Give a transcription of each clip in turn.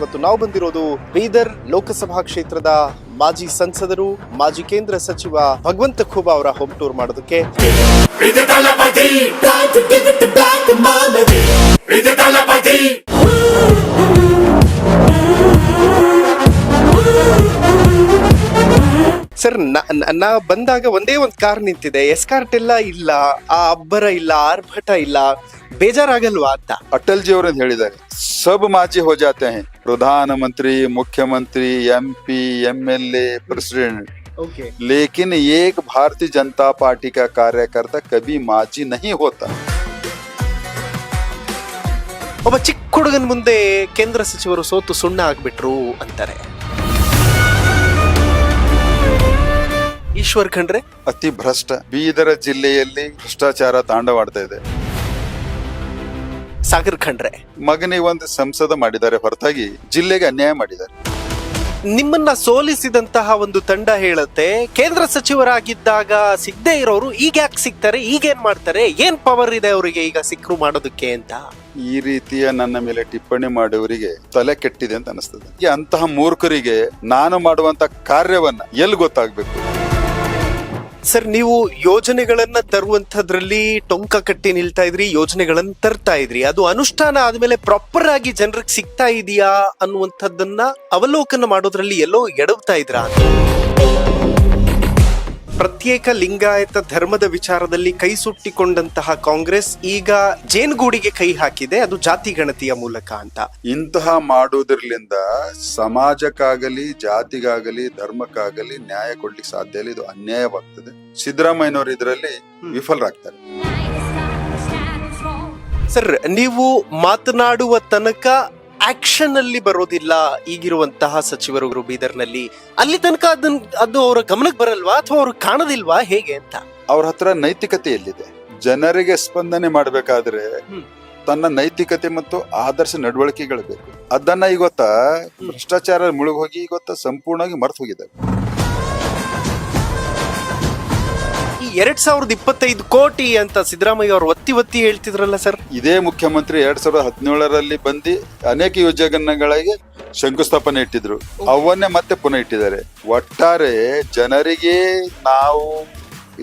ಇವತ್ತು ನಾವು ಬಂದಿರೋದು ಬೀದರ್ ಲೋಕಸಭಾ ಕ್ಷೇತ್ರದ ಮಾಜಿ ಸಂಸದರು, ಮಾಜಿ ಕೇಂದ್ರ ಸಚಿವ ಭಗವಂತ ಖೂಬಾ ಅವರ ಹೋಮ್ ಟೂರ್ ಮಾಡೋದಕ್ಕೆ. ಸರ್, ನಾ ಬಂದಾಗ ಒಂದೇ ಒಂದು ಕಾರ್ ನಿಂತಿದೆ, ಎಸ್ಕಾರ್ಟ್ ಎಲ್ಲ ಇಲ್ಲ, ಆ ಅಬ್ಬರ ಇಲ್ಲ, ಆರ್ಭಟ ಇಲ್ಲ, ಬೇಜಾರಾಗಲ್ವಾ ಅಂತ. ಅಟಲ್ ಜಿ ಅವರು ಹೇಳಿದ್ದಾರೆ, ಸಬ್ ಮಾಜಿ ಹೋ ಜಾತೆ ಹೈ, ಪ್ರಧಾನಮಂತ್ರಿ, ಮುಖ್ಯಮಂತ್ರಿ, MP, MLA, प्रेसिडेंट, लेकिन एक भारतीय जनता पार्टी का कार्यकर्ता कभी माजी नहीं होता. ಒಬ್ಬ ಚಿಕ್ಕ ಹುಡುಗನ ಮುಂದೆ ಕೇಂದ್ರ ಸಚಿವರು ಸೋತು ಸುಣ್ಣ ಆಗ್ಬಿಟ್ರು ಅಂತಾರೆ. ಈಶ್ವರ್ ಖಂಡ್ರೆ ಅತಿ ಭ್ರಷ್ಟ. ಬೀದರ ಜಿಲ್ಲೆಯಲ್ಲಿ ಭ್ರಷ್ಟಾಚಾರ ತಾಂಡವಾಡ್ತಾ ಇದೆ. ಸಾಗರ್ ಖಂಡ್ರೆ ಮಗನಿಗೆ ಒಂದು ಸಂಸದ ಮಾಡಿದ್ದಾರೆ, ಹೊರತಾಗಿ ಜಿಲ್ಲೆಗೆ ಅನ್ಯಾಯ ಮಾಡಿದ್ದಾರೆ. ನಿಮ್ಮನ್ನ ಸೋಲಿಸಿದಂತಹ ಒಂದು ತಂಡ ಹೇಳುತ್ತೆ, ಕೇಂದ್ರ ಸಚಿವರಾಗಿದ್ದಾಗ ಸಿಗದೆ ಇರೋರು ಈಗ ಯಾಕೆ ಸಿಗ್ತಾರೆ, ಈಗೇನ್ ಮಾಡ್ತಾರೆ, ಏನ್ ಪವರ್ ಇದೆ ಅವರಿಗೆ ಈಗ ಸಿಕ್ಕರು ಮಾಡೋದಕ್ಕೆ ಅಂತ. ಈ ರೀತಿಯ ನನ್ನ ಮೇಲೆ ಟಿಪ್ಪಣಿ ಮಾಡುವವರಿಗೆ ತಲೆ ಕೆಟ್ಟಿದೆ ಅಂತ ಅನಿಸ್ತದೆ. ಅಂತಹ ಮೂರ್ಖರಿಗೆ ನಾನು ಮಾಡುವಂತ ಕಾರ್ಯವನ್ನ ಎಲ್ಲಿ ಗೊತ್ತಾಗ್ಬೇಕು. ಸರ್, ನೀವು ಯೋಜನೆಗಳನ್ನ ತರುವಂತದ್ರಲ್ಲಿ ಟೊಂಕ ಕಟ್ಟಿ ನಿಲ್ತಾ ಇದ್ರಿ, ಯೋಜನೆಗಳನ್ನ ತರ್ತಾ ಇದ್ರಿ, ಅದು ಅನುಷ್ಠಾನ ಆದ್ಮೇಲೆ ಪ್ರಾಪರ್ ಆಗಿ ಜನರಿಗೆ ಸಿಗ್ತಾ ಇದೆಯಾ ಅನ್ನುವಂಥದ್ದನ್ನ ಅವಲೋಕನ ಮಾಡೋದ್ರಲ್ಲಿ ಎಲ್ಲೋ ಎಡವ್ತಾ ಇದ್ರಾ? ಪ್ರತ್ಯೇಕ ಲಿಂಗಾಯತ ಧರ್ಮದ ವಿಚಾರದಲ್ಲಿ ಕೈ ಸುಟ್ಟಿಕೊಂಡಂತಹ ಕಾಂಗ್ರೆಸ್ ಈಗ ಜೇನುಗೂಡಿಗೆ ಕೈ ಹಾಕಿದೆ, ಅದು ಜಾತಿ ಗಣತಿಯ ಮೂಲಕ ಅಂತ. ಇಂತಹ ಮಾಡುವುದರಿಂದ ಸಮಾಜಕ್ಕಾಗಲಿ, ಜಾತಿಗಾಗಲಿ, ಧರ್ಮಕ್ಕಾಗಲಿ ನ್ಯಾಯ ಕೊಡ್ಲಿಕ್ಕೆ ಸಾಧ್ಯ ಇಲ್ಲ. ಇದು ಅನ್ಯಾಯವಾಗ್ತದೆ. ಸಿದ್ದರಾಮಯ್ಯನವರು ಇದರಲ್ಲಿ ವಿಫಲರಾಗ್ತಾರೆ. ಸರ್, ನೀವು ಮಾತನಾಡುವ ತನಕ ಆಕ್ಷನ್ ಅಲ್ಲಿ ಬರೋದಿಲ್ಲ ಈಗಿರುವಂತಹ ಸಚಿವರು ಬೀದರ್ನಲ್ಲಿ, ಅಲ್ಲಿ ತನಕ ಅದು ಅವರ ಗಮನಕ್ಕೆ ಬರಲ್ವಾ ಅಥವಾ ಅವ್ರು ಕಾಣದಿಲ್ವಾ, ಹೇಗೆ ಅಂತ? ಅವ್ರ ಹತ್ರ ನೈತಿಕತೆ ಎಲ್ಲಿದೆ? ಜನರಿಗೆ ಸ್ಪಂದನೆ ಮಾಡ್ಬೇಕಾದ್ರೆ ತನ್ನ ನೈತಿಕತೆ ಮತ್ತು ಆದರ್ಶ ನಡವಳಿಕೆಗಳು ಬೇಕು. ಅದನ್ನ ಇವತ್ತ ಭ್ರಷ್ಟಾಚಾರ ಮುಳುಗೋಗಿ ಇವತ್ತ ಸಂಪೂರ್ಣವಾಗಿ ಮರ್ತು ಹೋಗಿದ್ದಾರೆ. ಈ 2025 ಕೋಟಿ ಅಂತ ಸಿದ್ದರಾಮಯ್ಯ ಅವರು ಒತ್ತಿ ಹೇಳ್ತಿದ್ರಲ್ಲ ಸರ್. ಇದೇ ಮುಖ್ಯಮಂತ್ರಿ 2017ರಲ್ಲಿ ಬಂದು ಅನೇಕ ಯೋಜನೆಗಳಿಗೆ ಶಂಕುಸ್ಥಾಪನೆ ಇಟ್ಟಿದ್ರು, ಅವನ್ನೇ ಮತ್ತೆ ಪುನಃ ಇಟ್ಟಿದ್ದಾರೆ. ಒಟ್ಟಾರೆ ಜನರಿಗೆ ನಾವು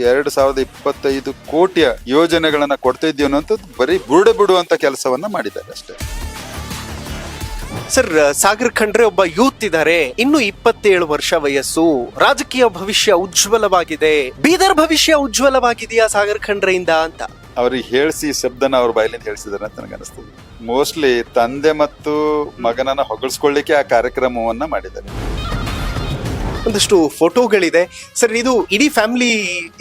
2025 ಕೋಟಿಯ ಯೋಜನೆಗಳನ್ನ ಕೊಡ್ತಾ ಇದ್ದೀವಿ ಅನ್ನೋಂಥದ್ದು ಬರೀ ಬಿಡುವಂತ ಕೆಲಸವನ್ನ ಮಾಡಿದ್ದಾರೆ ಅಷ್ಟೇ. ಸರ್, ಸಾಗರ್ ಖಂಡ್ರೆ ಒಬ್ಬ ಯೂತ್ ಇದ್ದಾರೆ, ಇನ್ನು 27 ವರ್ಷ ವಯಸ್ಸು, ರಾಜಕೀಯ ಭವಿಷ್ಯ ಉಜ್ವಲವಾಗಿದೆ. ಬೀದರ್ ಭವಿಷ್ಯ ಉಜ್ವಲವಾಗಿದೆಯಾ ಸಾಗರ್ ಖಂಡ್ರೆಯಿಂದ ಅಂತ ಅವ್ರಿಗೆ ಹೇಳಿಸಿ ಶಬ್ದನ ಅವ್ರ ಬಾಯಿಲಿಂದ ಹೇಳಿಸಿದಾರೆ ಅಂತ ನನಗೆ ಅನಿಸ್ತದೆ. ಮೋಸ್ಟ್ಲಿ ತಂದೆ ಮತ್ತು ಮಗನನ್ನ ಹೊಗಳಿಸ್ಕೊಳ್ಳಿಕ್ಕೆ ಆ ಕಾರ್ಯಕ್ರಮವನ್ನ ಮಾಡಿದ್ದಾರೆ. ಒಂದಷ್ಟು ಫೋಟೋಗಳಿದೆ ಸರ್, ಇದು ಇಡೀ ಫ್ಯಾಮಿಲಿ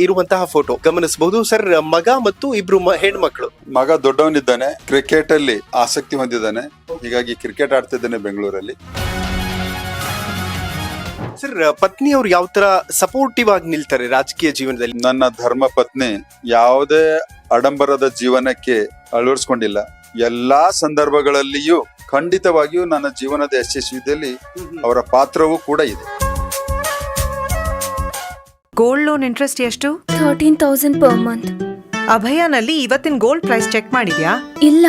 ಇರುವಂತಹ ಫೋಟೋ ಗಮನಿಸಬಹುದು ಸರ್. ಮಗ ಮತ್ತು ಇಬ್ರು ಹೆಣ್ಮಕ್ಳು. ಮಗ ದೊಡ್ಡವನಿದ್ದಾನೆ, ಕ್ರಿಕೆಟ್ ಅಲ್ಲಿ ಆಸಕ್ತಿ ಹೊಂದಿದ್ದಾನೆ, ಹೀಗಾಗಿ ಕ್ರಿಕೆಟ್ ಆಡ್ತಿದ್ದಾನೆ ಬೆಂಗಳೂರಲ್ಲಿ. ಸರ್, ಪತ್ನಿ ಅವ್ರು ಯಾವ ತರ ಸಪೋರ್ಟಿವ್ ಆಗಿ ನಿಲ್ತಾರೆ ರಾಜಕೀಯ ಜೀವನದಲ್ಲಿ? ನನ್ನ ಧರ್ಮ ಪತ್ನಿ ಯಾವುದೇ ಆಡಂಬರದ ಜೀವನಕ್ಕೆ ಅಳವಡಿಸ್ಕೊಂಡಿಲ್ಲ. ಎಲ್ಲಾ ಸಂದರ್ಭಗಳಲ್ಲಿಯೂ ಖಂಡಿತವಾಗಿಯೂ ನನ್ನ ಜೀವನದ ಯಶಸ್ವಿಯಲ್ಲಿ ಅವರ ಪಾತ್ರವೂ ಕೂಡ ಇದೆ. ಗೋಲ್ಡ್ ಲೋನ್ ಇಂಟ್ರೆಸ್ಟ್ ಎಷ್ಟು? 13,000 per month. ಅಭಯನಲ್ಲಿ ಇವತ್ತಿನ ಗೋಲ್ಡ್ ಪ್ರೈಸ್ ಚೆಕ್ ಮಾಡಿದ್ಯಾ? ಇಲ್ಲ.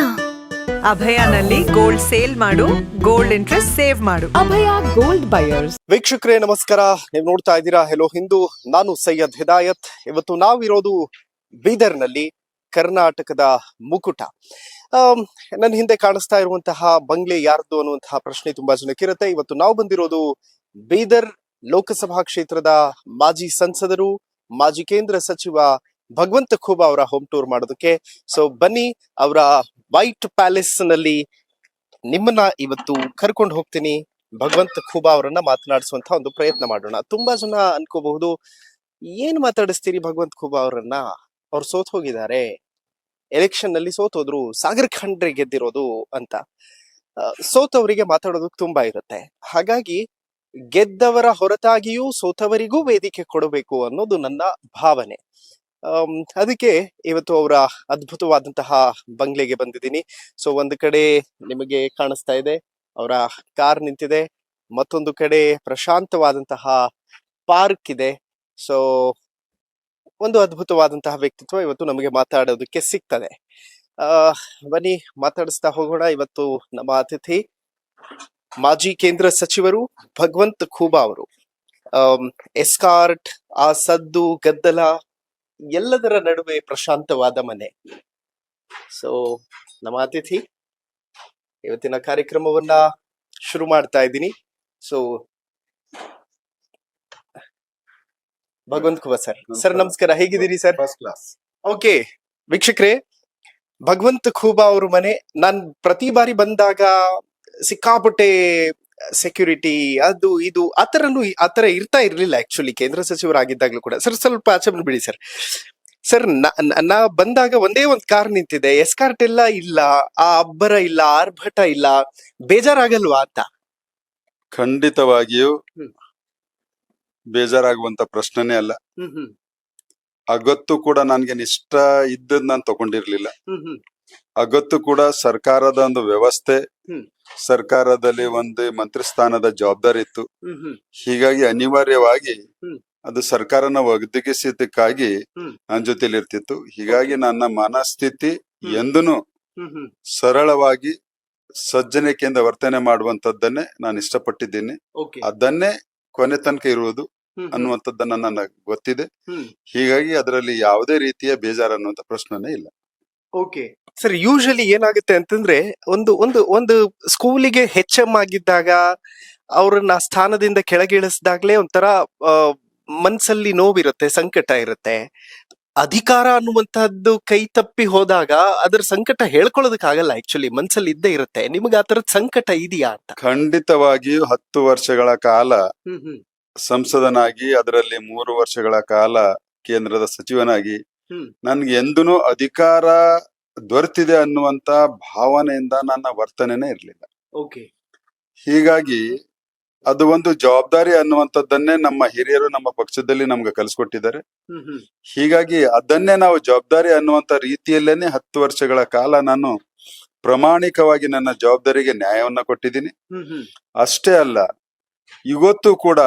ಅಭಯನಲ್ಲಿ ಗೋಲ್ಡ್ ಸೇಲ್ ಮಾಡು, ಗೋಲ್ಡ್ ಇಂಟ್ರೆಸ್ಟ್ ಸೇವ್ ಮಾಡು. ಅಭಯ ಗೋಲ್ಡ್ ಬಯರ್ಸ್. ವೀಕ್ಷಕರೇ ನಮಸ್ಕಾರ, ನೀವು ನೋಡ್ತಾ ಇದ್ದೀರಾ ಹೆಲೋ ಹಿಂದೂ. ನಾನು ಸೈಯದ್ ಹಿದಾಯತ್. ಇವತ್ತು ನಾವಿರೋದು ಬೀದರ್ನಲ್ಲಿ, ಕರ್ನಾಟಕದ ಮುಕುಟ. ನನ್ನ ಹಿಂದೆ ಕಾಣಿಸ್ತಾ ಇರುವಂತಹ ಬಂಗ್ಲೆ ಯಾರ್ದು ಅನ್ನುವಂತಹ ಪ್ರಶ್ನೆ ತುಂಬಾ ಜನಕ್ಕಿರುತ್ತೆ. ಇವತ್ತು ನಾವು ಬಂದಿರೋದು ಬೀದರ್ ಲೋಕಸಭಾ ಕ್ಷೇತ್ರದ ಮಾಜಿ ಸಂಸದರು, ಮಾಜಿ ಕೇಂದ್ರ ಸಚಿವ ಭಗವಂತ ಖೂಬಾ ಅವರ ಹೋಮ್ ಟೂರ್ ಮಾಡೋದಕ್ಕೆ. ಸೊ ಬನ್ನಿ, ಅವರ ವೈಟ್ ಪ್ಯಾಲೇಸ್ ನಲ್ಲಿ ನಿಮ್ಮನ್ನ ಇವತ್ತು ಕರ್ಕೊಂಡು ಹೋಗ್ತೀನಿ. ಭಗವಂತ ಖೂಬಾ ಅವರನ್ನ ಮಾತನಾಡಿಸುವಂತ ಒಂದು ಪ್ರಯತ್ನ ಮಾಡೋಣ. ತುಂಬಾ ಜನ ಅನ್ಕೋಬಹುದು, ಏನ್ ಮಾತಾಡಿಸ್ತೀರಿ ಭಗವಂತ ಖೂಬಾ ಅವರನ್ನ, ಅವ್ರು ಸೋತ್ ಹೋಗಿದ್ದಾರೆ, ಎಲೆಕ್ಷನ್ ನಲ್ಲಿ ಸೋತೋದ್ರು, ಸಾಗರ್ ಖಂಡ್ರೆ ಗೆದ್ದಿರೋದು ಅಂತ. ಸೋತವರಿಗೆ ಮಾತಾಡೋದಕ್ಕೆ ತುಂಬಾ ಇರುತ್ತೆ. ಹಾಗಾಗಿ ಗೆದ್ದವರ ಹೊರತಾಗಿಯೂ ಸೋತವರಿಗೂ ವೇದಿಕೆ ಕೊಡಬೇಕು ಅನ್ನೋದು ನನ್ನ ಭಾವನೆ. ಅದಕ್ಕೆ ಇವತ್ತು ಅವರ ಅದ್ಭುತವಾದಂತಹ ಬಂಗ್ಲೆಗೆ ಬಂದಿದ್ದೀನಿ. ಸೊ ಒಂದು ಕಡೆ ನಿಮಗೆ ಕಾಣಿಸ್ತಾ ಇದೆ ಅವರ ಕಾರ್ ನಿಂತಿದೆ, ಮತ್ತೊಂದು ಕಡೆ ಪ್ರಶಾಂತವಾದಂತಹ ಪಾರ್ಕ್ ಇದೆ. ಸೊ ಒಂದು ಅದ್ಭುತವಾದಂತಹ ವ್ಯಕ್ತಿತ್ವ ಇವತ್ತು ನಮಗೆ ಮಾತಾಡೋದಕ್ಕೆ ಸಿಗ್ತದೆ. ಬನ್ನಿ ಮಾತಾಡಿಸ್ತಾ ಹೋಗೋಣ. ಇವತ್ತು ನಮ್ಮ ಅತಿಥಿ ಮಾಜಿ ಕೇಂದ್ರ ಸಚಿವರು ಭಗವಂತ್ ಖೂಬಾ ಅವರು. ಎಸ್ಕಾರ್ಟ್, ಆ ಸದ್ದು ಗದ್ದಲ ಎಲ್ಲದರ ನಡುವೆ ಪ್ರಶಾಂತವಾದ ಮನೆ. ಸೊ ನಮ್ಮ ಅತಿಥಿ ಇವತ್ತಿನ ಕಾರ್ಯಕ್ರಮವನ್ನ ಶುರು ಮಾಡ್ತಾ ಇದ್ದೀನಿ. ಸೊ ಭಗವಂತ್ ಖೂಬಾ ಸರ್ ನಮಸ್ಕಾರ, ಹೇಗಿದ್ದೀರಿ ಸರ್? First class. ಓಕೆ ವೀಕ್ಷಕರೇ, ಭಗವಂತ್ ಖೂಬಾ ಅವ್ರ ಮನೆ ನಾನ್ ಪ್ರತಿ ಬಾರಿ ಬಂದಾಗ ಸಿಕ್ಕಾಪಟ್ಟೆ ಸೆಕ್ಯೂರಿಟಿ ಅದು ಇದು ಆತರ ಇರ್ತಾ ಇರ್ಲಿಲ್ಲ. ಆಕ್ಚುಲಿ ಕೇಂದ್ರ ಸಚಿವರಾಗಿದ್ದಾಗ್ಲೂ ಕೂಡ. ಸರ್ ಸ್ವಲ್ಪ ಆಚೆ ಬಿಡಿ ಸರ್. ಸರ್ ನಾ ಬಂದಾಗ ಒಂದೇ ಒಂದ್ ಕಾರ್ ನಿಂತಿದೆ, ಎಸ್ಕಾರ್ಟ್ ಎಲ್ಲ ಇಲ್ಲ, ಆ ಅಬ್ಬರ ಇಲ್ಲ, ಆರ್ಭಟ ಇಲ್ಲ. ಬೇಜಾರಾಗಲ್ವಾ ಅಂತ? ಖಂಡಿತವಾಗಿಯೂ ಬೇಜಾರಾಗುವಂತ ಪ್ರಶ್ನೆನೇ ಅಲ್ಲ. ಅಗತ್ತು ಕೂಡ ನನ್ಗೆ ಇಷ್ಟ ಇದ್ದದ್ ನಾನು ತಗೊಂಡಿರ್ಲಿಲ್ಲ. ಅಗತ್ತು ಕೂಡ ಸರ್ಕಾರದ ಒಂದು ವ್ಯವಸ್ಥೆ, ಸರ್ಕಾರದಲ್ಲಿ ಒಂದು ಮಂತ್ರಿ ಸ್ಥಾನದ ಜವಾಬ್ದಾರಿ ಇತ್ತು. ಹೀಗಾಗಿ ಅನಿವಾರ್ಯವಾಗಿ ಅದು ಸರ್ಕಾರನ ಒದಗಿಸಿದ್ದಕ್ಕಾಗಿ ನನ್ನ ಜೊತೆಲಿ ಇರ್ತಿತ್ತು. ಹೀಗಾಗಿ ನನ್ನ ಮನಸ್ಥಿತಿ ಎಂದೂ ಸರಳವಾಗಿ ಸಜ್ಜನಿಕೆಯಿಂದ ವರ್ತನೆ ಮಾಡುವಂತದ್ದನ್ನೇ ನಾನು ಇಷ್ಟಪಟ್ಟಿದ್ದೀನಿ. ಅದನ್ನೇ ಕೊನೆ ತನಕ ಇರುವುದು ಅನ್ನುವಂಥದ್ದನ್ನ ನನಗೆ ಗೊತ್ತಿದೆ. ಹೀಗಾಗಿ ಅದರಲ್ಲಿ ಯಾವುದೇ ರೀತಿಯ ಬೇಜಾರು ಅನ್ನುವಂತ ಪ್ರಶ್ನೆನೇ ಇಲ್ಲ. ಓಕೆ ಸರ್, ಯೂಶಲಿ ಏನಾಗುತ್ತೆ ಅಂತಂದ್ರೆ ಒಂದು ಒಂದು ಒಂದು ಸ್ಕೂಲಿಗೆ HM ಆಗಿದ್ದಾಗ ಅವ್ರನ್ನ ಸ್ಥಾನದಿಂದ ಕೆಳಗಿಳಿಸಿದಾಗ್ಲೇ ಒಂಥರ ಮನ್ಸಲ್ಲಿ ನೋವಿರುತ್ತೆ, ಸಂಕಟ ಇರುತ್ತೆ. ಅಧಿಕಾರ ಅನ್ನುವಂತಹದ್ದು ಕೈ ತಪ್ಪಿ ಹೋದಾಗ ಅದರ ಸಂಕಟ ಹೇಳ್ಕೊಳ್ಳೋದಕ್ಕಾಗಲ್ಲ. ಆಕ್ಚುಲಿ ಮನ್ಸಲ್ಲಿ ಇದ್ದೇ ಇರುತ್ತೆ. ನಿಮ್ಗೆ ಆ ತರದ ಸಂಕಟ ಇದೆಯಾ ಅಂತ? ಖಂಡಿತವಾಗಿಯೂ 10 ವರ್ಷಗಳ ಕಾಲ ಸಂಸದನಾಗಿ, ಅದರಲ್ಲಿ 3 ವರ್ಷಗಳ ಕಾಲ ಕೇಂದ್ರದ ಸಚಿವನಾಗಿ ನನ್ಗೆ ಎಂದೂ ಅಧಿಕಾರ ದೊರೆತಿದೆ ಅನ್ನುವಂತ ಭಾವನೆಯಿಂದ ನನ್ನ ವರ್ತನೆನೇ ಇರ್ಲಿಲ್ಲ. ಹೀಗಾಗಿ ಅದು ಒಂದು ಜವಾಬ್ದಾರಿ ಅನ್ನುವಂಥದ್ದನ್ನೇ ನಮ್ಮ ಹಿರಿಯರು ನಮ್ಮ ಪಕ್ಷದಲ್ಲಿ ನಮ್ಗೆ ಕಲಿಸ್ಕೊಟ್ಟಿದ್ದಾರೆ. ಹೀಗಾಗಿ ಅದನ್ನೇ ನಾವು ಜವಾಬ್ದಾರಿ ಅನ್ನುವಂತ ರೀತಿಯಲ್ಲೇನೆ 10 ವರ್ಷಗಳ ಕಾಲ ನಾನು ಪ್ರಾಮಾಣಿಕವಾಗಿ ನನ್ನ ಜವಾಬ್ದಾರಿಗೆ ನ್ಯಾಯವನ್ನ ಕೊಟ್ಟಿದ್ದೀನಿ. ಅಷ್ಟೇ ಅಲ್ಲ, ಇವತ್ತು ಕೂಡ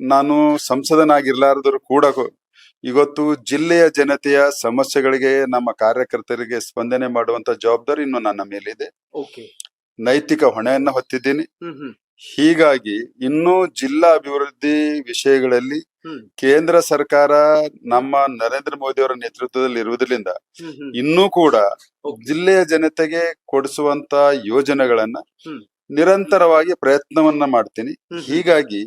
ನಾನು ಸಂಸದನಾಗಿರ್ಲಾರದ್ರು ಕೂಡ ಇವತ್ತು ಜಿಲ್ಲೆಯ ಜನತೆಯ ಸಮಸ್ಯೆಗಳಿಗೆ, ನಮ್ಮ ಕಾರ್ಯಕರ್ತರಿಗೆ ಸ್ಪಂದನೆ ಮಾಡುವಂತ ಜವಾಬ್ದಾರಿ ಇನ್ನು ನನ್ನ ಮೇಲಿದೆ. ನೈತಿಕ ಹೊಣೆಯನ್ನ ಹೊತ್ತಿದ್ದೀನಿ. ಹೀಗಾಗಿ ಇನ್ನು ಜಿಲ್ಲಾ ಅಭಿವೃದ್ಧಿ ವಿಷಯಗಳಲ್ಲಿ ಕೇಂದ್ರ ಸರ್ಕಾರ ನಮ್ಮ ನರೇಂದ್ರ ಮೋದಿ ಅವರ ನೇತೃತ್ವದಲ್ಲಿ ಇರುವುದರಿಂದ ಇನ್ನೂ ಕೂಡ ಜಿಲ್ಲೆಯ ಜನತೆಗೆ ಕೊಡಿಸುವಂತ ಯೋಜನೆಗಳನ್ನ ನಿರಂತರವಾಗಿ ಪ್ರಯತ್ನವನ್ನ ಮಾಡ್ತೀನಿ. ಹೀಗಾಗಿ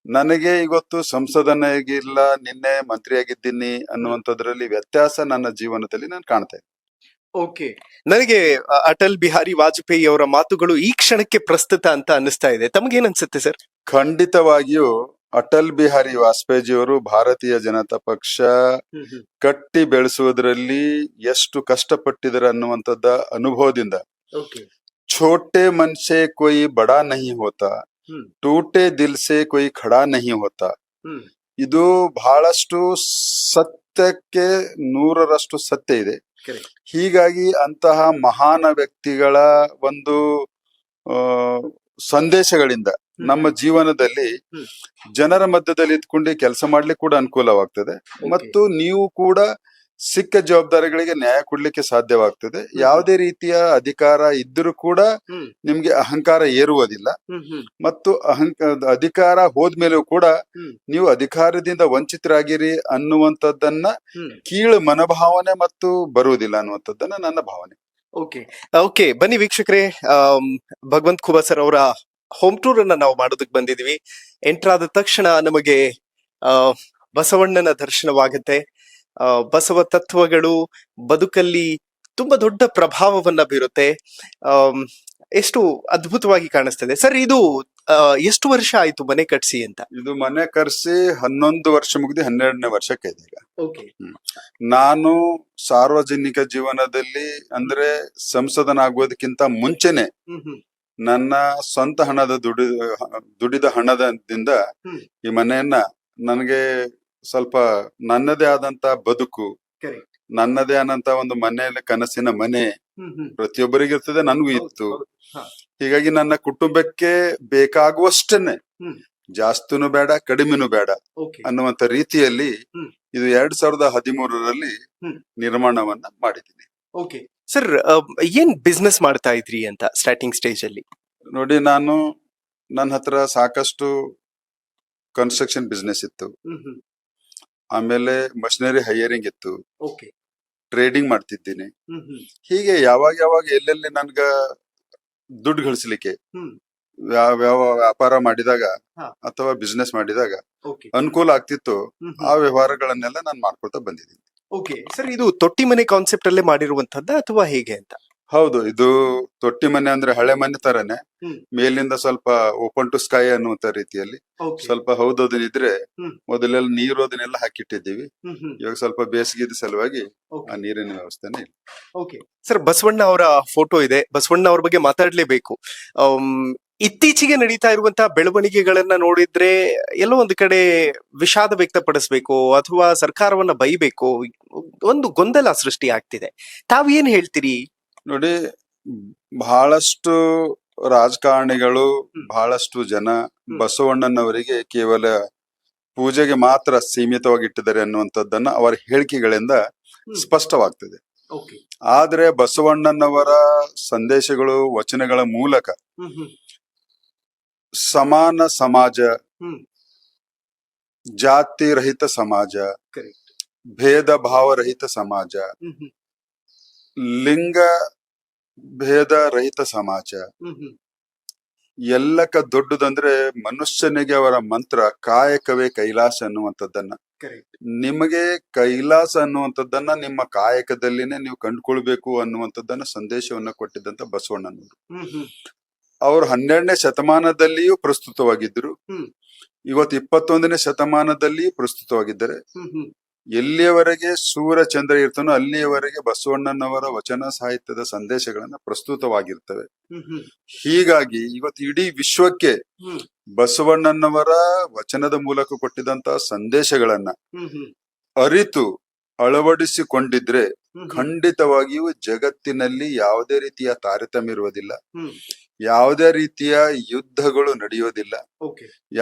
ನನಗೆ ಇವತ್ತು ಸಂಸದನಾಗಿಲ್ಲ, ನಿನ್ನೆ ಮಂತ್ರಿಯಾಗಿದ್ದೀನಿ ಅನ್ನುವಂಥದ್ರಲ್ಲಿ ವ್ಯತ್ಯಾಸ ನನ್ನ ಜೀವನದಲ್ಲಿ ನಾನು ಕಾಣ್ತಾ ಇದ್ದೀನಿ. ಓಕೆ, ನನಗೆ ಅಟಲ್ ಬಿಹಾರಿ ವಾಜಪೇಯಿ ಅವರ ಮಾತುಗಳು ಈ ಕ್ಷಣಕ್ಕೆ ಪ್ರಸ್ತುತ ಅಂತ ಅನ್ನಿಸ್ತಾ ಇದೆ. ತಮಗೇನ್ ಅನ್ಸುತ್ತೆ ಸರ್? ಖಂಡಿತವಾಗಿಯೂ ಅಟಲ್ ಬಿಹಾರಿ ವಾಜಪೇಯಿಯವರು ಭಾರತೀಯ ಜನತಾ ಪಕ್ಷ ಕಟ್ಟಿ ಬೆಳೆಸುವುದರಲ್ಲಿ ಎಷ್ಟು ಕಷ್ಟಪಟ್ಟಿದ್ದಾರೆ ಅನ್ನುವಂಥದ್ದ ಅನುಭವದಿಂದ, ಛೋಟೆ ಮನ್ ಸೆ ಕೊಯ್ ಬಡಾ ನಹಿ ಹೋತಾ, ಟೂಟೆ ದಿಲ್ ಸೆ ಕೊಯ್ ಖಡಾ ನಹಿ ಹೋತಾ, ಇದು ಬಹಳಷ್ಟು ಸತ್ಯಕ್ಕೆ 100ರಷ್ಟು ಸತ್ಯ ಇದೆ. ಹೀಗಾಗಿ ಅಂತಹ ಮಹಾನ ವ್ಯಕ್ತಿಗಳ ಒಂದು ಸಂದೇಶಗಳಿಂದ ನಮ್ಮ ಜೀವನದಲ್ಲಿ ಜನರ ಮಧ್ಯದಲ್ಲಿ ಇದ್ಕೊಂಡು ಕೆಲಸ ಮಾಡ್ಲಿಕ್ಕೆ ಕೂಡ ಅನುಕೂಲವಾಗ್ತದೆ. ಮತ್ತು ನೀವು ಕೂಡ ಸಿಕ್ಕ ಜವಾಬ್ದಾರಿಗಳಿಗೆ ನ್ಯಾಯ ಕೊಡ್ಲಿಕ್ಕೆ ಸಾಧ್ಯವಾಗ್ತದೆ. ಯಾವುದೇ ರೀತಿಯ ಅಧಿಕಾರ ಇದ್ರೂ ಕೂಡ ನಿಮ್ಗೆ ಅಹಂಕಾರ ಏರುವುದಿಲ್ಲ. ಮತ್ತು ಅಧಿಕಾರ ಹೋದ್ಮೇಲೂ ಕೂಡ ನೀವು ಅಧಿಕಾರದಿಂದ ವಂಚಿತರಾಗಿರಿ ಅನ್ನುವಂಥದ್ದನ್ನ ಕೀಳು ಮನೋಭಾವನೆ ಮತ್ತು ಬರುವುದಿಲ್ಲ ಅನ್ನುವಂಥದ್ದನ್ನ ನನ್ನ ಭಾವನೆ. ಓಕೆ ಬನ್ನಿ ವೀಕ್ಷಕರೇ, ಭಗವಂತ್ ಖೂಬಾ ಸರ್ ಅವರ ಹೋಮ್ ಟೂರ್ ಅನ್ನ ನಾವು ಮಾಡೋದಕ್ಕೆ ಬಂದಿದೀವಿ. ಎಂಟರ್ ಆದ ತಕ್ಷಣ ನಮಗೆ ಬಸವಣ್ಣನ ದರ್ಶನವಾಗುತ್ತೆ. ಬಸವ ತತ್ವಗಳು ಬದುಕಲ್ಲಿ ತುಂಬಾ ದೊಡ್ಡ ಪ್ರಭಾವವನ್ನ ಬೀರುತ್ತೆ. ಎಷ್ಟು ಅದ್ಭುತವಾಗಿ ಕಾಣಿಸ್ತದೆ ಸರ್. ಇದು ಎಷ್ಟು ವರ್ಷ ಆಯ್ತು ಮನೆ ಕಟ್ಸಿ ಅಂತ? ಇದು ಮನೆ ಕಟ್ಸಿ 11 ವರ್ಷ ಮುಗಿದು 12ನೇ ವರ್ಷಕ್ಕೆ ಇದೆ ಈಗ. ನಾನು ಸಾರ್ವಜನಿಕ ಜೀವನದಲ್ಲಿ ಅಂದ್ರೆ ಸಂಸದನಾಗುವುದಕ್ಕಿಂತ ಮುಂಚೆನೆ ನನ್ನ ಸ್ವಂತ ಹಣದ ದುಡಿದ ಹಣದಿಂದ ಈ ಮನೆಯನ್ನ ನನಗೆ ಸ್ವಲ್ಪ ನನ್ನದೇ ಆದಂತ ಬದುಕು, ನನ್ನದೇ ಆದಂತ ಒಂದು ಮನೆಯಲ್ಲಿ ಕನಸಿನ ಮನೆ ಪ್ರತಿಯೊಬ್ಬರಿಗಿರ್ತದೆ, ನನಗೂ ಇತ್ತು. ಹೀಗಾಗಿ ನನ್ನ ಕುಟುಂಬಕ್ಕೆ ಬೇಕಾಗುವಷ್ಟನ್ನೇ, ಜಾಸ್ತಿನೂ ಬೇಡ ಕಡಿಮೆನೂ ಬೇಡ ಅನ್ನುವಂತ ರೀತಿಯಲ್ಲಿ ಇದು 2013ರಲ್ಲಿ ನಿರ್ಮಾಣವನ್ನ ಮಾಡಿದ್ದೀನಿ. ಓಕೆ ಸರ್, ಏನ್ ಬಿಸ್ನೆಸ್ ಮಾಡ್ತಾ ಇದ್ರಿ ಅಂತ ಸ್ಟಾರ್ಟಿಂಗ್ ಸ್ಟೇಜ್ ಅಲ್ಲಿ? ನೋಡಿ, ನಾನು ನನ್ನ ಹತ್ರ ಸಾಕಷ್ಟು ಕನ್ಸ್ಟ್ರಕ್ಷನ್ ಬಿಸ್ನೆಸ್ ಇತ್ತು, ಆಮೇಲೆ ಮಷಿನರಿ ಹೈಯರಿಂಗ್ ಇತ್ತು, ಓಕೆ. ಟ್ರೇಡಿಂಗ್ ಮಾಡ್ತಿದ್ದೀನಿ. ಹೀಗೆ ಯಾವಾಗ ಎಲ್ಲೆಲ್ಲಿ ನನ್ಗ ದುಡ್ಡು ಗಳಿಸ್ಲಿಕ್ಕೆ ಹ್ಮ್. ವ್ಯಾಪಾರ ಮಾಡಿದಾಗ ಹಾ. ಅಥವಾ ಬಿಸ್ನೆಸ್ ಮಾಡಿದಾಗ ಓಕೆ. ಅನುಕೂಲ ಆಗ್ತಿತ್ತು, ಆ ವ್ಯವಹಾರಗಳನ್ನೆಲ್ಲ ನಾನು ಮಾಡ್ಕೊಳ್ತಾ ಬಂದಿದ್ದೀನಿ. ಓಕೆ ಸರ್, ಇದು ತೊಟ್ಟಿ ಮನೆ ಕಾನ್ಸೆಪ್ಟ್ ಅಲ್ಲೇ ಮಾಡಿರುವಂತದ್ದ ಅಥವಾ ಹೇಗೆ ಅಂತ? ಹೌದು, ಇದು ತೊಟ್ಟಿ ಮನೆ ಅಂದ್ರೆ ಹಳೆ ಮನೆ ತರನೇ, ಹ್ಮ್. ಮೇಲಿಂದ ಸ್ವಲ್ಪ ಓಪನ್ ಟು ಸ್ಕೈ ಅನ್ನುವಂತ ರೀತಿಯಲ್ಲಿ ಓಕೆ. ಸ್ವಲ್ಪ ಹೌದೋದನಿದ್ರೆ ಹ್ಮ್. ಮೊದಲೆಲ್ಲ ನೀರು ಅದನ್ನೆಲ್ಲ ಹಾಕಿಟ್ಟಿದ್ದೀವಿ. ಹ್ಮ್. ಇವಾಗ ಸ್ವಲ್ಪ ಬೇಸಿಗೆ ಸಲುವಾಗಿ ಓಕೆ. ಆ ನೀರಿನ ವ್ಯವಸ್ಥೆನೇ ಇಲ್ಲ. ಓಕೆ ಸರ್, ಬಸವಣ್ಣ ಅವರ ಫೋಟೋ ಇದೆ. ಬಸವಣ್ಣ ಅವ್ರ ಬಗ್ಗೆ ಮಾತಾಡ್ಲೇಬೇಕು. ಇತ್ತೀಚೆಗೆ ನಡೀತಾ ಇರುವಂತಹ ಬೆಳವಣಿಗೆಗಳನ್ನ ನೋಡಿದ್ರೆ ಎಲ್ಲೋ ಒಂದು ಕಡೆ ವಿಷಾದ ವ್ಯಕ್ತಪಡಿಸ್ಬೇಕು ಅಥವಾ ಸರ್ಕಾರವನ್ನ ಬೈಬೇಕು, ಒಂದು ಗೊಂದಲ ಸೃಷ್ಟಿ ಆಗ್ತಿದೆ. ತಾವೇನ್ ಹೇಳ್ತೀರಿ? ನೋಡಿ, ಬಹಳಷ್ಟು ರಾಜಕಾರಣಿಗಳು, ಬಹಳಷ್ಟು ಜನ ಬಸವಣ್ಣನವರಿಗೆ ಕೇವಲ ಪೂಜೆಗೆ ಮಾತ್ರ ಸೀಮಿತವಾಗಿ ಇಟ್ಟಿದ್ದಾರೆ ಅನ್ನುವಂಥದ್ದನ್ನ ಅವರ ಹೇಳಿಕೆಗಳಿಂದ ಸ್ಪಷ್ಟವಾಗ್ತದೆ. ಓಕೆ. ಆದ್ರೆ ಬಸವಣ್ಣನವರ ಸಂದೇಶಗಳು, ವಚನಗಳ ಮೂಲಕ ಸಮಾನ ಸಮಾಜ, ಜಾತಿ ರಹಿತ ಸಮಾಜ, ಕರೆಕ್ಟ್. ಭೇದ ಭಾವ ರಹಿತ ಸಮಾಜ, ಲಿಂಗ ಭೇದ ರಹಿತ ಸಮಾಜ, ಎಲ್ಲಕ್ಕ ದೊಡ್ಡದಂದ್ರೆ ಮನುಷ್ಯನಿಗೆ ಅವರ ಮಂತ್ರ ಕಾಯಕವೇ ಕೈಲಾಸ ಅನ್ನುವಂಥದ್ದನ್ನ, ಕರೆಕ್ಟ್. ನಿಮಗೆ ಕೈಲಾಸ ಅನ್ನುವಂಥದ್ದನ್ನ ನಿಮ್ಮ ಕಾಯಕದಲ್ಲಿನೇ ನೀವು ಕಂಡುಕೊಳ್ಬೇಕು ಅನ್ನುವಂಥದ್ದನ್ನ ಸಂದೇಶವನ್ನ ಕೊಟ್ಟಿದ್ದಂತ ಬಸವಣ್ಣನವರು. ಅವರು 12ನೇ ಶತಮಾನದಲ್ಲಿಯೂ ಪ್ರಸ್ತುತವಾಗಿದ್ದರು, ಇವತ್ತು 21ನೇ ಶತಮಾನದಲ್ಲಿಯೂ ಪ್ರಸ್ತುತವಾಗಿದ್ದಾರೆ. ಎಲ್ಲಿಯವರೆಗೆ ಸೂರ್ಯ ಚಂದ್ರ ಇರ್ತಾನೋ ಅಲ್ಲಿಯವರೆಗೆ ಬಸವಣ್ಣನವರ ವಚನ ಸಾಹಿತ್ಯದ ಸಂದೇಶಗಳನ್ನ ಪ್ರಸ್ತುತವಾಗಿರ್ತವೆ. ಹೀಗಾಗಿ ಇವತ್ತು ಇಡೀ ವಿಶ್ವಕ್ಕೆ ಬಸವಣ್ಣನವರ ವಚನದ ಮೂಲಕ ಕೊಟ್ಟಿದಂತಹ ಸಂದೇಶಗಳನ್ನ ಅರಿತು ಅಳವಡಿಸಿಕೊಂಡಿದ್ರೆ ಖಂಡಿತವಾಗಿಯೂ ಜಗತ್ತಿನಲ್ಲಿ ಯಾವುದೇ ರೀತಿಯ ತಾರತಮ್ಯ ಇರುವುದಿಲ್ಲ, ಯಾವುದೇ ರೀತಿಯ ಯುದ್ಧಗಳು ನಡೆಯೋದಿಲ್ಲ,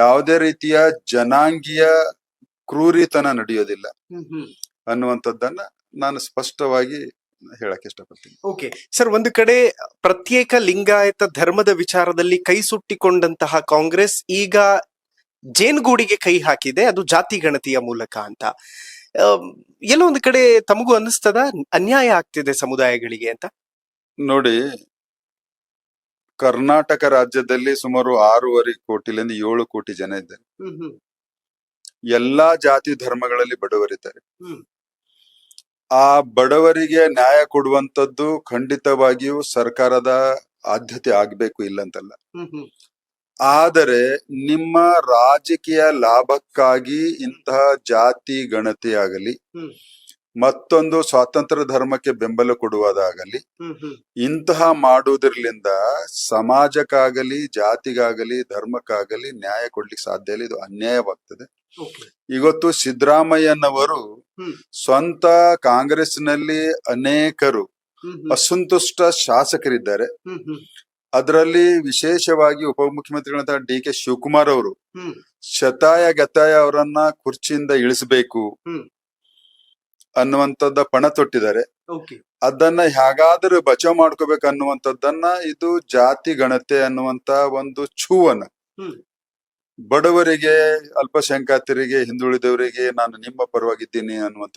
ಯಾವುದೇ ರೀತಿಯ ಜನಾಂಗೀಯ ಕ್ರೂರಿತನ ನಡೆಯೋದಿಲ್ಲ ಅನ್ನುವಂಥದ್ದನ್ನ ನಾನು ಸ್ಪಷ್ಟವಾಗಿ ಹೇಳಕ್ ಇಷ್ಟಪಡ್ತೀನಿ. ಓಕೆ ಸರ್, ಒಂದು ಕಡೆ ಪ್ರತ್ಯೇಕ ಲಿಂಗಾಯತ ಧರ್ಮದ ವಿಚಾರದಲ್ಲಿ ಕೈ ಸುಟ್ಟಿಕೊಂಡಂತಹ ಕಾಂಗ್ರೆಸ್ ಈಗ ಜೇನುಗೂಡಿಗೆ ಕೈ ಹಾಕಿದೆ, ಅದು ಜಾತಿ ಗಣತಿಯ ಮೂಲಕ ಅಂತ. ಎಲ್ಲೋ ಒಂದು ಕಡೆ ತಮಗೂ ಅನ್ನಿಸ್ತದ ಅನ್ಯಾಯ ಆಗ್ತಿದೆ ಸಮುದಾಯಗಳಿಗೆ ಅಂತ? ನೋಡಿ, ಕರ್ನಾಟಕ ರಾಜ್ಯದಲ್ಲಿ ಸುಮಾರು 6.5 ಕೋಟಿಲಿಂದ 7 ಕೋಟಿ ಜನ ಇದ್ದಾರೆ. ಎಲ್ಲಾ ಜಾತಿ ಧರ್ಮಗಳಲ್ಲಿ ಬಡವರಿದ್ದಾರೆ. ಆ ಬಡವರಿಗೆ ನ್ಯಾಯ ಕೊಡುವಂತದ್ದು ಖಂಡಿತವಾಗಿಯೂ ಸರ್ಕಾರದ ಆದ್ಯತೆ ಆಗ್ಬೇಕು, ಇಲ್ಲಂತಲ್ಲ. ಆದರೆ ನಿಮ್ಮ ರಾಜಕೀಯ ಲಾಭಕ್ಕಾಗಿ ಇಂತಹ ಜಾತಿ ಗಣತಿ ಆಗಲಿ, ಮತ್ತೊಂದು ಸ್ವಾತಂತ್ರ್ಯ ಧರ್ಮಕ್ಕೆ ಬೆಂಬಲ ಕೊಡುವುದಾಗಲಿ, ಇಂತಹ ಮಾಡುವುದರಿಂದ ಸಮಾಜಕ್ಕಾಗಲಿ, ಜಾತಿಗಾಗಲಿ, ಧರ್ಮಕ್ಕಾಗಲಿ ನ್ಯಾಯ ಕೊಡ್ಲಿಕ್ಕೆ ಸಾಧ್ಯ ಇಲ್ಲ. ಇದು ಅನ್ಯಾಯವಾಗ್ತದೆ. ಇವತ್ತು ಸಿದ್ದರಾಮಯ್ಯನವರು ಸ್ವಂತ ಕಾಂಗ್ರೆಸ್ನಲ್ಲಿ ಅನೇಕರು ಅಸಂತುಷ್ಟ ಶಾಸಕರಿದ್ದಾರೆ. ಅದರಲ್ಲಿ ವಿಶೇಷವಾಗಿ ಉಪಮುಖ್ಯಮಂತ್ರಿಗಳಂತ ಡಿ.ಕೆ. ಶಿವಕುಮಾರ್ ಅವರು ಶತಾಯ ಗತಾಯ ಅವರನ್ನ ಕುರ್ಚಿಯಿಂದ ಇಳಿಸಬೇಕು ಅನ್ನುವಂಥದ್ದ ಪಣ ತೊಟ್ಟಿದ್ದಾರೆ. ಅದನ್ನ ಹೇಗಾದ್ರೂ ಬಚಾವ್ ಮಾಡ್ಕೋಬೇಕು ಅನ್ನುವಂಥದ್ದನ್ನ ಇದು ಜಾತಿ ಗಣತೆ ಅನ್ನುವಂತ ಒಂದು ಛೂವನ್ನ ಬಡವರಿಗೆ, ಅಲ್ಪಸಂಖ್ಯಾತರಿಗೆ, ಹಿಂದುಳಿದವರಿಗೆ ನಾನು ನಿಮ್ಮ ಪರವಾಗಿದ್ದೀನಿ ಅನ್ನುವಂತ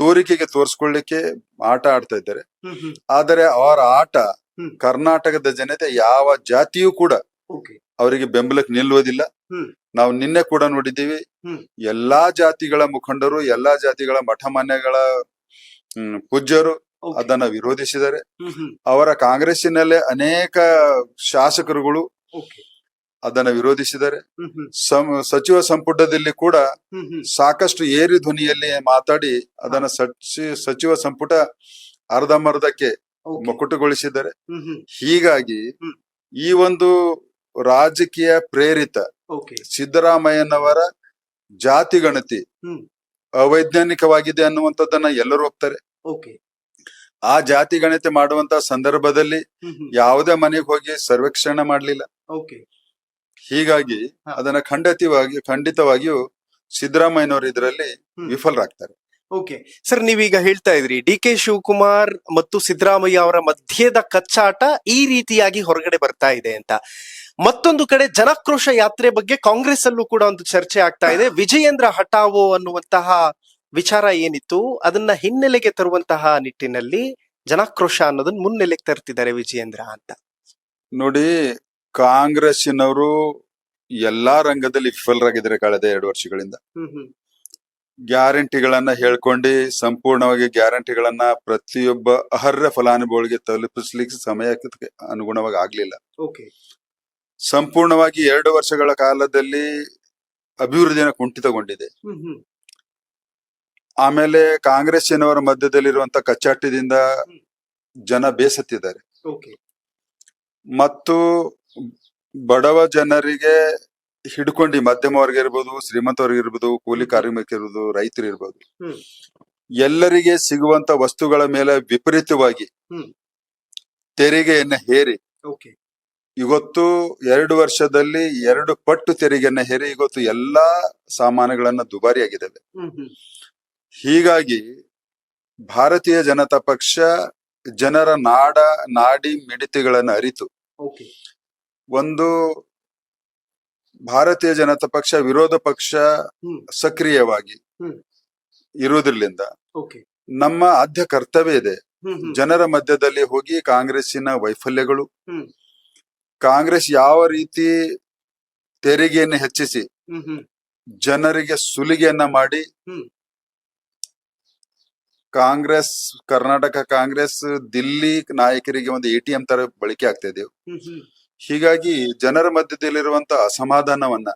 ತೋರಿಕೆಗೆ ತೋರಿಸ್ಕೊಳ್ಳಿಕ್ಕೆ ಆಟ ಆಡ್ತಾ ಇದ್ದಾರೆ. ಆದರೆ ಅವರ ಆಟ ಕರ್ನಾಟಕದ ಜನತೆ ಯಾವ ಜಾತಿಯೂ ಕೂಡ ಅವರಿಗೆ ಬೆಂಬಲಕ್ಕೆ ನಿಲ್ಲುವುದಿಲ್ಲ. ನಾವು ನಿನ್ನೆ ಕೂಡ ನೋಡಿದ್ದೀವಿ, ಎಲ್ಲಾ ಜಾತಿಗಳ ಮುಖಂಡರು, ಎಲ್ಲಾ ಜಾತಿಗಳ ಮಠಮಾನ್ಯಗಳ ಪೂಜ್ಯರು ಅದನ್ನ ವಿರೋಧಿಸಿದ್ದಾರೆ. ಅವರ ಕಾಂಗ್ರೆಸ್ಸಿನಲ್ಲೇ ಅನೇಕ ಶಾಸಕರುಗಳು ಅದನ್ನ ವಿರೋಧಿಸಿದ್ದಾರೆ. ಸಚಿವ ಸಂಪುಟದಲ್ಲಿ ಕೂಡ ಸಾಕಷ್ಟು ಏರಿ ಧ್ವನಿಯಲ್ಲಿ ಮಾತಾಡಿ ಅದನ್ನ ಸಚಿವ ಸಂಪುಟ ಅರ್ಧಂಬರ್ಧಕ್ಕೆ ಮೊಕಟುಗೊಳಿಸಿದ್ದಾರೆ. ಹೀಗಾಗಿ ಈ ಒಂದು ರಾಜಕೀಯ ಪ್ರೇರಿತ ಸಿದ್ದರಾಮಯ್ಯನವರ ಜಾತಿ ಗಣತಿ ಅವೈಜ್ಞಾನಿಕವಾಗಿದೆ ಅನ್ನುವಂಥದ್ದನ್ನ ಎಲ್ಲರೂ ಒಪ್ತಾರೆ. ಆ ಜಾತಿ ಗಣತಿ ಮಾಡುವಂತ ಸಂದರ್ಭದಲ್ಲಿ ಯಾವುದೇ ಮನೆಗೆ ಹೋಗಿ ಸರ್ವೇಕ್ಷಣೆ ಮಾಡ್ಲಿಲ್ಲ. ಹೀಗಾಗಿ ಅದನ್ನ ಖಂಡಿತವಾಗಿಯೂ ಸಿದ್ದರಾಮಯ್ಯನವರು ಇದರಲ್ಲಿ ವಿಫಲರಾಗ್ತಾರೆ. ಓಕೆ ಸರ್, ನೀವೀಗ ಹೇಳ್ತಾ ಇದ್ರಿ ಡಿ.ಕೆ. ಶಿವಕುಮಾರ್ ಮತ್ತು ಸಿದ್ದರಾಮಯ್ಯ ಅವರ ಮಧ್ಯದ ಕಚ್ಚಾಟ ಈ ರೀತಿಯಾಗಿ ಹೊರಗಡೆ ಬರ್ತಾ ಇದೆ ಅಂತ. ಮತ್ತೊಂದು ಕಡೆ ಜನಾಕ್ರೋಶ ಯಾತ್ರೆ ಬಗ್ಗೆ ಕಾಂಗ್ರೆಸ್ ಅಲ್ಲೂ ಕೂಡ ಒಂದು ಚರ್ಚೆ ಆಗ್ತಾ ಇದೆ. ವಿಜಯೇಂದ್ರ ಹಠಾವೋ ಅನ್ನುವಂತಹ ವಿಚಾರ ಏನಿತ್ತು ಅದನ್ನ ಹಿನ್ನೆಲೆಗೆ ತರುವಂತಹ ನಿಟ್ಟಿನಲ್ಲಿ ಜನಾಕ್ರೋಶ ಅನ್ನೋದನ್ನ ಮುನ್ನೆಲೆಗೆ ತರ್ತಿದ್ದಾರೆ ವಿಜಯೇಂದ್ರ ಅಂತ. ನೋಡಿ, ಕಾಂಗ್ರೆಸ್ಸಿನವರು ಎಲ್ಲಾ ರಂಗದಲ್ಲಿ ವಿಫಲರಾಗಿದ್ದಾರೆ ಕಳೆದ 2 ವರ್ಷಗಳಿಂದ. ಗ್ಯಾರಂಟಿಗಳನ್ನ ಹೇಳ್ಕೊಂಡು ಸಂಪೂರ್ಣವಾಗಿ ಗ್ಯಾರಂಟಿಗಳನ್ನ ಪ್ರತಿಯೊಬ್ಬ ಅರ್ಹ ಫಲಾನುಭವಿಗಳಿಗೆ ತಲುಪಿಸ್ಲಿಕ್ಕೆ ಸಮಯಕ್ಕೆ ಅನುಗುಣವಾಗಿ ಆಗ್ಲಿಲ್ಲ. ಸಂಪೂರ್ಣವಾಗಿ 2 ವರ್ಷಗಳ ಕಾಲದಲ್ಲಿ ಅಭಿವೃದ್ಧಿಯನ್ನು ಕುಂಠಿತಗೊಂಡಿದೆ. ಆಮೇಲೆ ಕಾಂಗ್ರೆಸ್ಸಿನವರ ಮಧ್ಯದಲ್ಲಿರುವಂತ ಕಚ್ಚಾಟದಿಂದ ಜನ ಬೇಸತ್ತಿದ್ದಾರೆ ಮತ್ತು ಬಡವ ಜನರಿಗೆ ಹಿಡ್ಕೊಂಡು ಮಧ್ಯಮ ವರ್ಗ ಇರ್ಬೋದು, ಶ್ರೀಮಂತ ವರ್ಗ ಇರ್ಬೋದು, ಕೂಲಿ ಕಾರ್ಮಿಕ ಇರ್ಬೋದು, ರೈತರು ಇರ್ಬೋದು, ಎಲ್ಲರಿಗೆ ಸಿಗುವಂತ ವಸ್ತುಗಳ ಮೇಲೆ ವಿಪರೀತವಾಗಿ ತೆರಿಗೆಯನ್ನ ಹೇರಿ ಇವತ್ತು 2 ವರ್ಷದಲ್ಲಿ 2 ಪಟ್ಟು ತೆರಿಗೆಯನ್ನ ಹೇರಿ ಇವತ್ತು ಎಲ್ಲಾ ಸಾಮಾನುಗಳನ್ನ ದುಬಾರಿಯಾಗಿದ್ದಾವೆ. ಹೀಗಾಗಿ ಭಾರತೀಯ ಜನತಾ ಪಕ್ಷ ಜನರ ನಾಡಿ ಮಿಡಿತಗಳನ್ನು ಅರಿತು ಒಂದು ಭಾರತೀಯ ಜನತಾ ಪಕ್ಷ ವಿರೋಧ ಪಕ್ಷ ಸಕ್ರಿಯವಾಗಿ ಇರುವುದರಿಂದ ನಮ್ಮ ಆದ್ಯ ಕರ್ತವ್ಯ ಇದೆ ಜನರ ಮಧ್ಯದಲ್ಲಿ ಹೋಗಿ ಕಾಂಗ್ರೆಸ್ಸಿನ ವೈಫಲ್ಯಗಳು, ಕಾಂಗ್ರೆಸ್ ಯಾವ ರೀತಿ ತೆರಿಗೆಯನ್ನು ಹೆಚ್ಚಿಸಿ ಜನರಿಗೆ ಸುಲಿಗೆಯನ್ನ ಮಾಡಿ ಕಾಂಗ್ರೆಸ್ ಕರ್ನಾಟಕ ಕಾಂಗ್ರೆಸ್ ದಿಲ್ಲಿ ನಾಯಕರಿಗೆ ಒಂದು ATM ತರ ಬಳಕೆ ಆಗ್ತಾ ಇದೆ. ಹೀಗಾಗಿ ಜನರ ಮಧ್ಯದಲ್ಲಿರುವಂತ ಅಸಮಾಧಾನವನ್ನ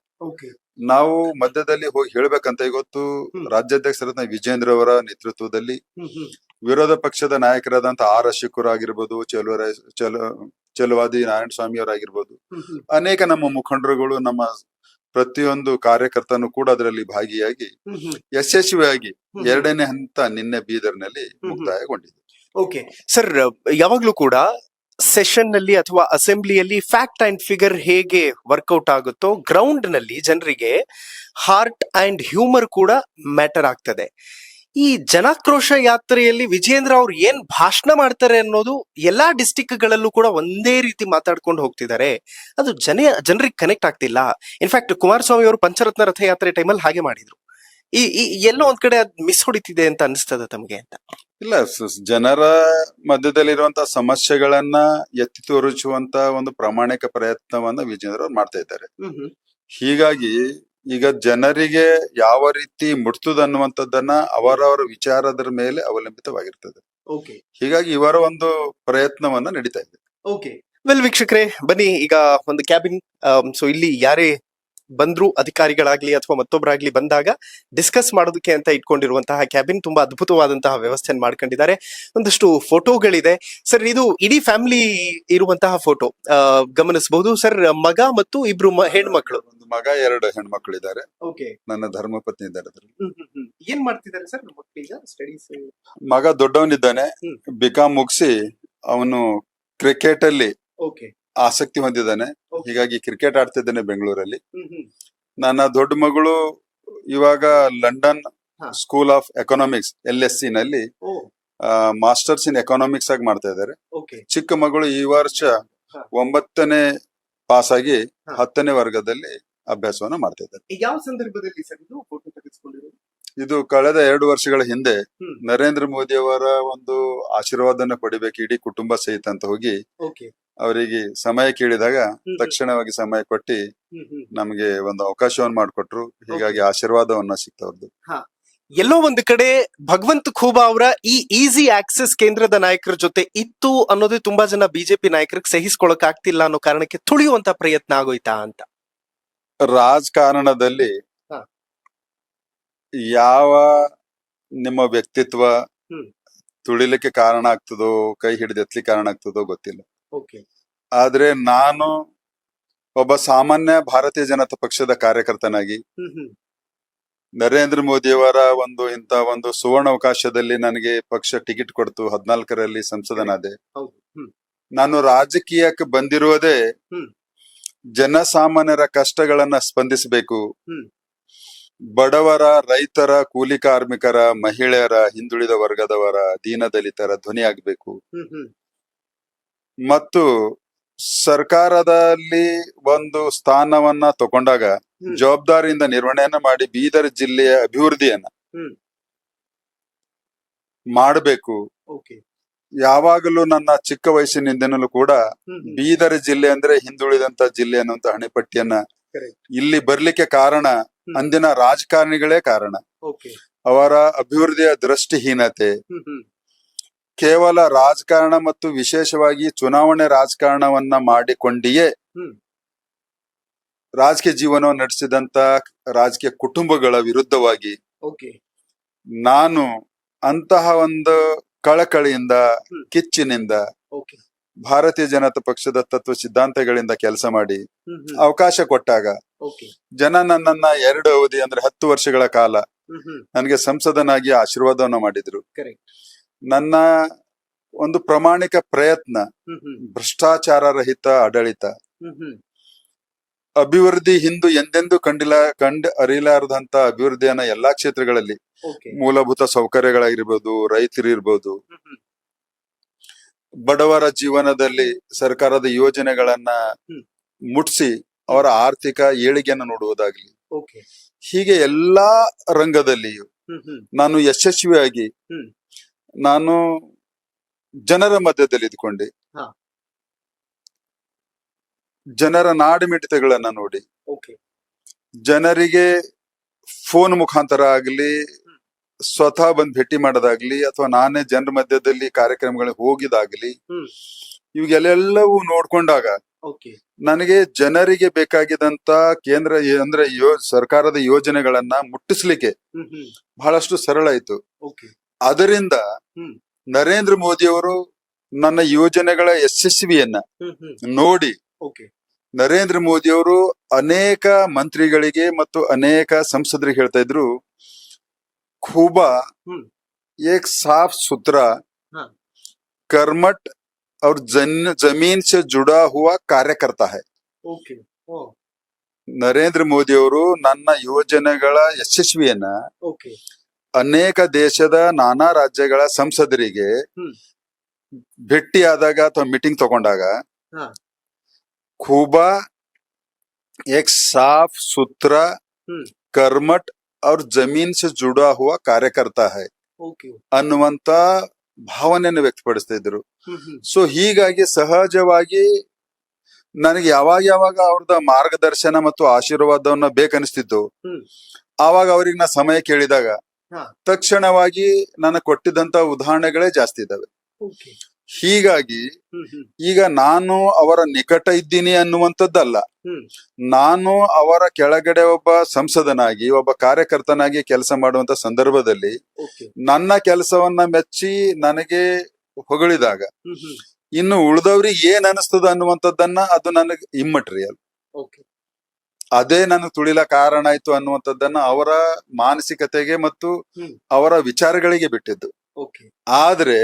ನಾವು ಮಧ್ಯದಲ್ಲಿ ಹೋಗಿ ಹೇಳ್ಬೇಕಂತ ಇವತ್ತು ರಾಜ್ಯಾಧ್ಯಕ್ಷರಾದ ವಿಜೇಂದ್ರ ಅವರ ನೇತೃತ್ವದಲ್ಲಿ ವಿರೋಧ ಪಕ್ಷದ ನಾಯಕರಾದಂತ R ಅಶೋಕ್ ಆಗಿರ್ಬೋದು, ಚಲವಾದಿ ನಾರಾಯಣ ಸ್ವಾಮಿ ಅವರಾಗಿರ್ಬೋದು, ಅನೇಕ ನಮ್ಮ ಮುಖಂಡರುಗಳು, ನಮ್ಮ ಪ್ರತಿಯೊಂದು ಕಾರ್ಯಕರ್ತನು ಕೂಡ ಅದರಲ್ಲಿ ಭಾಗಿಯಾಗಿ ಯಶಸ್ವಿಯಾಗಿ 2ನೇ ಹಂತ ನಿನ್ನೆ ಬೀದರ್ನಲ್ಲಿ ಮುಕ್ತಾಯಗೊಂಡಿದೆ. ಓಕೆ ಸರ್, ಯಾವಾಗ್ಲೂ ಕೂಡ ಸೆಷನ್ ನಲ್ಲಿ ಅಥವಾ ಅಸೆಂಬ್ಲಿಯಲ್ಲಿ ಫ್ಯಾಕ್ಟ್ ಅಂಡ್ ಫಿಗರ್ ಹೇಗೆ ವರ್ಕೌಟ್ ಆಗುತ್ತೋ ಗ್ರೌಂಡ್ ನಲ್ಲಿ ಜನರಿಗೆ ಹಾರ್ಟ್ ಅಂಡ್ ಹ್ಯೂಮರ್ ಕೂಡ ಮ್ಯಾಟರ್ ಆಗ್ತದೆ. ಈ ಜನಾಕ್ರೋಶ ಯಾತ್ರೆಯಲ್ಲಿ ವಿಜೇಂದ್ರ ಅವ್ರು ಏನ್ ಭಾಷಣ ಮಾಡ್ತಾರೆ ಅನ್ನೋದು ಎಲ್ಲಾ ಡಿಸ್ಟಿಕ್ ಗಳಲ್ಲೂ ಕೂಡ ಒಂದೇ ರೀತಿ ಮಾತಾಡ್ಕೊಂಡು ಹೋಗ್ತಿದ್ದಾರೆ. ಅದು ಜನರಿಗೆ ಕನೆಕ್ಟ್ ಆಗ್ತಿಲ್ಲ. ಇನ್ಫ್ಯಾಕ್ಟ್ ಕುಮಾರಸ್ವಾಮಿ ಅವರು ಪಂಚರತ್ನ ರಥಯಾತ್ರೆ ಟೈಮಲ್ಲಿ ಹಾಗೆ ಮಾಡಿದ್ರು. ಈ ಎಲ್ಲೋ ಒಂದ್ ಕಡೆ ಅದ್ ಮಿಸ್ ಹೊಡಿತಿದೆ ಅಂತ ಅನಿಸ್ತದ ತಮ್ಗೆ ಅಂತ? ಇಲ್ಲ, ಜನರ ಮಧ್ಯದಲ್ಲಿರುವಂತಹ ಸಮಸ್ಯೆಗಳನ್ನ ಎತ್ತಿ ತೋರಿಸುವಂತ ಒಂದು ಪ್ರಾಮಾಣಿಕ ಪ್ರಯತ್ನವನ್ನ ವಿಜೇಂದ್ರ ಅವ್ರು ಮಾಡ್ತಾ ಇದ್ದಾರೆ. ಹೀಗಾಗಿ ಈಗ ಜನರಿಗೆ ಯಾವ ರೀತಿ ಮುಟ್ತದ ಅನ್ನುವಂಥದ್ದನ್ನ ಅವರವರ ವಿಚಾರದ ಮೇಲೆ ಅವಲಂಬಿತವಾಗಿರ್ತದೆ. ಹೀಗಾಗಿ ಇವರ ಒಂದು ಪ್ರಯತ್ನವನ್ನ ನಡೀತಾ ಇದೆ. ವೆಲ್ ವೀಕ್ಷಕರೇ, ಬನ್ನಿ ಈಗ ಒಂದು ಕ್ಯಾಬಿನ್. ಸೊ ಇಲ್ಲಿ ಯಾರೇ ಬಂದ್ರು, ಅಧಿಕಾರಿಗಳಾಗ್ಲಿ ಅಥವಾ ಮತ್ತೊಬ್ಬರಾಗ್ಲಿ ಬಂದಾಗ ಡಿಸ್ಕಸ್ ಮಾಡೋದಕ್ಕೆ ಅಂತ ಇಟ್ಕೊಂಡಿರುವಂತಹ ಕ್ಯಾಬಿನ್ ತುಂಬಾ ಅದ್ಭುತವಾದಂತಹ ವ್ಯವಸ್ಥೆಯನ್ನು ಮಾಡ್ಕೊಂಡಿದ್ದಾರೆ. ಒಂದಷ್ಟು ಫೋಟೋಗಳಿದೆ ಸರ್. ಇದು ಇಡೀ ಫ್ಯಾಮಿಲಿ ಇರುವಂತಹ ಫೋಟೋ ಗಮನಿಸಬಹುದು ಸರ್. ಮಗ ಮತ್ತು 2 ಹೆಣ್ಮಕ್ಳು. ಒಂದು ಮಗ, 2 ಹೆಣ್ಮಕ್ಳಿದ್ದಾರೆ. ನನ್ನ ಧರ್ಮಪತ್ನಿ ಇದ್ದಾರೆ. ಏನ್ ಮಾಡ್ತಿದ್ದಾರೆ ಸರ್ ಮಕ್ಕಳೀಗ? ಸ್ಟಡೀಸ್? ಮಗ ದೊಡ್ಡವನಿದ್ದಾನೆ, BCom ಮುಗಿಸಿ ಅವನು ಕ್ರಿಕೆಟ್ ಅಲ್ಲಿ ಆಸಕ್ತಿ ಹೊಂದಿದ್ದಾನೆ. ಹೀಗಾಗಿ ಕ್ರಿಕೆಟ್ ಆಡ್ತಿದ್ದಾನೆ ಬೆಂಗಳೂರಲ್ಲಿ. ನನ್ನ ದೊಡ್ಡ ಮಗಳು ಇವಾಗ London school of economics LSC ನಲ್ಲಿ ಮಾಸ್ಟರ್ಸ್ ಇನ್ ಎಕನಾಮಿಕ್ಸ್ ಆಗಿ ಮಾಡ್ತಾ ಇದ್ದಾರೆ. ಚಿಕ್ಕ ಮಗಳು ಈ ವರ್ಷ 9ನೇ ಪಾಸ್ ಆಗಿ 10ನೇ ವರ್ಗದಲ್ಲಿ ಅಭ್ಯಾಸವನ್ನ ಮಾಡ್ತಾ ಇದ್ದಾರೆ. ಯಾವ ಸಂದರ್ಭದಲ್ಲಿ ಸರ್ ಇದು ಫೋಟೋ ತೆಗೆದುಕೊಂಡಿರೋದು? ಇದು ಕಳೆದ 2 ವರ್ಷಗಳ ಹಿಂದೆ ನರೇಂದ್ರ ಮೋದಿ ಅವರ ಒಂದು ಆಶೀರ್ವಾದನ ಪಡಿಬೇಕು ಇಡೀ ಕುಟುಂಬ ಸಹಿತ ಅಂತ ಹೋಗಿ ಅವರಿಗೆ ಸಮಯ ಕೇಳಿದಾಗ ತಕ್ಷಣವಾಗಿ ಸಮಯ ಕೊಟ್ಟಿ ನಮಗೆ ಒಂದು ಅವಕಾಶವನ್ನು ಮಾಡಿಕೊಟ್ರು. ಹೀಗಾಗಿ ಆಶೀರ್ವಾದವನ್ನ ಸಿಕ್ತವ್ರದ್ದು. ಎಲ್ಲೋ ಒಂದು ಕಡೆ ಭಗವಂತ ಖೂಬಾ ಅವರ ಈ ಈಸಿ ಆಕ್ಸೆಸ್ ಕೇಂದ್ರದ ನಾಯಕರ ಜೊತೆ ಇತ್ತು ಅನ್ನೋದೇ ತುಂಬಾ ಜನ ಬಿಜೆಪಿ ನಾಯಕರಿಗೆ ಸಹಿಸ್ಕೊಳಕ್ ಆಗ್ತಿಲ್ಲ ಅನ್ನೋ ಕಾರಣಕ್ಕೆ ತುಳಿಯುವಂತ ಪ್ರಯತ್ನ ಆಗೋಯ್ತಾ ಅಂತ. ರಾಜಕಾರಣದಲ್ಲಿ ಯಾವ ನಿಮ್ಮ ವ್ಯಕ್ತಿತ್ವ ತುಳಿಲಿಕ್ಕೆ ಕಾರಣ ಆಗ್ತದೋ, ಕೈ ಹಿಡಿದೆತ್ಲಿಕ್ಕೆ ಕಾರಣ ಆಗ್ತದೋ ಗೊತ್ತಿಲ್ಲ. ಆದ್ರೆ ನಾನು ಒಬ್ಬ ಸಾಮಾನ್ಯ ಭಾರತೀಯ ಜನತಾ ಪಕ್ಷದ ಕಾರ್ಯಕರ್ತನಾಗಿ ನರೇಂದ್ರ ಮೋದಿಯವರ ಇಂಥ ಒಂದು ಸುವರ್ಣ ಅವಕಾಶದಲ್ಲಿ ನನಗೆ ಪಕ್ಷ ಟಿಕೆಟ್ ಕೊಡ್ತು. 14ರಲ್ಲಿ ಸಂಸದನಾದೆ. ನಾನು ರಾಜಕೀಯಕ್ಕೆ ಬಂದಿರುವುದೇ ಜನಸಾಮಾನ್ಯರ ಕಷ್ಟಗಳನ್ನ ಸ್ಪಂದಿಸಬೇಕು, ಬಡವರ, ರೈತರ, ಕೂಲಿ ಕಾರ್ಮಿಕರ, ಮಹಿಳೆಯರ, ಹಿಂದುಳಿದ ವರ್ಗದವರ, ದೀನದಲಿತರ ಧ್ವನಿ ಆಗ್ಬೇಕು ಮತ್ತು ಸರ್ಕಾರದಲ್ಲಿ ಒಂದು ಸ್ಥಾನವನ್ನ ತಗೊಂಡಾಗ ಹ್ಮ್. ಜವಾಬ್ದಾರಿಯಿಂದ ನಿರ್ವಹಣೆಯನ್ನ ಮಾಡಿ ಬೀದರ್ ಜಿಲ್ಲೆಯ ಅಭಿವೃದ್ಧಿಯನ್ನ ಹ್ಮ್. ಮಾಡಬೇಕು. ಓಕೆ. ಯಾವಾಗಲೂ ನನ್ನ ಚಿಕ್ಕ ವಯಸ್ಸಿನಿಂದನೂ ಕೂಡ ಬೀದರ್ ಜಿಲ್ಲೆ ಅಂದ್ರೆ ಹಿಂದುಳಿದಂತ ಜಿಲ್ಲೆ ಅನ್ನುವಂತ ಹಣೆಪಟ್ಟಿಯನ್ನ Correct. ಇಲ್ಲಿ ಬರ್ಲಿಕ್ಕೆ ಕಾರಣ ಅಂದಿನ ರಾಜಕಾರಣಿಗಳೇ ಕಾರಣ. ಓಕೆ. ಅವರ ಅಭಿವೃದ್ಧಿಯ ದೃಷ್ಟಿಹೀನತೆ, ಹ್ಮ್. ಕೇವಲ ರಾಜಕಾರಣ ಮತ್ತು ವಿಶೇಷವಾಗಿ ಚುನಾವಣೆ ರಾಜಕಾರಣವನ್ನ ಮಾಡಿಕೊಂಡಿಯೇ ಹ್ಮ್. ರಾಜಕೀಯ ಜೀವನವನ್ನು ನಡೆಸಿದಂತ ರಾಜಕೀಯ ಕುಟುಂಬಗಳ ವಿರುದ್ಧವಾಗಿ ಓಕೆ. ನಾನು ಅಂತಹ ಒಂದು ಕಳಕಳಿಯಿಂದ, ಹ್ಮ್. ಕಿಚ್ಚಿನಿಂದ ಓಕೆ. ಭಾರತೀಯ ಜನತಾ ಪಕ್ಷದ ತತ್ವ ಸಿದ್ಧಾಂತಗಳಿಂದ ಕೆಲಸ ಮಾಡಿ ಹ್ಮ್. ಅವಕಾಶ ಕೊಟ್ಟಾಗ ಓಕೆ. ಜನ ನನ್ನನ್ನ 2 ಅವಧಿ ಅಂದ್ರೆ 10 ವರ್ಷಗಳ ಕಾಲ ಹ್ಮ್. ನನಗೆ ಸಂಸದನಾಗಿ ಆಶೀರ್ವಾದವನ್ನ ಮಾಡಿದ್ರು. Correct. ನನ್ನ ಒಂದು ಪ್ರಾಮಾಣಿಕ ಪ್ರಯತ್ನ, ಹ್ಮ್. ಭ್ರಷ್ಟಾಚಾರ ರಹಿತ ಆಡಳಿತ, ಹ್ಮ್. ಅಭಿವೃದ್ಧಿ ಹಿಂದೂ ಎಂದೆಂದೂ ಅರಿಲಾರದಂತ ಅಭಿವೃದ್ಧಿಯನ್ನ ಎಲ್ಲಾ ಕ್ಷೇತ್ರಗಳಲ್ಲಿ, ಓಕೆ. ಮೂಲಭೂತ ಸೌಕರ್ಯಗಳಾಗಿರ್ಬೋದು, ರೈತರಿರ್ಬೋದು, ಹ್ಮ್. ಬಡವರ ಜೀವನದಲ್ಲಿ ಸರ್ಕಾರದ ಯೋಜನೆಗಳನ್ನ ಹ್ಮ್. ಮುಟ್ಸಿ ಅವರ ಆರ್ಥಿಕ ಏಳಿಗೆಯನ್ನು ನೋಡುವುದಾಗ್ಲಿ, ಓಕೆ. ಹೀಗೆ ಎಲ್ಲಾ ರಂಗದಲ್ಲಿಯೂ ಹ್ಮ್. ನಾನು ಯಶಸ್ವಿಯಾಗಿ ಹ್ಮ್. ನಾನು ಜನರ ಮಧ್ಯದಲ್ಲಿ ಇದ್ಕೊಂಡೆ. ಹಾ. ಜನರ ನಾಡಿಮಿಡಿತಗಳನ್ನ ನೋಡಿ, ಓಕೆ. ಜನರಿಗೆ ಫೋನ್ ಮುಖಾಂತರ ಆಗ್ಲಿ, ಸ್ವತಃ ಬಂದ್ ಭೇಟಿ ಮಾಡೋದಾಗ್ಲಿ, ಅಥವಾ ನಾನೇ ಜನರ ಮಧ್ಯದಲ್ಲಿ ಕಾರ್ಯಕ್ರಮಗಳಿಗೆ ಹೋಗಿದಾಗ್ಲಿ, ಹ್ಮ್. ಇವಾಗೆಲ್ಲವೂ ನೋಡ್ಕೊಂಡಾಗ ಓಕೆ. ನನಗೆ ಜನರಿಗೆ ಬೇಕಾಗಿದಂತ ಕೇಂದ್ರ ಅಂದ್ರೆ ಸರ್ಕಾರದ ಯೋಜನೆಗಳನ್ನ ಮುಟ್ಟಿಸ್ಲಿಕ್ಕೆ ಹ್ಮ್. ಬಹಳಷ್ಟು ಸರಳ ಆಯ್ತು. ಓಕೆ. ಅದರಿಂದ ಹ್ಮ್. ನರೇಂದ್ರ ಮೋದಿಯವರು ನನ್ನ ಯೋಜನೆಗಳ ಯಶಸ್ವಿಯನ್ನ ಹ್ಮ್. ನೋಡಿ, ಓಕೆ. ನರೇಂದ್ರ ಮೋದಿಯವರು ಅನೇಕ ಮಂತ್ರಿಗಳಿಗೆ ಮತ್ತು ಅನೇಕ ಸಂಸದರಿಗೆ ಹೇಳ್ತಾ ಇದ್ರು, ಖೂಬಾ ಹ್ಮ್. ಏಕ್ ಸಾಫ್ ಸುಥರಾ ಹಾ. कर्मठ और जमीन से जुड़ा हुआ कार्यकर्ता है. ಓಕೆ. ಓ. ನರೇಂದ್ರ ಮೋದಿಯವರು ನನ್ನ ಯೋಜನೆಗಳ ಯಶಸ್ವಿಯನ್ನ ಓಕೆ. ಅನೇಕ ದೇಶದ ನಾನಾ ರಾಜ್ಯಗಳ ಸಂಸದರಿಗೆ ಹ್ಮ್. ಭೇಟಿಯಾದಾಗ ಅಥವಾ ಮೀಟಿಂಗ್ ತಗೊಂಡಾಗ, ಹಾ. ಖೂಬಾ ಏಕ್ ಸಾಫ್ ಸುಥರಾ ಹ್ಮ್. कर्मठ और जमीन से जुड़ा हुआ कार्यकर्ता है ಓಕೆ. ಅನ್ನುವಂತ ಭಾವನೆಯನ್ನು ವ್ಯಕ್ತಪಡಿಸ್ತಾ ಇದ್ರು. ಹ್ಮ್. ಸೊ ಹೀಗಾಗಿ ಸಹಜವಾಗಿ ನನಗೆ ಯಾವಾಗ ಅವ್ರದ ಮಾರ್ಗದರ್ಶನ ಮತ್ತು ಆಶೀರ್ವಾದವನ್ನ ಬೇಕನ್ನಿಸ್ತಿತ್ತು, ಹ್ಮ್. ಆವಾಗ ಅವ್ರಿಗೆ ನಾ ಸಮಯ ಕೇಳಿದಾಗ ಹಾ. ತಕ್ಷಣವಾಗಿ ನನಗೆ ಕೊಟ್ಟಿದ್ದಂತ ಉದಾಹರಣೆಗಳೇ ಜಾಸ್ತಿ ಇದಾವೆ. ಓಕೆ. ಹೀಗಾಗಿ ಹ್ಮ್. ಈಗ ನಾನು ಅವರ ನಿಕಟ ಇದ್ದೀನಿ ಅನ್ನುವಂಥದ್ದಲ್ಲ, ಹ್ಮ್. ನಾನು ಅವರ ಕೆಳಗಡೆ ಒಬ್ಬ ಸಂಸದನಾಗಿ, ಒಬ್ಬ ಕಾರ್ಯಕರ್ತನಾಗಿ ಕೆಲಸ ಮಾಡುವಂತ ಸಂದರ್ಭದಲ್ಲಿ ಓಕೆ. ನನ್ನ ಕೆಲಸವನ್ನ ಮೆಚ್ಚಿ ನನಗೆ ಹೊಗಳಿದಾಗ ಹ್ಮ್. ಇನ್ನು ಉಳಿದವ್ರಿಗೆ ಏನ್ ಅನಿಸ್ತದ ಅನ್ನುವಂಥದ್ದನ್ನ ಅದು ನನಗೆ ಇಮ್ಮಟೀರಿಯಲ್. ಓಕೆ. ಅದೇ ನನಗೆ ತುಳಿಲ ಕಾರಣ ಆಯ್ತು ಅನ್ನುವಂಥದ್ದನ್ನ ಅವರ ಮಾನಸಿಕತೆಗೆ ಮತ್ತು ಹ್ಮ್. ಅವರ ವಿಚಾರಗಳಿಗೆ ಬಿಟ್ಟಿದ್ದು. ಓಕೆ. ಆದ್ರೆ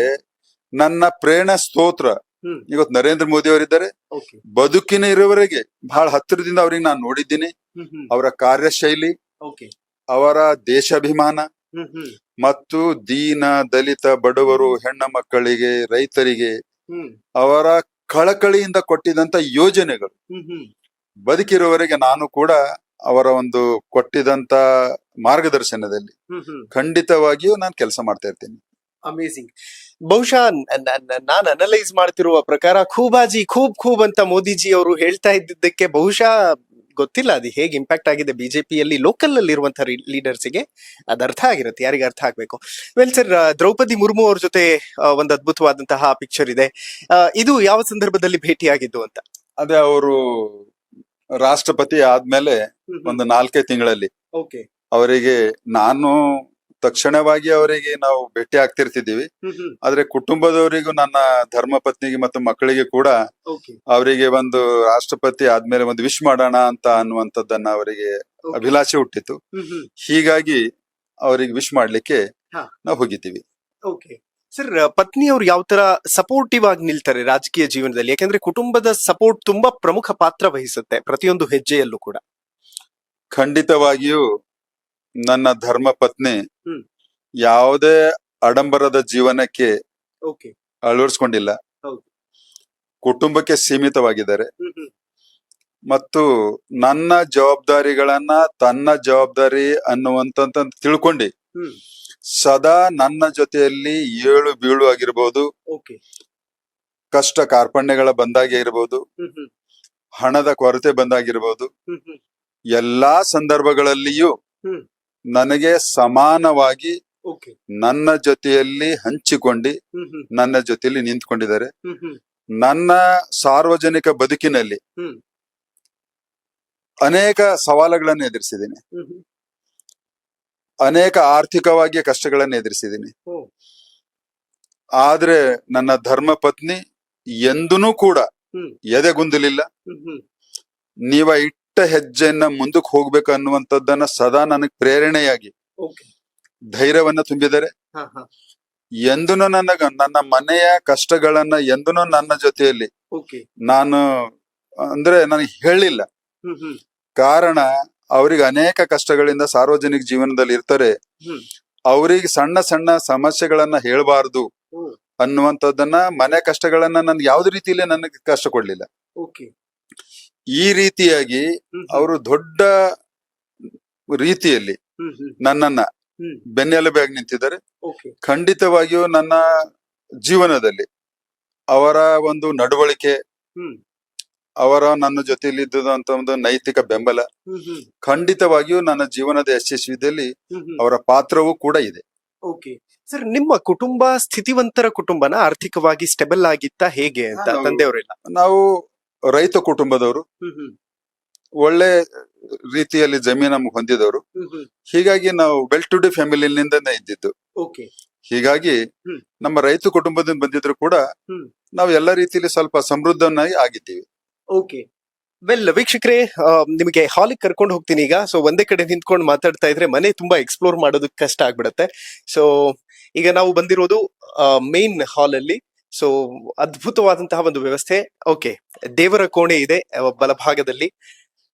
ನನ್ನ ಪ್ರೇರಣಾ ಸ್ತೋತ್ರ ಹ್ಮ್. ಇವತ್ತು ನರೇಂದ್ರ ಮೋದಿ ಅವರಿದ್ದಾರೆ. ಓಕೆ. ಬದುಕಿನ ಇರುವವರೆಗೆ ಬಹಳ ಹತ್ತಿರದಿಂದ ಅವ್ರಿಗೆ ನಾನು ನೋಡಿದ್ದೀನಿ. ಹ್ಮ್. ಅವರ ಕಾರ್ಯಶೈಲಿ, ಓಕೆ. ಅವರ ದೇಶಾಭಿಮಾನ ಹ್ಮ್. ಮತ್ತು ದೀನ ದಲಿತ ಬಡವರು, ಹೆಣ್ಣ ಮಕ್ಕಳಿಗೆ, ರೈತರಿಗೆ ಹ್ಮ್. ಅವರ ಕಳಕಳಿಯಿಂದ ಕೊಟ್ಟಿದಂತ ಯೋಜನೆಗಳು ಹ್ಮ್. ಬದುಕಿರುವವರೆಗೆ ನಾನು ಕೂಡ ಅವರ ಒಂದು ಕೊಟ್ಟಿದಂತ ಮಾರ್ಗದರ್ಶನದಲ್ಲಿ ಹ್ಮ್. ಖಂಡಿತವಾಗಿಯೂ ನಾನು ಕೆಲಸ ಮಾಡ್ತಾ ಇರ್ತೀನಿ. ಅಮೇಸಿಂಗ್. ಬಹುಶಃ ನಾನ್ ಅನಲೈಸ್ ಮಾಡ್ತಿರುವ ಪ್ರಕಾರ ಖೂಬಾಜಿ ಖೂಬ್ ಅಂತ ಮೋದಿಜಿ ಅವರು ಹೇಳ್ತಾ ಇದ್ದಿದ್ದಕ್ಕೆ ಬಹುಶಃ ಗೊತ್ತಿಲ್ಲ ಅದು ಹೇಗೆ ಇಂಪ್ಯಾಕ್ಟ್ ಆಗಿದೆ ಬಿಜೆಪಿಯಲ್ಲಿ ಲೋಕಲ್ ಅಲ್ಲಿ ಇರುವಂತಹ ಲೀಡರ್ಸ್ಗೆ ಅದು ಅರ್ಥ ಆಗಿರುತ್ತೆ, ಯಾರಿಗೆ ಅರ್ಥ ಆಗ್ಬೇಕು. ವೆಲ್ ಸರ್, ದ್ರೌಪದಿ ಮುರ್ಮು ಅವ್ರ ಜೊತೆ ಒಂದು ಅದ್ಭುತವಾದಂತಹ ಪಿಕ್ಚರ್ ಇದೆ. ಇದು ಯಾವ ಸಂದರ್ಭದಲ್ಲಿ ಭೇಟಿಯಾಗಿದ್ದು ಅಂತ? ಅದೇ ಅವರು ರಾಷ್ಟ್ರಪತಿ ಆದ್ಮೇಲೆ ಒಂದು 4 ತಿಂಗಳಲ್ಲಿ ಓಕೆ. ಅವರಿಗೆ ನಾನು ತಕ್ಷಣವಾಗಿ ಅವರಿಗೆ ನಾವು ಭೇಟಿ ಆಗ್ತಿರ್ತಿದ್ದೀವಿ. ಆದ್ರೆ ಕುಟುಂಬದವರಿಗೂ, ನನ್ನ ಧರ್ಮ ಪತ್ನಿಗೆ ಮತ್ತು ಮಕ್ಕಳಿಗೆ ಕೂಡ ಅವರಿಗೆ ಒಂದು ರಾಷ್ಟ್ರಪತಿ ಆದ್ಮೇಲೆ ಒಂದು ವಿಶ್ ಮಾಡೋಣ ಅಂತ ಅನ್ನುವಂಥದ್ದನ್ನ ಅವರಿಗೆ ಅಭಿಲಾಷೆ ಹುಟ್ಟಿತ್ತು. ಹೀಗಾಗಿ ಅವರಿಗೆ ವಿಶ್ ಮಾಡ್ಲಿಕ್ಕೆ ನಾವು ಹೋಗಿದ್ದೀವಿ. ಓಕೆ ಸರ್, ಪತ್ನಿಯವರು ಯಾವ ತರ ಸಪೋರ್ಟಿವ್ ಆಗಿ ನಿಲ್ತಾರೆ ರಾಜಕೀಯ ಜೀವನದಲ್ಲಿ? ಯಾಕಂದ್ರೆ ಕುಟುಂಬದ ಸಪೋರ್ಟ್ ತುಂಬಾ ಪ್ರಮುಖ ಪಾತ್ರ ವಹಿಸುತ್ತೆ ಪ್ರತಿಯೊಂದು ಹೆಜ್ಜೆಯಲ್ಲೂ ಕೂಡ. ಖಂಡಿತವಾಗಿಯೂ ನನ್ನ ಧರ್ಮ ಪತ್ನಿ ಯಾವುದೇ ಆಡಂಬರದ ಜೀವನಕ್ಕೆ ಅಳವಡಿಸ್ಕೊಂಡಿಲ್ಲ. ಕುಟುಂಬಕ್ಕೆ ಸೀಮಿತವಾಗಿದ್ದಾರೆ ಮತ್ತು ನನ್ನ ಜವಾಬ್ದಾರಿಗಳನ್ನ ತನ್ನ ಜವಾಬ್ದಾರಿ ಅನ್ನುವಂತ ತಿಳ್ಕೊಂಡು ಸದಾ ನನ್ನ ಜೊತೆಯಲ್ಲಿ ಏಳು ಬೀಳು ಆಗಿರ್ಬೋದು, ಕಷ್ಟ ಕಾರ್ಪಣ್ಯಗಳ ಬಂದಾಗೆ ಇರಬಹುದು, ಹಣದ ಕೊರತೆ ಬಂದಾಗಿರ್ಬೋದು, ಎಲ್ಲಾ ಸಂದರ್ಭಗಳಲ್ಲಿಯೂ ನನಗೆ ಸಮಾನವಾಗಿ ನನ್ನ ಜೊತೆಯಲ್ಲಿ ಹಂಚಿಕೊಂಡು ನನ್ನ ಜೊತೆಯಲ್ಲಿ ನಿಂತ್ಕೊಂಡಿದ್ದಾರೆ. ನನ್ನ ಸಾರ್ವಜನಿಕ ಬದುಕಿನಲ್ಲಿ ಅನೇಕ ಸವಾಲುಗಳನ್ನು ಎದುರಿಸಿದ್ದೀನಿ, ಅನೇಕ ಆರ್ಥಿಕವಾಗಿ ಕಷ್ಟಗಳನ್ನು ಎದುರಿಸಿದ್ದೀನಿ. ಆದ್ರೆ ನನ್ನ ಧರ್ಮ ಪತ್ನಿ ಎಂದೂ ಕೂಡ ಎದೆಗುಂದಲಿಲ್ಲ. ನೀವ ಇಟ್ಟ ಹೆಜ್ಜೆಯನ್ನ ಮುಂದಕ್ಕೆ ಹೋಗ್ಬೇಕು ಅನ್ನುವಂಥದ್ದನ್ನ ಸದಾ ನನಗ್ ಪ್ರೇರಣೆಯಾಗಿ ಧೈರ್ಯವನ್ನ ತುಂಬಿದ್ದಾರೆ. ಎಂದೂ ನನ್ನ ಮನೆಯ ಕಷ್ಟಗಳನ್ನ ಎಂದೂ ನನ್ನ ಜೊತೆಯಲ್ಲಿ ನಾನು ನನಗೆ ಹೇಳಿಲ್ಲ. ಕಾರಣ ಅವ್ರಿಗೆ ಅನೇಕ ಕಷ್ಟಗಳಿಂದ ಸಾರ್ವಜನಿಕ ಜೀವನದಲ್ಲಿ ಇರ್ತಾರೆ, ಅವ್ರಿಗೆ ಸಣ್ಣ ಸಣ್ಣ ಸಮಸ್ಯೆಗಳನ್ನ ಹೇಳ್ಬಾರ್ದು ಅನ್ನುವಂಥದ್ದನ್ನ, ಮನೆ ಕಷ್ಟಗಳನ್ನ ನನ್ಗೆ ಯಾವ್ದು ರೀತಿಯಲ್ಲಿ ನನಗೆ ಕಷ್ಟ ಕೊಡ್ಲಿಲ್ಲ. ಈ ರೀತಿಯಾಗಿ ಅವರು ದೊಡ್ಡ ರೀತಿಯಲ್ಲಿ ನನ್ನನ್ನ ಬೆನ್ನೆಲುಬಾಗಿ ನಿಂತಿದ್ದಾರೆ. ಖಂಡಿತವಾಗಿಯೂ ನನ್ನ ಜೀವನದಲ್ಲಿ ಅವರ ಒಂದು ನಡವಳಿಕೆ, ಅವರ ನನ್ನ ಜೊತೆಯಲ್ಲಿ ಇದ್ದಂತ ಒಂದು ನೈತಿಕ ಬೆಂಬಲ ಖಂಡಿತವಾಗಿಯೂ ನನ್ನ ಜೀವನದ ಯಶಸ್ವಿಯಲ್ಲಿ ಅವರ ಪಾತ್ರವೂ ಕೂಡ ಇದೆ. ಸರ್, ನಿಮ್ಮ ಕುಟುಂಬ ಸ್ಥಿತಿವಂತರ ಕುಟುಂಬನ, ಆರ್ಥಿಕವಾಗಿ ಸ್ಟೆಬಲ್ ಆಗಿತ್ತ ಹೇಗೆ ಅಂತ? ತಂದೆಯವರೆಲ್ಲ ನಾವು ರೈತ ಕುಟುಂಬದವರು, ಒಳ್ಳೆ ರೀತಿಯಲ್ಲಿ ಜಮೀನು ಹೊಂದಿದವರು. ಹೀಗಾಗಿ ನಾವು ವೆಲ್ ಟು ಡು ಫ್ಯಾಮಿಲಿನಿಂದ ಇದ್ದಿದ್ದು. ಹೀಗಾಗಿ ನಮ್ಮ ರೈತ ಕುಟುಂಬದಿಂದ ಬಂದಿದ್ರು ಕೂಡ ನಾವು ಎಲ್ಲ ರೀತಿಯಲ್ಲಿ ಸ್ವಲ್ಪ ಸಮೃದ್ಧನಾಗಿ ಆಗಿದ್ದೀವಿ. ವೆಲ್ ವೀಕ್ಷಕರೇ, ನಿಮಗೆ ಹಾಲಿಗೆ ಕರ್ಕೊಂಡು ಹೋಗ್ತೀನಿ ಈಗ. ಸೊ ಒಂದೇ ಕಡೆ ನಿಂತ್ಕೊಂಡು ಮಾತಾಡ್ತಾ ಇದ್ರೆ ಮನೆ ತುಂಬಾ ಎಕ್ಸ್ಪ್ಲೋರ್ ಮಾಡೋದಕ್ಕೆ ಕಷ್ಟ ಆಗ್ಬಿಡತ್ತೆ. ಸೊ ಈಗ ನಾವು ಬಂದಿರೋದು ಮೇನ್ ಹಾಲ್ ಅಲ್ಲಿ. ಸೊ ಅದ್ಭುತವಾದಂತಹ ಒಂದು ವ್ಯವಸ್ಥೆ. ದೇವರ ಕೋಣೆ ಇದೆ ಬಲಭಾಗದಲ್ಲಿ.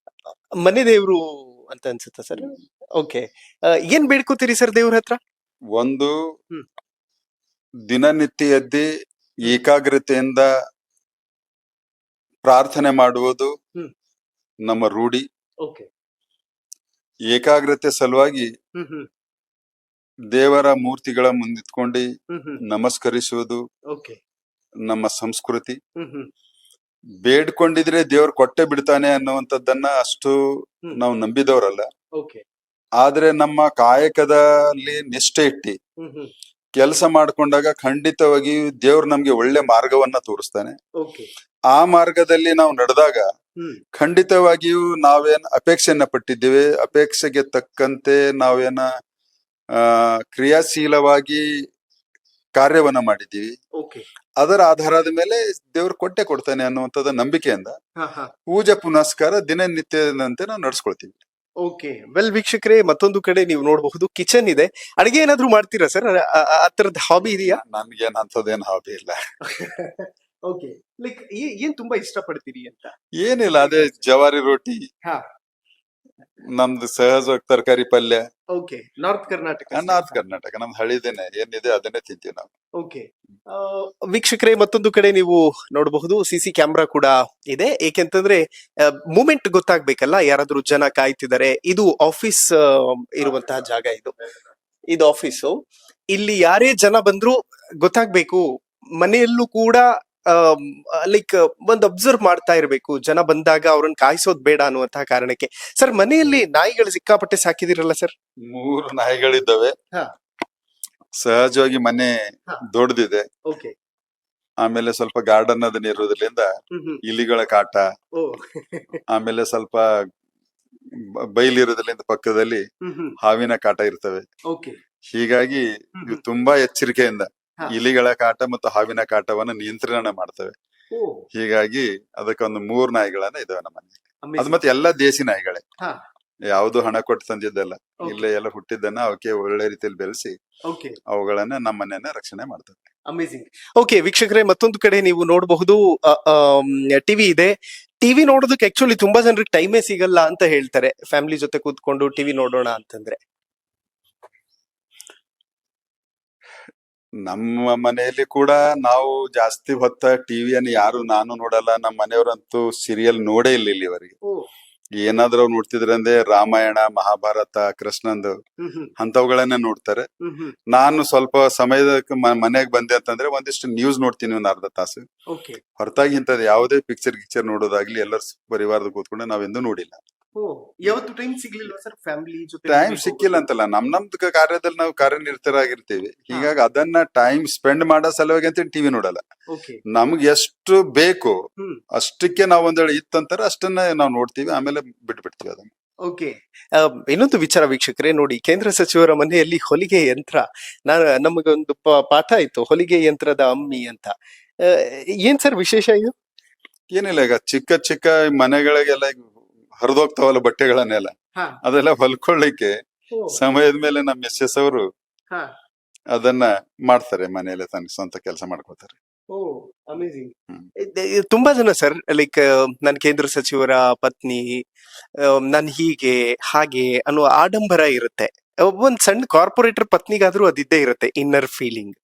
ಮನೆ ದೇವ್ರು ಅಂತ ಅನ್ಸುತ್ತೆ ಸರ್. ಏನ್ ಬೇಡ್ಕೋತೀರಿ ಸರ್ ದೇವ್ರ ಹತ್ರ? ಒಂದು ದಿನನಿತ್ಯ ಎದ್ದು ಏಕಾಗ್ರತೆಯಿಂದ ಪ್ರಾರ್ಥನೆ ಮಾಡುವುದು ನಮ್ಮ ರೂಢಿ. ಏಕಾಗ್ರತೆ ಸಲುವಾಗಿ ದೇವರ ಮೂರ್ತಿಗಳ ಮುಂದಿತ್ಕೊಂಡು ನಮಸ್ಕರಿಸುವುದು ನಮ್ಮ ಸಂಸ್ಕೃತಿ. ಬೇಡ್ಕೊಂಡಿದ್ರೆ ದೇವ್ರು ಕೊಟ್ಟೆ ಬಿಡ್ತಾನೆ ಅನ್ನುವಂಥದ್ದನ್ನ ಅಷ್ಟು ನಾವು ನಂಬಿದವರಲ್ಲ. ಆದ್ರೆ ನಮ್ಮ ಕಾಯಕದಲ್ಲಿ ನಿಷ್ಠೆ ಇಟ್ಟಿ ಕೆಲಸ ಮಾಡ್ಕೊಂಡಾಗ ಖಂಡಿತವಾಗಿ ದೇವ್ರು ನಮ್ಗೆ ಒಳ್ಳೆ ಮಾರ್ಗವನ್ನ ತೋರಿಸ್ತಾನೆ. ಆ ಮಾರ್ಗದಲ್ಲಿ ನಾವು ನಡೆದಾಗ ಖಂಡಿತವಾಗಿಯೂ ನಾವೇನ್ ಅಪೇಕ್ಷೆಯನ್ನ ಪಟ್ಟಿದ್ದೇವೆ, ಅಪೇಕ್ಷೆಗೆ ತಕ್ಕಂತೆ ನಾವೇನ ಕ್ರಿಯಾಶೀಲವಾಗಿ ಕಾರ್ಯವನ್ನ ಮಾಡಿದ್ದೀವಿ, ಅದರ ಆಧಾರದ ಮೇಲೆ ದೇವ್ರು ಕೊಟ್ಟೆ ಕೊಡ್ತಾನೆ ಅನ್ನುವಂಥದ್ದು ನಂಬಿಕೆಯಿಂದ ಪೂಜೆ ಪುನಸ್ಕಾರ ದಿನನಿತ್ಯದಂತೆ ನಾವು ನಡ್ಸ್ಕೊಳ್ತೀವಿ. ವೆಲ್ ವೀಕ್ಷಕರೇ, ಮತ್ತೊಂದು ಕಡೆ ನೀವು ನೋಡಬಹುದು ಕಿಚನ್ ಇದೆ. ಅಡಿಗೆ ಏನಾದ್ರು ಮಾಡ್ತೀರಾ ಸರ್? ಆ ತರದ ಹಾಬಿ ಇದೆಯಾ? ನನ್ಗೇನ್ ಅಂತದೇನ್ ಹಾಬಿ ಇಲ್ಲ. ಲೈಕ್ ಏನ್ ತುಂಬಾ ಇಷ್ಟ ಪಡ್ತೀರಿ ಅಂತ? ಏನಿಲ್ಲ, ಅದೇ ಜವಾರಿ ರೋಟಿ, ನಮ್ದು ಸಹಜವಾಗಿ ತರಕಾರಿ ಪಲ್ಯ. ನಾರ್ತ್ ಕರ್ನಾಟಕ ನಮ್ದು ಹಳಿದೇನೆ ಏನಿದೆ ಅದನ್ನೇ ತಿಂತೀವಿ ನಾವು. ವೀಕ್ಷಕರೇ, ಮತ್ತೊಂದು ಕಡೆ ನೀವು ನೋಡಬಹುದು ಸಿಸಿ ಕ್ಯಾಮ್ರಾ ಕೂಡ ಇದೆ. ಏಕೆಂತಂದ್ರೆ ಮೂಮೆಂಟ್ ಗೊತ್ತಾಗ್ಬೇಕಲ್ಲ, ಯಾರಾದ್ರೂ ಜನ ಕಾಯ್ತಿದ್ದಾರೆ. ಇದು ಆಫೀಸ್ ಇರುವಂತಹ ಜಾಗ. ಇದು ಆಫೀಸು. ಇಲ್ಲಿ ಯಾರೇ ಜನ ಬಂದ್ರು ಗೊತ್ತಾಗ್ಬೇಕು. ಮನೆಯಲ್ಲೂ ಕೂಡ ಲೈಕ್ ಒಂದು ಅಬ್ಸರ್ವ್ ಮಾಡ್ತಾ ಇರ್ಬೇಕು, ಜನ ಬಂದಾಗ ಅವ್ರನ್ನ ಕಾಯಿಸೋದ್ ಬೇಡ ಅನ್ನುವಂತಹ ಕಾರಣಕ್ಕೆ. ಸರ್, ಮನೆಯಲ್ಲಿ ನಾಯಿಗಳು ಸಿಕ್ಕಾಪಟ್ಟೆ ಸಾಕಿದಿರಲ್ಲ ಸರ್? 3 ನಾಯಿಗಳಿದ್ದಾವೆ. ಸಹಜವಾಗಿ ಮನೆ ದೊಡ್ಡದಿದೆ. ಆಮೇಲೆ ಸ್ವಲ್ಪ ಗಾರ್ಡನ್ ಅದನ್ನ ಇರೋದ್ರಿಂದ ಇಲಿಗಳ ಕಾಟ, ಆಮೇಲೆ ಸ್ವಲ್ಪ ಬೈಲಿರೋದ್ರಿಂದ ಪಕ್ಕದಲ್ಲಿ ಹಾವಿನ ಕಾಟ ಇರ್ತವೆ. ಹೀಗಾಗಿ ಇವು ತುಂಬಾ ಎಚ್ಚರಿಕೆಯಿಂದ ಇಲಿಗಳ ಕಾಟ ಮತ್ತು ಹಾವಿನ ಕಾಟವನ್ನು ನಿಯಂತ್ರಣ ಮಾಡ್ತವೆ. ಹೀಗಾಗಿ ಅದಕ್ಕೊಂದು 3 ನಾಯಿಗಳನ್ನ ಇದಾವೆ ನಮ್ಮನೆ. ಅದು ಮತ್ತೆ ಎಲ್ಲಾ ದೇಸಿ ನಾಯಿಗಳೇ, ಯಾವ್ದು ಹಣ ಕೊಟ್ಟು ತಂದಿದ್ದಲ್ಲ. ಇಲ್ಲೇ ಎಲ್ಲ ಹುಟ್ಟಿದ್ದನ್ನ ಅವಕ್ಕೆ ಒಳ್ಳೆ ರೀತಿಯಲ್ಲಿ ಬೆಳೆಸಿ ಅವುಗಳನ್ನ ನಮ್ಮ ಮನೆಯನ್ನ ರಕ್ಷಣೆ ಮಾಡ್ತವೆ. ಅಮೇಜಿಂಗ್. ವೀಕ್ಷಕರೇ, ಮತ್ತೊಂದು ಕಡೆ ನೀವು ನೋಡಬಹುದು ಟಿವಿ ಇದೆ. ಟಿವಿ ನೋಡೋದಕ್ಕೆ ಆಕ್ಚುಲಿ ತುಂಬಾ ಜನರಿಗೆ ಟೈಮೇ ಸಿಗಲ್ಲ ಅಂತ ಹೇಳ್ತಾರೆ. ಫ್ಯಾಮಿಲಿ ಜೊತೆ ಕೂತ್ಕೊಂಡು ಟಿವಿ ನೋಡೋಣ ಅಂತಂದ್ರೆ ನಮ್ಮ ಮನೆಯಲ್ಲಿ ಕೂಡ ನಾವು ಜಾಸ್ತಿ ಹೊತ್ತ ಟಿವಿಯನ್ನು ಯಾರು ನಾನು ನೋಡಲ್ಲ, ನಮ್ಮ ಮನೆಯವರಂತೂ ಸೀರಿಯಲ್ ನೋಡೇ ಇಲ್ಲ ಇಲ್ಲಿವರೆಗೆ. ಏನಾದ್ರೂ ಅವ್ರು ನೋಡ್ತಿದ್ರೆ ಅಂದ್ರೆ ರಾಮಾಯಣ, ಮಹಾಭಾರತ, ಕೃಷ್ಣಂದು ಅಂತವುಗಳನ್ನ ನೋಡ್ತಾರೆ. ನಾನು ಸ್ವಲ್ಪ ಸಮಯದ ಮನೆಗೆ ಬಂದೆ ಅಂತಂದ್ರೆ ಒಂದಿಷ್ಟು ನ್ಯೂಸ್ ನೋಡ್ತೀನಿ, ಒಂದ್ ಅರ್ಧ ತಾಸು. ಹೊರತಾಗಿ ಇಂಥದ್ದು ಯಾವುದೇ ಗಿಕ್ಚರ್ ನೋಡೋದಾಗ್ಲಿ ಎಲ್ಲರ ಪರಿವಾರದ ಕೂತ್ಕೊಂಡು ನಾವೆಂದೂ ನೋಡಿಲ್ಲ. ಯಾವತ್ತು ಟೈಮ್ ಸಿಗ್ಲಿಲ್ವಾ ಸರ್ ಫ್ಯಾಮಿಲಿ ಜೊತೆ? ಟೈಮ್ ಸಿಕ್ಕಿಲ್ಲ ಅಂತಲ್ಲ, ನಮ್ದು ಕಾರ್ಯದಲ್ಲಿ ನಾವು ಕಾರ್ಯನಿರತರಾಗಿರ್ತೀವಿ. ಹೀಗಾಗಿ ಅದನ್ನ ಟೈಮ್ ಸ್ಪೆಂಡ್ ಮಾಡೋ ಸಲುವಾಗಿ ಅಂತ ಟಿವಿ ನೋಡಲ್ಲ. ನಮ್ಗೆ ಎಷ್ಟು ಬೇಕು ಅಷ್ಟಕ್ಕೆ ನಾವು ಒಂದೇಳಿ ಇತ್ತಂತಾರೆ ಅಷ್ಟನ್ನ ನಾವು ನೋಡ್ತೀವಿ, ಆಮೇಲೆ ಬಿಟ್ಬಿಡ್ತೀವಿ ಅದನ್ನ. ಓಕೆ, ಇನ್ನೊಂದು ವಿಚಾರ ವೀಕ್ಷಕರೇ ನೋಡಿ, ಕೇಂದ್ರ ಸಚಿವರ ಮನೆಯಲ್ಲಿ ಹೊಲಿಗೆ ಯಂತ್ರ, ನಮಗೊಂದು ಪಾಠ ಇತ್ತು, ಹೊಲಿಗೆ ಯಂತ್ರದ ಅಮ್ಮಿ ಅಂತ. ಏನ್ ಸರ್ ವಿಶೇಷ ಇದು? ಏನಿಲ್ಲ, ಈಗ ಚಿಕ್ಕ ಚಿಕ್ಕ ಮನೆಗಳಿಗೆಲ್ಲ ಹರಿದೋಗ್ತಾವಲ್ಲ ಬಟ್ಟೆಗಳನ್ನೆಲ್ಲ, ಅದೆಲ್ಲ ಹೊಲ್ಕೊಳ್ಳಿಕ್ಕೆ ಸಮಯದ ಮೇಲೆ ನಮ್ಮ ಮಿಸ್ಸಸ್ ಅವರು ಅದನ್ನ ಮಾಡ್ತಾರೆ, ಮನೆಯಲ್ಲೇ ತನ್ನ ಸ್ವಂತ ಕೆಲಸ ಮಾಡ್ಕೋತಾರೆ. ತುಂಬಾ ಜನ ಸರ್, ಲೈಕ್ ನನ್ ಕೇಂದ್ರ ಸಚಿವರ ಪತ್ನಿ, ನನ್ ಹೀಗೆ ಹಾಗೆ ಅನ್ನೋ ಆಡಂಬರ ಇರುತ್ತೆ. ಒಂದ್ ಸಣ್ಣ ಕಾರ್ಪೊರೇಟರ್ ಪತ್ನಿಗಾದ್ರೂ ಅದಿದ್ದೇ ಇರುತ್ತೆ, ಇನ್ನರ್ ಫೀಲಿಂಗ್.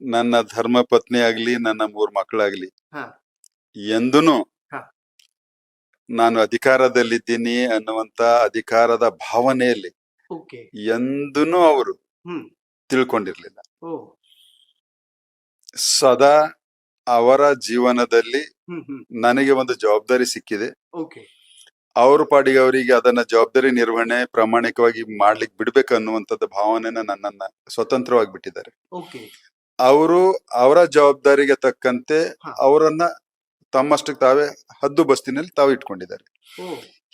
ನನ್ನ ಧರ್ಮ ಪತ್ನಿ ಆಗ್ಲಿ, ನನ್ನ 3 ಮಕ್ಕಳಾಗ್ಲಿ, ಎಂದೂನು ನಾನು ಅಧಿಕಾರದಲ್ಲಿದ್ದೀನಿ ಅನ್ನುವಂತ ಅಧಿಕಾರದ ಭಾವನೆಯಲ್ಲಿ ಎಂದೂನು ಅವರು ತಿಳ್ಕೊಂಡಿರ್ಲಿಲ್ಲ. ಸದಾ ಅವರ ಜೀವನದಲ್ಲಿ ನನಗೆ ಒಂದು ಜವಾಬ್ದಾರಿ ಸಿಕ್ಕಿದೆ, ಅವ್ರ ಪಾಡಿಗೆ ಅವರಿಗೆ ಅದನ್ನ ಜವಾಬ್ದಾರಿ ನಿರ್ವಹಣೆ ಪ್ರಾಮಾಣಿಕವಾಗಿ ಮಾಡ್ಲಿಕ್ಕೆ ಬಿಡ್ಬೇಕು ಅನ್ನುವಂಥದ್ದು ಭಾವನೆನ ನನ್ನನ್ನ ಸ್ವತಂತ್ರವಾಗಿ ಬಿಟ್ಟಿದ್ದಾರೆ. ಅವರು ಅವರ ಜವಾಬ್ದಾರಿಗೆ ತಕ್ಕಂತೆ ಅವರನ್ನ ತಮ್ಮಷ್ಟಕ್ಕೆ ತಾವೇ ಹದ್ದು ಬಸ್ತಿನಲ್ಲಿ ತಾವು ಇಟ್ಕೊಂಡಿದ್ದಾರೆ.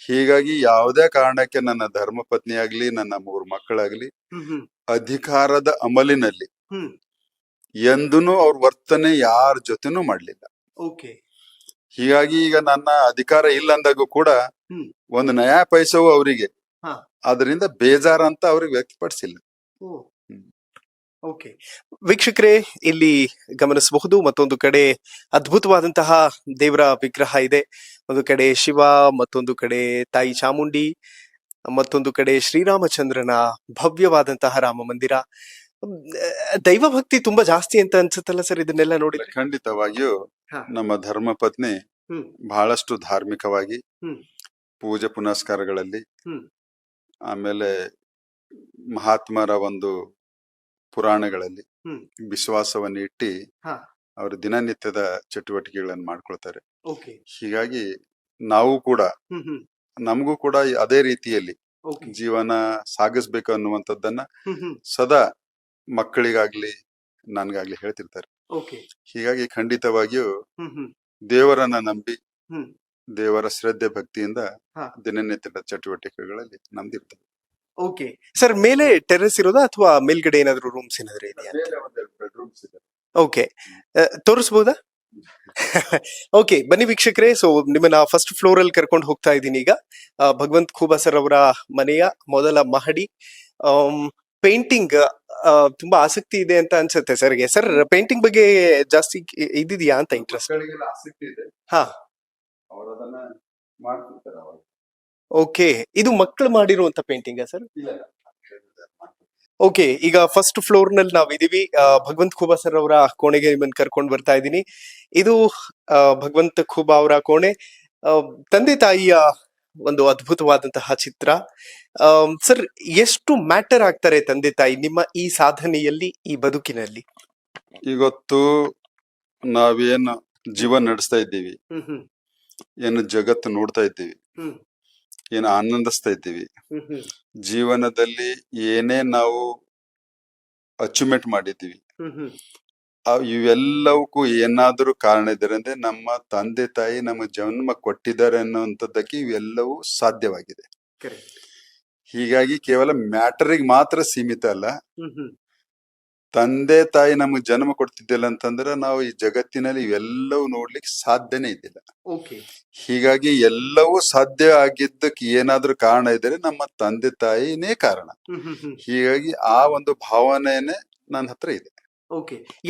ಹೀಗಾಗಿ ಯಾವುದೇ ಕಾರಣಕ್ಕೆ ನನ್ನ ಧರ್ಮ ಪತ್ನಿ ಆಗ್ಲಿ, ನನ್ನ 3 ಮಕ್ಕಳಾಗ್ಲಿ ಅಧಿಕಾರದ ಅಮಲಿನಲ್ಲಿ ಎಂದೂನು ಅವ್ರ ವರ್ತನೆ ಯಾರ ಜೊತೆನೂ ಮಾಡ್ಲಿಲ್ಲ. ಹೀಗಾಗಿ ಈಗ ನನ್ನ ಅಧಿಕಾರ ಇಲ್ಲ ಅಂದಾಗೂ ಕೂಡ ಒಂದು ನಯಾ ಪೈಸವು ಅವರಿಗೆ ಅದರಿಂದ ಬೇಜಾರ ಅಂತ ಅವ್ರಿಗೆ ವ್ಯಕ್ತಪಡಿಸಿಲ್ಲ. ಓಕೆ ವೀಕ್ಷಕರೇ, ಇಲ್ಲಿ ಗಮನಿಸಬಹುದು, ಮತ್ತೊಂದು ಕಡೆ ಅದ್ಭುತವಾದಂತಹ ದೇವರ ವಿಗ್ರಹ ಇದೆ. ಒಂದು ಕಡೆ ಶಿವ, ಮತ್ತೊಂದು ಕಡೆ ತಾಯಿ ಚಾಮುಂಡಿ, ಮತ್ತೊಂದು ಕಡೆ ಶ್ರೀರಾಮಚಂದ್ರನ ಭವ್ಯವಾದಂತಹ ರಾಮ ಮಂದಿರ. ದೈವ ಭಕ್ತಿ ತುಂಬಾ ಜಾಸ್ತಿ ಅಂತ ಅನ್ಸುತ್ತಲ್ಲ ಸರ್ ಇದನ್ನೆಲ್ಲ ನೋಡಿ? ಖಂಡಿತವಾಗಿಯೂ ನಮ್ಮ ಧರ್ಮ ಪತ್ನಿ ಬಹಳಷ್ಟು ಧಾರ್ಮಿಕವಾಗಿ ಪೂಜೆ ಪುನಸ್ಕಾರಗಳಲ್ಲಿ, ಆಮೇಲೆ ಮಹಾತ್ಮರ ಒಂದು ಪುರಾಣಗಳಲ್ಲಿ ವಿಶ್ವಾಸವನ್ನು ಇಟ್ಟು ಅವರು ದಿನನಿತ್ಯದ ಚಟುವಟಿಕೆಗಳನ್ನು ಮಾಡ್ಕೊಳ್ತಾರೆ. ಹೀಗಾಗಿ ನಾವು ಕೂಡ ನಮಗೂ ಕೂಡ ಅದೇ ರೀತಿಯಲ್ಲಿ ಜೀವನ ಸಾಗಿಸ್ಬೇಕು ಅನ್ನುವಂಥದ್ದನ್ನ ಸದಾ ಮಕ್ಕಳಿಗಾಗ್ಲಿ ನನ್ಗಾಗ್ಲಿ ಹೇಳ್ತಿರ್ತಾರೆ. ಹೀಗಾಗಿ ಖಂಡಿತವಾಗಿಯೂ ದೇವರನ್ನ ನಂಬಿ, ದೇವರ ಶ್ರದ್ಧೆ ಭಕ್ತಿಯಿಂದ ದಿನನಿತ್ಯದ ಚಟುವಟಿಕೆಗಳಲ್ಲಿ ನಮ್ದಿರ್ತದೆ. ಓಕೆ ಸರ್, ಮೇಲೆ ಟೆರೆಸ್ ಇರೋದಾ ಅಥವಾ ಮೇಲ್ಗಡೆ ಏನಾದ್ರು ರೂಮ್ಸ್ ಏನಾದ್ರು ಇದೆಯಾ? ಓಕೆ, ತೋರಿಸಬಹುದಾ? ಓಕೆ, ಬನ್ನಿ ವೀಕ್ಷಕರೇ. ಸೊ ನಿಮ್ಮನ್ನ ಫಸ್ಟ್ ಫ್ಲೋರ್ ಅಲ್ಲಿ ಕರ್ಕೊಂಡು ಹೋಗ್ತಾ ಇದ್ದೀನಿ ಈಗ. ಭಗವಂತ್ ಖೂಬಾ ಸರ್ ಅವರ ಮನೆಯ ಮೊದಲ ಮಹಡಿ. ಪೇಂಟಿಂಗ್ ತುಂಬಾ ಆಸಕ್ತಿ ಇದೆ ಅಂತ ಅನ್ಸುತ್ತೆ ಸರ್ಗೆ. ಸರ್, ಪೇಂಟಿಂಗ್ ಬಗ್ಗೆ ಜಾಸ್ತಿ ಇದಿದೆಯಾ ಅಂತ ಇಂಟ್ರೆಸ್ಟ್? ಆಸಕ್ತಿ ಇದೆ. ಹಾ, ಅವರದನ್ನ ಮಾಡ್ತಿರ್ತಾರೆ ಅವಾಗ. ಓಕೆ, ಇದು ಮಕ್ಕಳು ಮಾಡಿರುವಂತ ಪೇಂಟಿಂಗ್ ಸರ್? ಓಕೆ, ಈಗ ಫಸ್ಟ್ ಫ್ಲೋರ್ ನಲ್ಲಿ ನಾವ್ ಇದೀವಿ. ಭಗವಂತ್ ಖೂಬಾ ಸರ್ ಅವರ ಕೋಣೆಗೆ ನಿಮ್ಮನ್ನ ಕರ್ಕೊಂಡು ಬರ್ತಾ ಇದ್ದೀನಿ. ಇದು ಭಗವಂತ್ ಖೂಬಾ ಅವರ ಕೋಣೆ. ತಂದೆ ತಾಯಿಯ ಒಂದು ಅದ್ಭುತವಾದಂತಹ ಚಿತ್ರ. ಸರ್, ಎಷ್ಟು ಮ್ಯಾಟರ್ ಆಗ್ತಾರೆ ತಂದೆ ತಾಯಿ ನಿಮ್ಮ ಈ ಸಾಧನೆಯಲ್ಲಿ, ಈ ಬದುಕಿನಲ್ಲಿ? ಇವತ್ತು ನಾವೇನು ಜೀವನ ನಡೆಸ್ತಾ ಇದ್ದೀವಿ, ಏನು ಜಗತ್ತು ನೋಡ್ತಾ ಇದ್ದೀವಿ, ಏನು ಆನಂದಿಸ್ತಾ ಇದ್ದೀವಿ, ಜೀವನದಲ್ಲಿ ಏನೇ ನಾವು ಅಚೀವ್ಮೆಂಟ್ ಮಾಡಿದ್ದೀವಿ, ಇವೆಲ್ಲವಕ್ಕೂ ಏನಾದ್ರೂ ಕಾರಣ ಇದ್ದಾರೆ ಅಂದ್ರೆ ನಮ್ಮ ತಂದೆ ತಾಯಿ ನಮ್ಮ ಜನ್ಮ ಕೊಟ್ಟಿದ್ದಾರೆ ಅನ್ನುವಂಥದ್ದಕ್ಕೆ ಇವೆಲ್ಲವೂ ಸಾಧ್ಯವಾಗಿದೆ. ಹೀಗಾಗಿ ಕೇವಲ ಮ್ಯಾಟರಿಗೆ ಮಾತ್ರ ಸೀಮಿತ ಅಲ್ಲ, ತಂದೆ ತಾಯಿ ನಮಗೆ ಜನ್ಮ ಕೊಡ್ತಿದ್ದಿಲ್ಲ ಅಂತಂದ್ರೆ ನಾವು ಈ ಜಗತ್ತಿನಲ್ಲಿ ಇವೆಲ್ಲವೂ ನೋಡ್ಲಿಕ್ಕೆ ಸಾಧ್ಯನೇ ಇದ್ದಿಲ್ಲ. ಹೀಗಾಗಿ ಎಲ್ಲವೂ ಸಾಧ್ಯ ಆಗಿದ್ದಕ್ಕೆ ಏನಾದ್ರೂ ಕಾರಣ ಇದ್ದರೆ ನಮ್ಮ ತಂದೆ ತಾಯಿನೇ ಕಾರಣ. ಹೀಗಾಗಿ ಆ ಒಂದು ಭಾವನೆನೇ ನನ್ನ ಹತ್ರ ಇದೆ.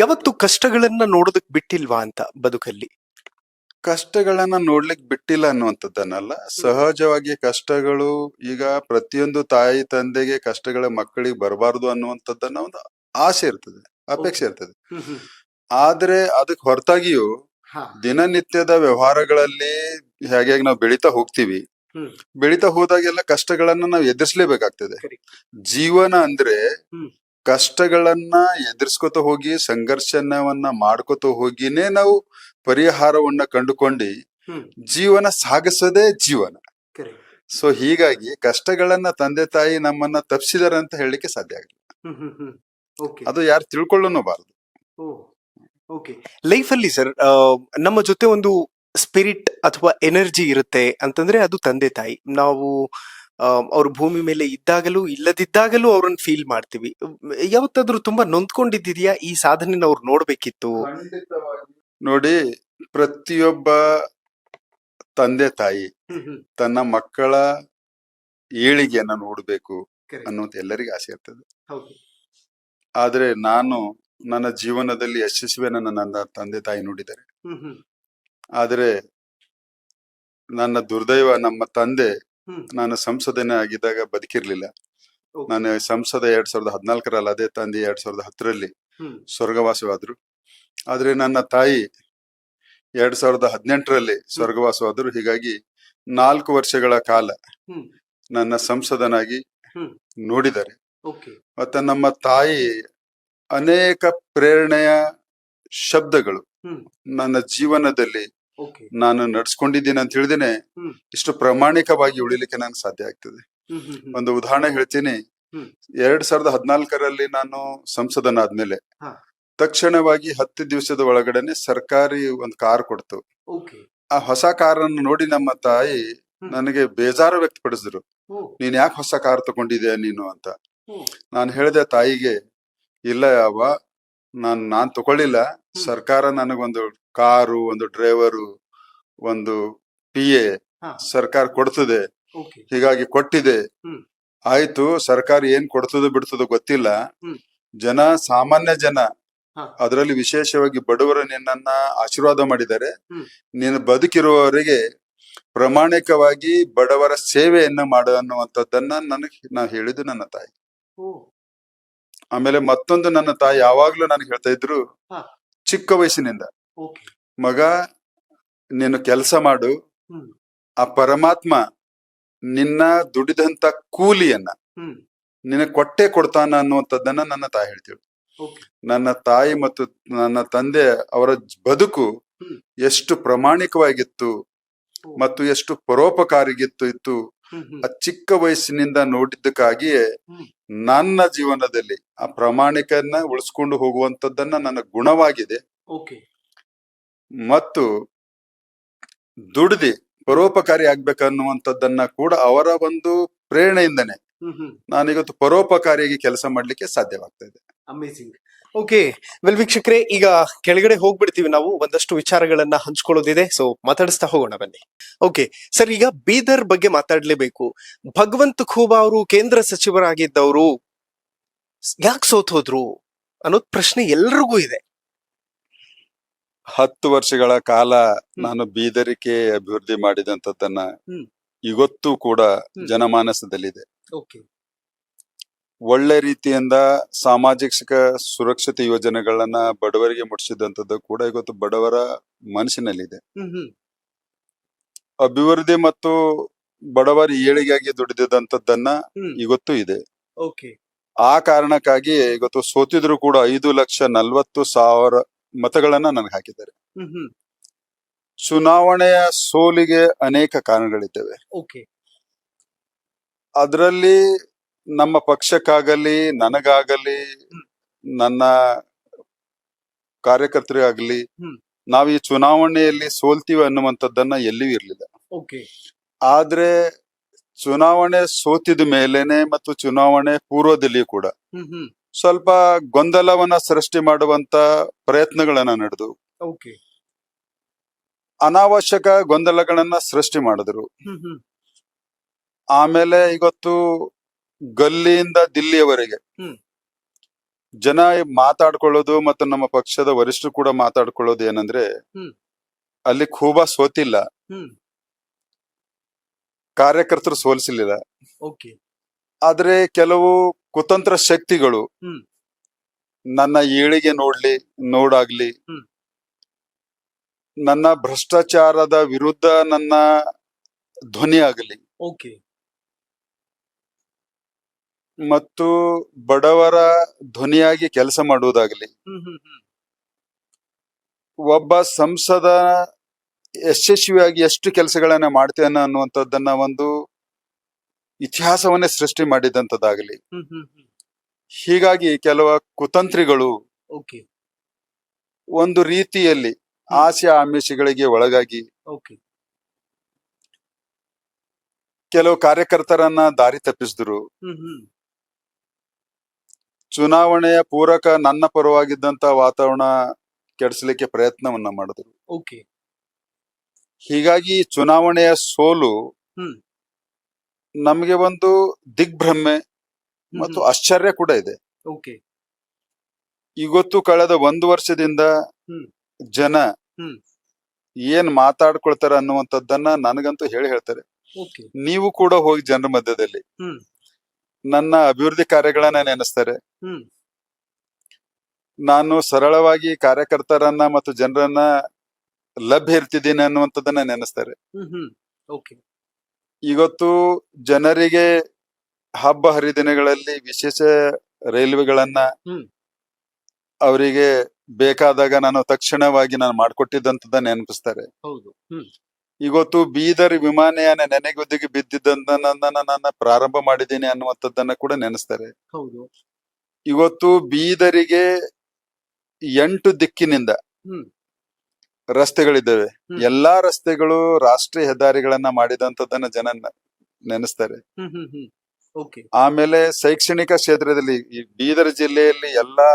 ಯಾವತ್ತು ಕಷ್ಟಗಳನ್ನ ನೋಡೋದಕ್ ಬಿಟ್ಟಿಲ್ವಾ ಅಂತ ಬದುಕಲ್ಲಿ? ಕಷ್ಟಗಳನ್ನ ನೋಡ್ಲಿಕ್ಕೆ ಬಿಟ್ಟಿಲ್ಲ ಅನ್ನುವಂಥದ್ದನ್ನಲ್ಲ, ಸಹಜವಾಗಿ ಕಷ್ಟಗಳು, ಈಗ ಪ್ರತಿಯೊಂದು ತಾಯಿ ತಂದೆಗೆ ಕಷ್ಟಗಳ ಮಕ್ಕಳಿಗೆ ಬರಬಾರ್ದು ಅನ್ನುವಂಥದ್ದನ್ನ ಒಂದು ಆಸೆ ಇರ್ತದೆ. ಅಪೇಕ್ಷೆ ಇರ್ತದೆ. ಆದ್ರೆ ಅದಕ್ಕೆ ಹೊರತಾಗಿಯೂ ದಿನನಿತ್ಯದ ವ್ಯವಹಾರಗಳಲ್ಲಿ ಹೇಗೆ ನಾವು ಬೆಳೀತಾ ಹೋಗ್ತೀವಿ, ಬೆಳೀತಾ ಹೋದಾಗೆಲ್ಲ ಕಷ್ಟಗಳನ್ನ ನಾವು ಎದುರಿಸಲೇಬೇಕಾಗ್ತದೆ. ಜೀವನ ಅಂದ್ರೆ ಕಷ್ಟಗಳನ್ನ ಎದುರಿಸ್ಕೊತ ಹೋಗಿ ಸಂಘರ್ಷಣವನ್ನ ಮಾಡ್ಕೊತ ಹೋಗಿನೇ ನಾವು ಪರಿಹಾರವನ್ನ ಕಂಡುಕೊಂಡು ಜೀವನ ಸಾಗಿಸೋದೇ ಜೀವನ. ಸೊ ಹೀಗಾಗಿ ಕಷ್ಟಗಳನ್ನ ತಂದೆ ತಾಯಿ ನಮ್ಮನ್ನ ತಪ್ಪಿಸಿದಾರೆ ಅಂತ ಹೇಳಲಿಕ್ಕೆ ಸಾಧ್ಯ ಆಗಿಲ್ಲ. ಅದು ಯಾರು ತಿಳ್ಕೊಳ್ಳೋಬಾರದು. ಲೈಫ್ ಅಲ್ಲಿ ಸರ್ ನಮ್ಮ ಜೊತೆ ಒಂದು ಸ್ಪಿರಿಟ್ ಅಥವಾ ಎನರ್ಜಿ ಇರುತ್ತೆ ಅಂತಂದ್ರೆ ಅದು ತಂದೆ ತಾಯಿ. ನಾವು ಅವ್ರ ಭೂಮಿ ಮೇಲೆ ಇದ್ದಾಗಲೂ ಇಲ್ಲದಿದ್ದಾಗಲೂ ಅವ್ರನ್ನ ಫೀಲ್ ಮಾಡ್ತೀವಿ. ಯಾವತ್ತಾದ್ರೂ ತುಂಬಾ ನೊಂದ್ಕೊಂಡಿದ್ಯಾ ಈ ಸಾಧನೆನ ಅವ್ರು ನೋಡ್ಬೇಕಿತ್ತು? ನೋಡಿ, ಪ್ರತಿಯೊಬ್ಬ ತಂದೆ ತಾಯಿ ತನ್ನ ಮಕ್ಕಳ ಏಳಿಗೆಯನ್ನ ನೋಡ್ಬೇಕು ಅನ್ನೋದು ಎಲ್ಲರಿಗೂ ಆಸೆ ಇರ್ತದೆ. ಆದ್ರೆ ನಾನು ನನ್ನ ಜೀವನದಲ್ಲಿ ಯಶಸ್ವಿಯನ್ನ ನನ್ನ ತಂದೆ ತಾಯಿ ನೋಡಿದ್ದಾರೆ. ಆದ್ರೆ ನನ್ನ ದುರ್ದೈವ, ನಮ್ಮ ತಂದೆ ನಾನು ಸಂಸದನೇ ಆಗಿದ್ದಾಗ ಬದುಕಿರ್ಲಿಲ್ಲ. ನಾನು ಸಂಸದ 2014ರಲ್ಲಿ, ಅದೇ ತಂದೆ 2010ರಲ್ಲಿ ಸ್ವರ್ಗವಾಸವಾದ್ರು. ಆದ್ರೆ ನನ್ನ ತಾಯಿ 2018ರಲ್ಲಿ ಸ್ವರ್ಗವಾಸವಾದ್ರು. ಹೀಗಾಗಿ 4 ವರ್ಷಗಳ ಕಾಲ ನನ್ನ ಸಂಸದನಾಗಿ ನೋಡಿದ್ದಾರೆ. ಮತ್ತೆ ನಮ್ಮ ತಾಯಿ ಅನೇಕ ಪ್ರೇರಣೆಯ ಶಬ್ದಗಳು ನನ್ನ ಜೀವನದಲ್ಲಿ ನಾನು ನಡ್ಸ್ಕೊಂಡಿದ್ದೀನಿ ಅಂತ ಹೇಳಿದೇನೆ ಇಷ್ಟು ಪ್ರಾಮಾಣಿಕವಾಗಿ ಉಳಿಲಿಕ್ಕೆ ನಂಗೆ ಸಾಧ್ಯ ಆಗ್ತದೆ. ಒಂದು ಉದಾಹರಣೆ ಹೇಳ್ತೀನಿ. 2014ರಲ್ಲಿ ನಾನು ಸಂಸದನಾದ್ಮೇಲೆ ತಕ್ಷಣವಾಗಿ 10 ದಿವಸದ ಒಳಗಡೆನೆ ಸರ್ಕಾರಿ ಒಂದು ಕಾರ್ ಕೊಡ್ತು. ಆ ಹೊಸ ಕಾರನ್ನು ನೋಡಿ ನಮ್ಮ ತಾಯಿ ನನಗೆ ಬೇಜಾರು ವ್ಯಕ್ತಪಡಿಸಿದ್ರು. ನೀನ್ ಯಾಕೆ ಹೊಸ ಕಾರ್ ತಗೊಂಡಿದ್ಯಾ ನೀನು ಅಂತ. ನಾನು ಹೇಳಿದೆ ತಾಯಿಗೆ, ಇಲ್ಲ ಯಾವ ನಾನ್ ತಗೊಳ್ಳಿಲ್ಲ, ಸರ್ಕಾರ ನನಗೊಂದು ಕಾರು, ಒಂದು ಡ್ರೈವರು, ಒಂದು PA ಸರ್ಕಾರ ಕೊಡ್ತದೆ, ಹೀಗಾಗಿ ಕೊಟ್ಟಿದೆ. ಆಯ್ತು, ಸರ್ಕಾರ ಏನ್ ಕೊಡ್ತದೋ ಬಿಡ್ತದೋ ಗೊತ್ತಿಲ್ಲ. ಸಾಮಾನ್ಯ ಜನ, ಅದರಲ್ಲಿ ವಿಶೇಷವಾಗಿ ಬಡವರು ನಿನ್ನನ್ನ ಆಶೀರ್ವಾದ ಮಾಡಿದ್ದಾರೆ. ನೀನು ಬದುಕಿರುವವರಿಗೆ ಪ್ರಾಮಾಣಿಕವಾಗಿ ಬಡವರ ಸೇವೆಯನ್ನ ಮಾಡು ಅನ್ನುವಂಥದ್ದನ್ನ ನಾ ಹೇಳಿದ್ದು ನನ್ನ ತಾಯಿ. ಆಮೇಲೆ ಮತ್ತೊಂದು, ನನ್ನ ತಾಯಿ ಯಾವಾಗ್ಲೂ ನನಗೆ ಹೇಳ್ತಾ ಇದ್ರು, ಚಿಕ್ಕ ವಯಸ್ಸಿನಿಂದ, ಮಗ ನೀನು ಕೆಲಸ ಮಾಡು, ಆ ಪರಮಾತ್ಮ ನಿನ್ನ ದುಡಿದಂತ ಕೂಲಿಯನ್ನ ನಿನ್ನ ಕೊಟ್ಟೆ ಕೊಡ್ತಾನ ಅನ್ನುವಂಥದ್ದನ್ನ ನನ್ನ ತಾಯಿ ಹೇಳ್ತಿಳು. ನನ್ನ ತಾಯಿ ಮತ್ತು ನನ್ನ ತಂದೆ ಅವರ ಬದುಕು ಎಷ್ಟು ಪ್ರಾಮಾಣಿಕವಾಗಿತ್ತು ಮತ್ತು ಎಷ್ಟು ಪರೋಪಕಾರಿಗಿತ್ತು ಆ ಚಿಕ್ಕ ವಯಸ್ಸಿನಿಂದ ನೋಡಿದ್ದಕ್ಕಾಗಿಯೇ ನನ್ನ ಜೀವನದಲ್ಲಿ ಆ ಪ್ರಾಮಾಣಿಕನ್ನ ಉಳಿಸ್ಕೊಂಡು ಹೋಗುವಂತದ್ದನ್ನ ನನ್ನ ಗುಣವಾಗಿದೆ. ಮತ್ತು ದುಡ್ದಿ ಪರೋಪಕಾರಿ ಆಗ್ಬೇಕನ್ನುವಂಥದ್ದನ್ನ ಕೂಡ ಅವರ ಒಂದು ಪ್ರೇರಣೆಯಿಂದನೇ ನಾನಿವತ್ತು ಪರೋಪಕಾರಿಯಾಗಿ ಕೆಲಸ ಮಾಡ್ಲಿಕ್ಕೆ ಸಾಧ್ಯವಾಗ್ತಾ ಇದೆ. ಅಮೇಜಿಂಗ್. ಓಕೆ, ವೆಲ್ ವೀಕ್ಷಕರೇ, ಈಗ ಕೆಳಗಡೆ ಹೋಗ್ಬಿಡ್ತೀವಿ. ನಾವು ಒಂದಷ್ಟು ವಿಚಾರಗಳನ್ನ ಹಂಚ್ಕೊಳ್ಳೋದಿದೆ, ಸೊ ಮಾತಾಡಿಸ್ತಾ ಹೋಗೋಣ ಬನ್ನಿ. ಓಕೆ ಸರ್, ಈಗ ಬೀದರ್ ಬಗ್ಗೆ ಮಾತಾಡ್ಲೇಬೇಕು. ಭಗವಂತ ಖೂಬಾ ಅವರು ಕೇಂದ್ರ ಸಚಿವರಾಗಿದ್ದವರು ಯಾಕೆ ಸೋತೋದ್ರು ಅನ್ನೋದ್ ಪ್ರಶ್ನೆ ಎಲ್ರಿಗೂ ಇದೆ. 10 ವರ್ಷಗಳ ಕಾಲ ನಾನು ಬೀದರಿಕೆ ಅಭಿವೃದ್ಧಿ ಮಾಡಿದಂಥದ್ದನ್ನ ಇವತ್ತು ಕೂಡ ಜನಮಾನಸದಲ್ಲಿದೆ. ಒಳ್ಳೆ ರೀತಿಯಿಂದ ಸಾಮಾಜಿಕ ಸುರಕ್ಷತೆ ಯೋಜನೆಗಳನ್ನ ಬಡವರಿಗೆ ಮುಟ್ಟಿಸಿದಂಥದ್ದು ಕೂಡ ಇವತ್ತು ಬಡವರ ಮನಸ್ಸಿನಲ್ಲಿದೆ. ಅಭಿವೃದ್ಧಿ ಮತ್ತು ಬಡವರ ಏಳಿಗೆಯಾಗಿ ದುಡಿದಂಥದ್ದನ್ನ ಇವತ್ತು ಇದೆ. ಆ ಕಾರಣಕ್ಕಾಗಿ ಇವತ್ತು ಸೋತಿದ್ರು ಕೂಡ 5,40,000 ಮತಗಳನ್ನ ನನಗೆ ಹಾಕಿದ್ದಾರೆ. ಚುನಾವಣೆಯ ಸೋಲಿಗೆ ಅನೇಕ ಕಾರಣಗಳಿದ್ದಾವೆ. ಅದರಲ್ಲಿ ನಮ್ಮ ಪಕ್ಷಕ್ಕಾಗಲಿ, ನನಗಾಗಲಿ, ನನ್ನ ಕಾರ್ಯಕರ್ತರಿಗಾಗಲಿ, ನಾವು ಈ ಚುನಾವಣೆಯಲ್ಲಿ ಸೋಲ್ತೀವಿ ಅನ್ನುವಂಥದ್ದನ್ನ ಎಲ್ಲಿಯೂ ಇರ್ಲಿಲ್ಲ. ಆದ್ರೆ ಚುನಾವಣೆ ಸೋತಿದ ಮೇಲೇನೆ ಮತ್ತು ಚುನಾವಣೆ ಪೂರ್ವದಲ್ಲಿಯೂ ಕೂಡ ಸ್ವಲ್ಪ ಗೊಂದಲವನ್ನ ಸೃಷ್ಟಿ ಮಾಡುವಂತ ಪ್ರಯತ್ನಗಳನ್ನ ನಡೆದು ಅನಾವಶ್ಯಕ ಗೊಂದಲಗಳನ್ನ ಸೃಷ್ಟಿ ಮಾಡಿದ್ರು. ಆಮೇಲೆ ಇವತ್ತು ಗಲ್ಲಿಯಿಂದ ದಿಲ್ಲಿಯವರೆಗೆ ಜನ ಮಾತಾಡ್ಕೊಳ್ಳೋದು ಮತ್ತು ನಮ್ಮ ಪಕ್ಷದ ವರಿಷ್ಠರು ಕೂಡ ಮಾತಾಡ್ಕೊಳ್ಳೋದು ಏನಂದ್ರೆ, ಅಲ್ಲಿ ಖೂಬಾ ಸೋತಿಲ್ಲ, ಕಾರ್ಯಕರ್ತರು ಸೋಲಿಸಲಿಲ್ಲ. ಆದ್ರೆ ಕೆಲವು ಕುತಂತ್ರ ಶಕ್ತಿಗಳು ನನ್ನ ಏಳಿಗೆ ನೋಡಾಗ್ಲಿ, ಹ್ಮ್. ನನ್ನ ಭ್ರಷ್ಟಾಚಾರದ ವಿರುದ್ಧ ನನ್ನ ಧ್ವನಿ ಆಗಲಿ, ಓಕೆ. ಮತ್ತು ಬಡವರ ಧ್ವನಿಯಾಗಿ ಕೆಲಸ ಮಾಡುವುದಾಗಲಿ, ಒಬ್ಬ ಸಂಸದ ಯಶಸ್ವಿಯಾಗಿ ಎಷ್ಟು ಕೆಲಸಗಳನ್ನ ಮಾಡ್ತೇನೆ ಅನ್ನುವಂಥದ್ದನ್ನ ಒಂದು ಇತಿಹಾಸವನ್ನೇ ಸೃಷ್ಟಿ ಮಾಡಿದಂಥದ್ದಾಗಲಿ. ಹೀಗಾಗಿ ಕೆಲವು ಕುತಂತ್ರಿಗಳು ಓಕೆ. ಒಂದು ರೀತಿಯಲ್ಲಿ ಆಸೆ ಆಮಿಷಗಳಿಗೆ ಒಳಗಾಗಿ ಓಕೆ. ಕೆಲವು ಕಾರ್ಯಕರ್ತರನ್ನ ದಾರಿ ತಪ್ಪಿಸಿದ್ರು. ಚುನಾವಣೆಯ ಪೂರಕ ನನ್ನ ಪರವಾಗಿದ್ದಂತ ವಾತಾವರಣ ಕೆಡಿಸಲಿಕ್ಕೆ ಪ್ರಯತ್ನವನ್ನ ಮಾಡಿದ್ರು. ಓಕೆ. ಹೀಗಾಗಿ ಚುನಾವಣೆಯ ಸೋಲು ಹ್ಮ್. ನಮಗೆ ಒಂದು ದಿಗ್ಭ್ರಮೆ ಮತ್ತು ಆಶ್ಚರ್ಯ ಕೂಡ ಇದೆ. ಓಕೆ. ಇವತ್ತು ಕಳೆದ 1 ವರ್ಷದಿಂದ ಹ್ಮ್. ಜನ ಹ್ಮ್. ಏನ್ ಮಾತಾಡ್ಕೊಳ್ತಾರೆ ಅನ್ನುವಂಥದ್ದನ್ನ ನನಗಂತೂ ಹೇಳ್ತಾರೆ. ಓಕೆ. ನೀವು ಕೂಡ ಹೋಗಿ ಜನರ ಮಧ್ಯದಲ್ಲಿ ಹ್ಮ್. ನನ್ನ ಅಭಿವೃದ್ಧಿ ಕಾರ್ಯಗಳನ್ನ ನೆನೆಸ್ತಾರೆ. ಹ್ಮ್. ನಾನು ಸರಳವಾಗಿ ಕಾರ್ಯಕರ್ತರನ್ನ ಮತ್ತು ಜನರನ್ನ ಲಭ್ಯ ಇರ್ತಿದ್ದೀನಿ ಅನ್ನುವಂಥದ್ದನ್ನ ನೆನೆಸ್ತಾರೆ. ಓಕೆ. ಇವತ್ತು ಜನರಿಗೆ ಹಬ್ಬ ಹರಿದಿನಗಳಲ್ಲಿ ವಿಶೇಷ ರೈಲ್ವೆಗಳನ್ನ ಹ್ಮ್. ಅವರಿಗೆ ಬೇಕಾದಾಗ ನಾನು ತಕ್ಷಣವಾಗಿ ನಾನು ಮಾಡಿಕೊಟ್ಟಿದ್ದಂಥದ್ದ ನೆನಪಿಸ್ತಾರೆ. ಹೌದು. ಹ್ಮ್. ಇವತ್ತು ಬೀದರ್ ವಿಮಾನಯಾನ ನೆನೆಗುದ್ದಿಗೆ ಬಿದ್ದಿದ್ದಂತ ಪ್ರಾರಂಭ ಮಾಡಿದ್ದೀನಿ ಅನ್ನುವಂಥದ್ದನ್ನ ಕೂಡ ನೆನೆಸ್ತಾರೆ. ಹೌದು. ಇವತ್ತು ಬೀದರಿಗೆ 8 ದಿಕ್ಕಿನಿಂದ ಹ್ಮ್. ರಸ್ತೆಗಳಿದ್ದಾವೆ. ಹ್ಮ್. ಎಲ್ಲಾ ರಸ್ತೆಗಳು ರಾಷ್ಟ್ರೀಯ ಹೆದ್ದಾರಿಗಳನ್ನ ಮಾಡಿದಂಥದ್ದನ್ನ ಜನ ನೆನೆಸ್ತಾರೆ. ಓಕೆ. ಆಮೇಲೆ ಶೈಕ್ಷಣಿಕ ಕ್ಷೇತ್ರದಲ್ಲಿ ಈ ಬೀದರ್ ಜಿಲ್ಲೆಯಲ್ಲಿ ಎಲ್ಲಾ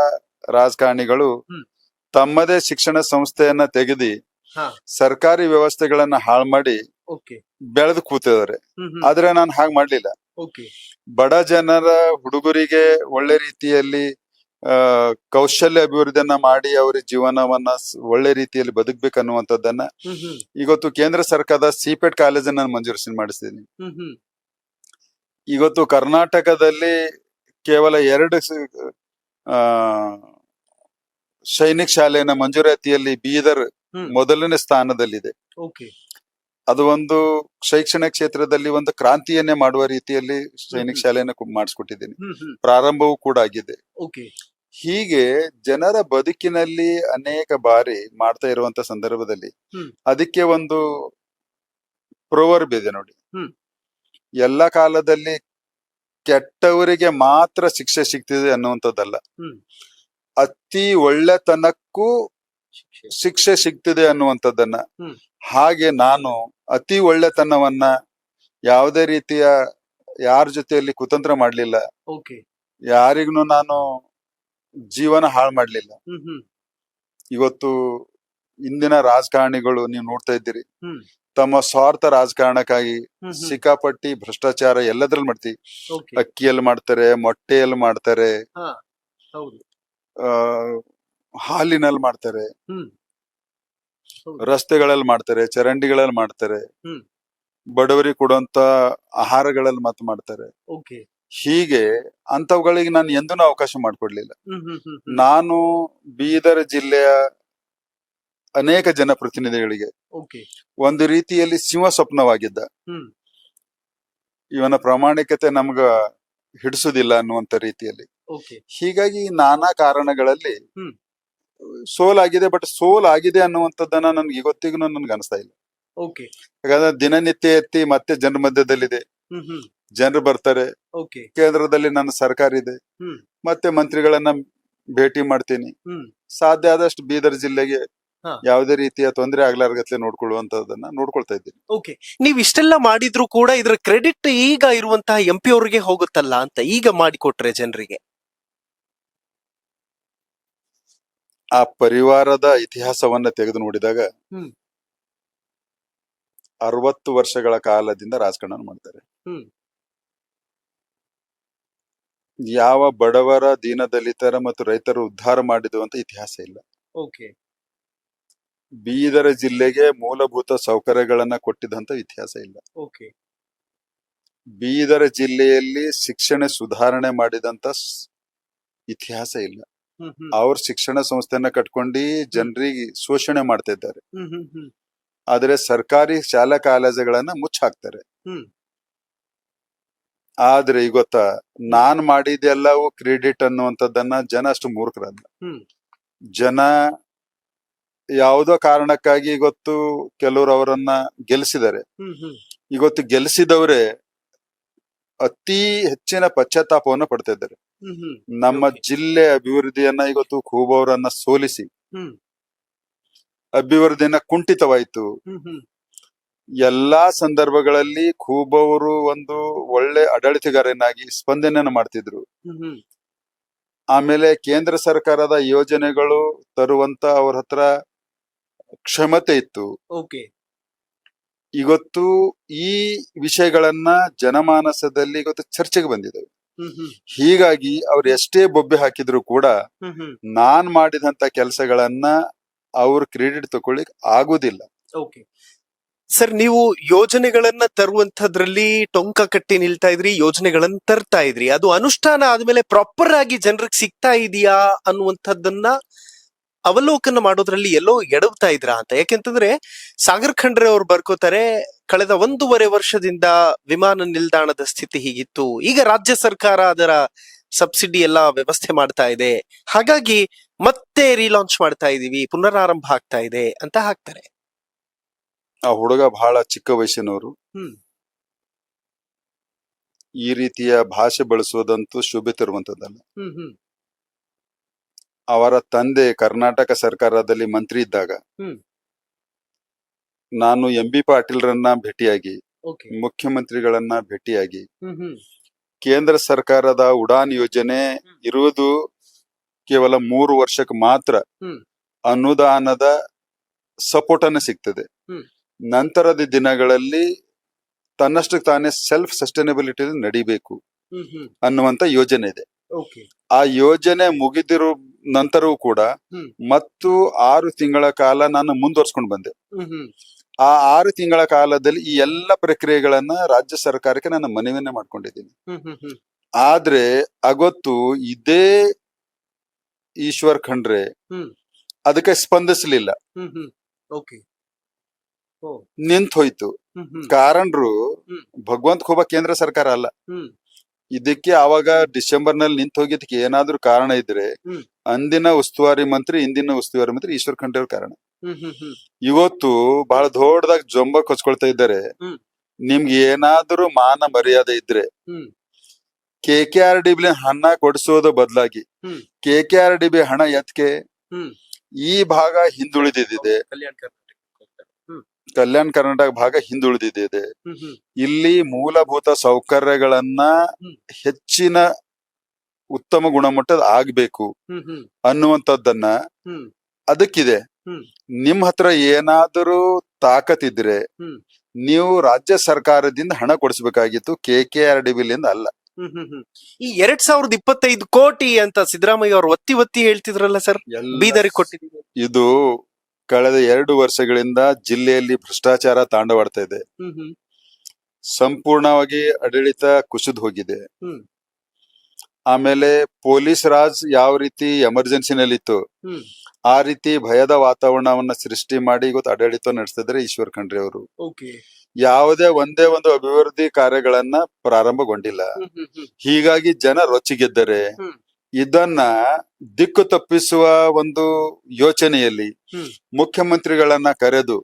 ರಾಜಕಾರಣಿಗಳು ಹ್ಮ್. ತಮ್ಮದೇ ಶಿಕ್ಷಣ ಸಂಸ್ಥೆಯನ್ನ ತೆಗೆದಿ ಹಾ. ಸರ್ಕಾರಿ ವ್ಯವಸ್ಥೆಗಳನ್ನ ಹಾಳು ಮಾಡಿ ಓಕೆ. ಬೆಳೆದು ಕೂತಿದ್ದಾರೆ. ಆದ್ರೆ ನಾನು ಹಾಗೆ ಮಾಡ್ಲಿಲ್ಲ. ಓಕೆ. ಬಡ ಜನರ ಹುಡುಗರಿಗೆ ಒಳ್ಳೆ ರೀತಿಯಲ್ಲಿ ಕೌಶಲ್ಯ ಅಭಿವೃದ್ಧಿಯನ್ನ ಮಾಡಿ ಅವರ ಜೀವನವನ್ನ ಒಳ್ಳೆ ರೀತಿಯಲ್ಲಿ ಬದುಕ್ಬೇಕನ್ನುವಂಥದ್ದನ್ನ ಇವತ್ತು ಕೇಂದ್ರ ಸರ್ಕಾರದ ಸಿಪೆಟ್ ಕಾಲೇಜನ್ನ ನಾನು ಮಂಜೂರು ಮಾಡಿಸಿದ್ದೀನಿ. ಇವತ್ತು ಕರ್ನಾಟಕದಲ್ಲಿ ಕೇವಲ 2 ಸೈನಿಕ್ ಶಾಲೆಯನ್ನ ಮಂಜೂರಾತಿಯಲ್ಲಿ ಬೀದರ್ ಮೊದಲನೇ ಸ್ಥಾನದಲ್ಲಿದೆ. ಓಕೆ. ಅದು ಒಂದು ಶೈಕ್ಷಣಿಕ ಕ್ಷೇತ್ರದಲ್ಲಿ ಒಂದು ಕ್ರಾಂತಿಯನ್ನೇ ಮಾಡುವ ರೀತಿಯಲ್ಲಿ ಸೈನಿಕ್ ಶಾಲೆಯನ್ನ ಮಾಡಿಸ್ಕೊಟ್ಟಿದ್ದೀನಿ. ಪ್ರಾರಂಭವೂ ಕೂಡ ಆಗಿದೆ. ಓಕೆ. ಹೀಗೆ ಜನರ ಬದುಕಿನಲ್ಲಿ ಅನೇಕ ಬಾರಿ ಮಾಡ್ತಾ ಇರುವಂತ ಸಂದರ್ಭದಲ್ಲಿ ಅದಕ್ಕೆ ಒಂದು ಪ್ರೊವರ್ಬ್ ಇದೆ ನೋಡಿ. ಎಲ್ಲ ಕಾಲದಲ್ಲಿ ಕೆಟ್ಟವರಿಗೆ ಮಾತ್ರ ಶಿಕ್ಷೆ ಸಿಗ್ತಿದೆ ಅನ್ನುವಂಥದ್ದಲ್ಲ, ಅತಿ ಒಳ್ಳೆತನಕ್ಕೂ ಶಿಕ್ಷೆ ಸಿಗ್ತಿದೆ ಅನ್ನುವಂಥದ್ದನ್ನ. ಹಾಗೆ ನಾನು ಅತಿ ಒಳ್ಳೆತನವನ್ನ ಯಾವುದೇ ರೀತಿಯ ಯಾರ ಜೊತೆಯಲ್ಲಿ ಕುತಂತ್ರ ಮಾಡ್ಲಿಲ್ಲ, ಯಾರಿಗೂ ನಾನು ಜೀವನ ಹಾಳು ಮಾಡ್ಲಿಲ್ಲ. ಇವತ್ತು ಇಂದಿನ ರಾಜಕಾರಣಿಗಳು ನೀವು ನೋಡ್ತಾ ಇದ್ದೀರಿ, ತಮ್ಮ ಸ್ವಾರ್ಥ ರಾಜಕಾರಣಕ್ಕಾಗಿ ಸಿಕ್ಕಾಪಟ್ಟಿ ಭ್ರಷ್ಟಾಚಾರ ಎಲ್ಲದ್ರಲ್ಲಿ ಮಾಡ್ತೀವಿ. ಅಕ್ಕಿಯಲ್ಲಿ ಮಾಡ್ತಾರೆ, ಮೊಟ್ಟೆಯಲ್ಲಿ ಮಾಡ್ತಾರೆ, ಹಾಲಿನಲ್ಲಿ ಮಾಡ್ತಾರೆ, ರಸ್ತೆಗಳಲ್ಲಿ ಮಾಡ್ತಾರೆ, ಚರಂಡಿಗಳಲ್ಲಿ ಮಾಡ್ತಾರೆ, ಬಡವರಿಗೆ ಕೊಡುವಂತ ಆಹಾರಗಳಲ್ಲಿ ಮತ್ತೆ ಮಾಡ್ತಾರೆ. ಹೀಗೆ ಅಂತವುಗಳಿಗೆ ನಾನು ಎಂದೂ ಅವಕಾಶ ಮಾಡಿಕೊಡ್ಲಿಲ್ಲ. ನಾನು ಬೀದರ್ ಜಿಲ್ಲೆಯ ಅನೇಕ ಜನಪ್ರತಿನಿಧಿಗಳಿಗೆ ಒಂದು ರೀತಿಯಲ್ಲಿ ಸಿಂಹ ಸ್ವಪ್ನವಾಗಿದ್ದ. ಇವನ ಪ್ರಾಮಾಣಿಕತೆ ನಮ್ಗ ಹಿಡಿಸುದಿಲ್ಲ ಅನ್ನುವಂತ ರೀತಿಯಲ್ಲಿ. ಹೀಗಾಗಿ ನಾನಾ ಕಾರಣಗಳಲ್ಲಿ ಸೋಲಾಗಿದೆ. ಬಟ್ ಸೋಲಾಗಿದೆ ಅನ್ನುವಂಥದ್ದನ್ನ ನನ್ಗೆ ಇವತ್ತಿಗೂ ನನ್ಗೆ ಅನಿಸ್ತಾ ಇಲ್ಲ. ಯಾಕಂದ್ರೆ ದಿನನಿತ್ಯ ಎತ್ತಿ ಮತ್ತೆ ಜನರ ಮಧ್ಯದಲ್ಲಿದೆ, ಜನರು ಬರ್ತಾರೆ. ಕೇಂದ್ರದಲ್ಲಿ ನನ್ನ ಸರ್ಕಾರ ಇದೆ, ಮತ್ತೆ ಮಂತ್ರಿಗಳನ್ನ ಭೇಟಿ ಮಾಡ್ತೀನಿ. ಸಾಧ್ಯ ಆದಷ್ಟು ಬೀದರ್ ಜಿಲ್ಲೆಗೆ ಯಾವುದೇ ರೀತಿಯ ತೊಂದರೆ ಆಗ್ಲಾರ್ಗತ್ಲೆ ನೋಡ್ಕೊಳ್ಳುವಂತದನ್ನ ನೋಡ್ಕೊಳ್ತಾ ಇದ್ದೀನಿ. ಓಕೆ. ನೀವ್ ಇಷ್ಟೆಲ್ಲ ಮಾಡಿದ್ರು ಕೂಡ ಇದ್ರ ಕ್ರೆಡಿಟ್ ಈಗ ಇರುವಂತಹ MP ಅವ್ರಿಗೆ ಹೋಗುತ್ತಲ್ಲ ಅಂತ ಈಗ ಮಾಡಿಕೊಟ್ರೆ ಜನರಿಗೆ. ಆ ಪರಿವಾರದ ಇತಿಹಾಸವನ್ನ ತೆಗೆದು ನೋಡಿದಾಗ 60 ವರ್ಷಗಳ ಕಾಲದಿಂದ ರಾಜಕಾರಣ ಮಾಡ್ತಾರೆ. ಯಾವ ಬಡವರ, ದೀನದಲಿತರ ಮತ್ತು ರೈತರ ಉದ್ಧಾರ ಮಾಡಿದುವಂತ ಇತಿಹಾಸ ಇಲ್ಲ. ಬೀದರ ಜಿಲ್ಲೆಗೆ ಮೂಲಭೂತ ಸೌಕರ್ಯಗಳನ್ನ ಕೊಟ್ಟಿದಂತ ಇತಿಹಾಸ ಇಲ್ಲ. ಬೀದರ ಜಿಲ್ಲೆಯಲ್ಲಿ ಶಿಕ್ಷಣ ಸುಧಾರಣೆ ಮಾಡಿದಂತ ಇತಿಹಾಸ ಇಲ್ಲ. ಅವ್ರ ಶಿಕ್ಷಣ ಸಂಸ್ಥೆಯನ್ನ ಕಟ್ಕೊಂಡು ಜನರಿಗೆ ಶೋಷಣೆ ಮಾಡ್ತಾ ಇದ್ದಾರೆ. ಆದ್ರೆ ಸರ್ಕಾರಿ ಶಾಲಾ ಕಾಲೇಜುಗಳನ್ನ ಮುಚ್ಚಾಕ್ತಾರೆ. ಆದ್ರೆ ಈಗ ಗೊತ್ತಾ, ನಾನ್ ಮಾಡಿದೆಲ್ಲವೂ ಕ್ರೆಡಿಟ್ ಅನ್ನುವಂಥದ್ದನ್ನ ಜನ ಅಷ್ಟು ಮೂರ್ಖರಲ್ಲ. ಜನ ಯಾವುದೋ ಕಾರಣಕ್ಕಾಗಿ ಇವತ್ತು ಕೆಲವರು ಅವರನ್ನ ಗೆಲ್ಲಿಸಿದ್ದಾರೆ. ಇವತ್ತು ಗೆಲ್ಲಿಸಿದವರೇ ಅತಿ ಹೆಚ್ಚಿನ ಪಶ್ಚಾತ್ತಾಪವನ್ನು ಪಡ್ತಾ ಇದ್ದಾರೆ. ನಮ್ಮ ಜಿಲ್ಲೆ ಅಭಿವೃದ್ಧಿಯನ್ನ ಇವತ್ತು ಖೂಬ್ ಅವರನ್ನ ಸೋಲಿಸಿ ಅಭಿವೃದ್ಧಿಯನ್ನ ಕುಂಠಿತವಾಯಿತು. ಎಲ್ಲಾ ಸಂದರ್ಭಗಳಲ್ಲಿ ಖೂಬ್ ಅವರು ಒಂದು ಒಳ್ಳೆ ಆಡಳಿತಗಾರನಾಗಿ ಸ್ಪಂದನೆಯನ್ನು ಮಾಡ್ತಿದ್ರು. ಆಮೇಲೆ ಕೇಂದ್ರ ಸರ್ಕಾರದ ಯೋಜನೆಗಳು ತರುವಂತ ಅವ್ರ ಹತ್ರ ಕ್ಷಮತೆ ಇತ್ತು. ಇವತ್ತು ಈ ವಿಷಯಗಳನ್ನ ಜನಮಾನಸದಲ್ಲಿ ಇವತ್ತು ಚರ್ಚೆಗೆ ಬಂದಿದ್ದಾವೆ. ಹೀಗಾಗಿ ಅವ್ರು ಎಷ್ಟೇ ಬೊಬ್ಬೆ ಹಾಕಿದ್ರು ಕೂಡ ನಾನ್ ಮಾಡಿದಂತ ಕೆಲಸಗಳನ್ನ ಅವ್ರು ಕ್ರೆಡಿಟ್ ತಗೊಳ್ಳಿಕ್ ಆಗುದಿಲ್ಲ. ಸರ್, ನೀವು ಯೋಜನೆಗಳನ್ನ ತರುವಂತದ್ರಲ್ಲಿ ಟೊಂಕ ಕಟ್ಟಿ ನಿಲ್ತಾ ಇದ್ರಿ, ಯೋಜನೆಗಳನ್ನ ತರ್ತಾ ಇದ್ರಿ. ಅದು ಅನುಷ್ಠಾನ ಆದ್ಮೇಲೆ ಪ್ರಾಪರ್ ಆಗಿ ಜನರಿಗೆ ಸಿಗ್ತಾ ಇದೆಯಾ ಅನ್ನುವಂಥದ್ದನ್ನ ಅವಲೋಕನ ಮಾಡೋದ್ರಲ್ಲಿ ಎಲ್ಲೋ ಎಡವ್ತಾ ಇದ್ರಾ ಅಂತ. ಯಾಕೆಂತಂದ್ರೆ ಸಾಗರ್ ಖಂಡ್ರೆ ಅವ್ರು ಬರ್ಕೋತಾರೆ, ಕಳೆದ 1.5 ವರ್ಷದಿಂದ ವಿಮಾನ ನಿಲ್ದಾಣದ ಸ್ಥಿತಿ ಹೀಗಿತ್ತು, ಈಗ ರಾಜ್ಯ ಸರ್ಕಾರ ಅದರ ಸಬ್ಸಿಡಿ ಎಲ್ಲ ವ್ಯವಸ್ಥೆ ಮಾಡ್ತಾ ಇದೆ, ಹಾಗಾಗಿ ಮತ್ತೆ ರೀಲಾಂಚ್ ಮಾಡ್ತಾ ಇದೀವಿ, ಪುನರಾರಂಭ ಆಗ್ತಾ ಇದೆ ಅಂತ ಹಾಕ್ತಾರೆ. ಆ ಹುಡುಗ ಬಹಳ ಚಿಕ್ಕ ವಯಸ್ಸಿನವರು. ಈ ರೀತಿಯ ಭಾಷೆ ಬಳಸುವುದಂತೂ ಶುಭೆ ತರುವಂತದ್ದಲ್ಲ. ಅವರ ತಂದೆ ಕರ್ನಾಟಕ ಸರ್ಕಾರದಲ್ಲಿ ಮಂತ್ರಿ ಇದ್ದಾಗ ನಾನು MB ಪಾಟೀಲ್ರನ್ನ ಭೇಟಿಯಾಗಿ, ಮುಖ್ಯಮಂತ್ರಿಗಳನ್ನ ಭೇಟಿಯಾಗಿ, ಕೇಂದ್ರ ಸರ್ಕಾರದ ಉಡಾನ್ ಯೋಜನೆ ಇರುವುದು ಕೇವಲ 3 ವರ್ಷಕ್ಕೆ ಮಾತ್ರ ಅನುದಾನದ ಸಪೋರ್ಟ್ ಅನ್ನ ಸಿಗ್ತದೆ. ನಂತರದ ದಿನಗಳಲ್ಲಿ ತನ್ನಷ್ಟಕ್ಕೆ ತಾನೇ ಸೆಲ್ಫ್ ಸಸ್ಟೈನಬಿಲಿಟಿ ನಡಿಬೇಕು ಅನ್ನುವಂತ ಯೋಜನೆ ಇದೆ. ಆ ಯೋಜನೆ ಮುಗಿದಿರೋ ನಂತರವೂ ಕೂಡ ಮತ್ತು 6 ತಿಂಗಳ ಕಾಲ ನಾನು ಮುಂದುವರ್ಸ್ಕೊಂಡು ಬಂದೆ. ಆ 6 ತಿಂಗಳ ಕಾಲದಲ್ಲಿ ಈ ಎಲ್ಲ ಪ್ರಕ್ರಿಯೆಗಳನ್ನ ರಾಜ್ಯ ಸರ್ಕಾರಕ್ಕೆ ನಾನು ಮನವಿಯನ್ನ ಮಾಡ್ಕೊಂಡಿದ್ದೀನಿ. ಆದ್ರೆ ಅವತ್ತು ಇದೇ ಈಶ್ವರ್ ಖಂಡ್ರೆ ಅದಕ್ಕೆ ಸ್ಪಂದಿಸಲಿಲ್ಲ, ನಿಂತ ಹೋಯ್ತು. ಕಾರಣರು ಭಗವಂತ ಖೂಬಾ ಕೇಂದ್ರ ಸರ್ಕಾರ ಅಲ್ಲ. ಇದಕ್ಕೆ ಆವಾಗ ಡಿಸೆಂಬರ್ ನಲ್ಲಿ ನಿಂತು ಹೋಗಿದ್ದಕ್ಕೆ ಏನಾದ್ರೂ ಕಾರಣ ಇದ್ರೆ ಅಂದಿನ ಉಸ್ತುವಾರಿ ಮಂತ್ರಿ, ಇಂದಿನ ಉಸ್ತುವಾರಿ ಮಂತ್ರಿ ಈಶ್ವರ್ ಖಂಡ್ರೆ ಅವ್ರ ಕಾರಣ. ಇವತ್ತು ಬಹಳ ದೊಡ್ಡದಾಗಿ ಜೊಂಬ ಕೊಚ್ಕೊಳ್ತಾ ಇದ್ದಾರೆ. ನಿಮ್ಗೆ ಏನಾದ್ರೂ ಮಾನ ಮರ್ಯಾದೆ ಇದ್ರೆ KKRDB ಹಣ ಕೊಡಿಸೋದು ಬದಲಾಗಿ KKRDB ಹಣ ಎತ್ಕೆ ಈ ಭಾಗ ಹಿಂದುಳಿದಿದೆ, ಕಲ್ಯಾಣ ಕರ್ನಾಟಕ ಭಾಗ ಹಿಂದುಳಿದಿದೆ. ಇಲ್ಲಿ ಮೂಲಭೂತ ಸೌಕರ್ಯಗಳನ್ನ ಹೆಚ್ಚಿನ ಉತ್ತಮ ಗುಣಮಟ್ಟದ ಆಗ್ಬೇಕು ಅನ್ನುವಂಥದ್ದನ್ನ ಅದಕ್ಕಿದೆ. ನಿಮ್ ಹತ್ರ ಏನಾದರೂ ತಾಕತ್ತಿದ್ರೆ ನೀವು ರಾಜ್ಯ ಸರ್ಕಾರದಿಂದ ಹಣ ಕೊಡಿಸ್ಬೇಕಾಗಿತ್ತು, KKRDB ಅಲ್ಲ. ಈ 2025 ಕೋಟಿ ಅಂತ ಸಿದ್ದರಾಮಯ್ಯ ಅವರು ಒತ್ತಿ ಒತ್ತಿ ಹೇಳ್ತಿದ್ರಲ್ಲ ಸರ್, ಬೀದರಿಗೆ ಕೊಟ್ಟಿದ್ದೀವಿ. ಇದು ಕಳೆದ 2 ವರ್ಷಗಳಿಂದ ಜಿಲ್ಲೆಯಲ್ಲಿ ಭ್ರಷ್ಟಾಚಾರ ತಾಂಡವಾಡ್ತಾ ಇದೆ. ಸಂಪೂರ್ಣವಾಗಿ ಆಡಳಿತ ಕುಸಿದು ಹೋಗಿದೆ. ಆಮೇಲೆ ಪೊಲೀಸ್ ರಾಜ್ ಯಾವ ರೀತಿ ಎಮರ್ಜೆನ್ಸಿನಲ್ಲಿತ್ತು ಆ ರೀತಿ ಭಯದ ವಾತಾವರಣವನ್ನ ಸೃಷ್ಟಿ ಮಾಡಿ ಇವತ್ತು ಆಡಳಿತ ನಡೆಸ್ತಿದ್ದಾರೆ ಈಶ್ವರ್ ಖಂಡ್ರೆ ಅವರು. ಯಾವುದೇ ಒಂದೇ ಒಂದು ಅಭಿವೃದ್ಧಿ ಕಾರ್ಯಗಳನ್ನ ಪ್ರಾರಂಭಗೊಂಡಿಲ್ಲ. ಹೀಗಾಗಿ ಜನ ರೊಚ್ಚಿಗೆದ್ದರೆ ಇದನ್ನ ದಿಕ್ಕು ತಪ್ಪಿಸುವ ಒಂದು ಯೋಚನೆಯಲ್ಲಿ ಮುಖ್ಯಮಂತ್ರಿಗಳನ್ನ ಕರೆದು,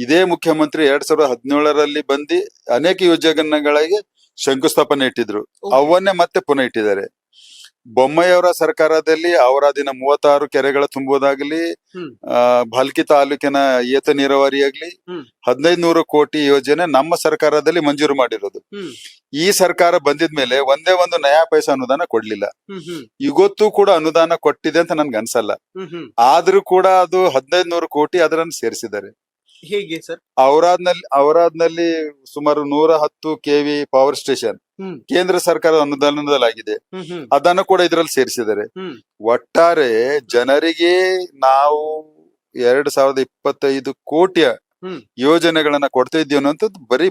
ಇದೇ ಮುಖ್ಯಮಂತ್ರಿ 2017ರಲ್ಲಿ ಬಂದು ಅನೇಕ ಯೋಜನೆಗಳಿಗೆ ಶಂಕುಸ್ಥಾಪನೆ ಇಟ್ಟಿದ್ರು, ಅವನ್ನೇ ಮತ್ತೆ ಪುನಃ ಇಟ್ಟಿದ್ದಾರೆ. ಬೊಮ್ಮಾಯಿಯವರ ಸರ್ಕಾರದಲ್ಲಿ ಅವರ ದಿನ 36 ಕೆರೆಗಳ ತುಂಬುವುದಾಗ್ಲಿ, ಭಾಲ್ಕಿ ತಾಲೂಕಿನ ಏತ ನೀರಾವರಿ ಆಗ್ಲಿ 1500 ಕೋಟಿ ಯೋಜನೆ ನಮ್ಮ ಸರ್ಕಾರದಲ್ಲಿ ಮಂಜೂರು ಮಾಡಿರೋದು. ಈ ಸರ್ಕಾರ ಬಂದಿದ್ಮೇಲೆ ಒಂದೇ ಒಂದು ನಯಾ ಪೈಸಾ ಅನುದಾನ ಕೊಡ್ಲಿಲ್ಲ. ಇವತ್ತು ಕೂಡ ಅನುದಾನ ಕೊಟ್ಟಿದೆ ಅಂತ ನನ್ಗೆ ಅನ್ಸಲ್ಲ. ಆದ್ರೂ ಕೂಡ ಅದು 1500 ಕೋಟಿ ಅದರನ್ನು ಸೇರಿಸಿದ್ದಾರೆ. ಹೇಗೆ ಸರ್? ಔರಾದ್ನಲ್ಲಿ ಸುಮಾರು 110 KV ಪವರ್ ಸ್ಟೇಷನ್ ಕೇಂದ್ರ ಸರ್ಕಾರದ ಅನುದಾನದಲ್ಲಾಗಿದೆ, ಅದನ್ನು ಕೂಡ ಇದರಲ್ಲಿ ಸೇರಿಸಿದ್ದಾರೆ. ಒಟ್ಟಾರೆ ಜನರಿಗೆ ನಾವು 2025 ಕೋಟಿಯ ಯೋಜನೆಗಳನ್ನ ಕೊಡ್ತಾ ಇದ್ದೀವಿ ಅನ್ನೋಂಥದ್ದು ಬರೀ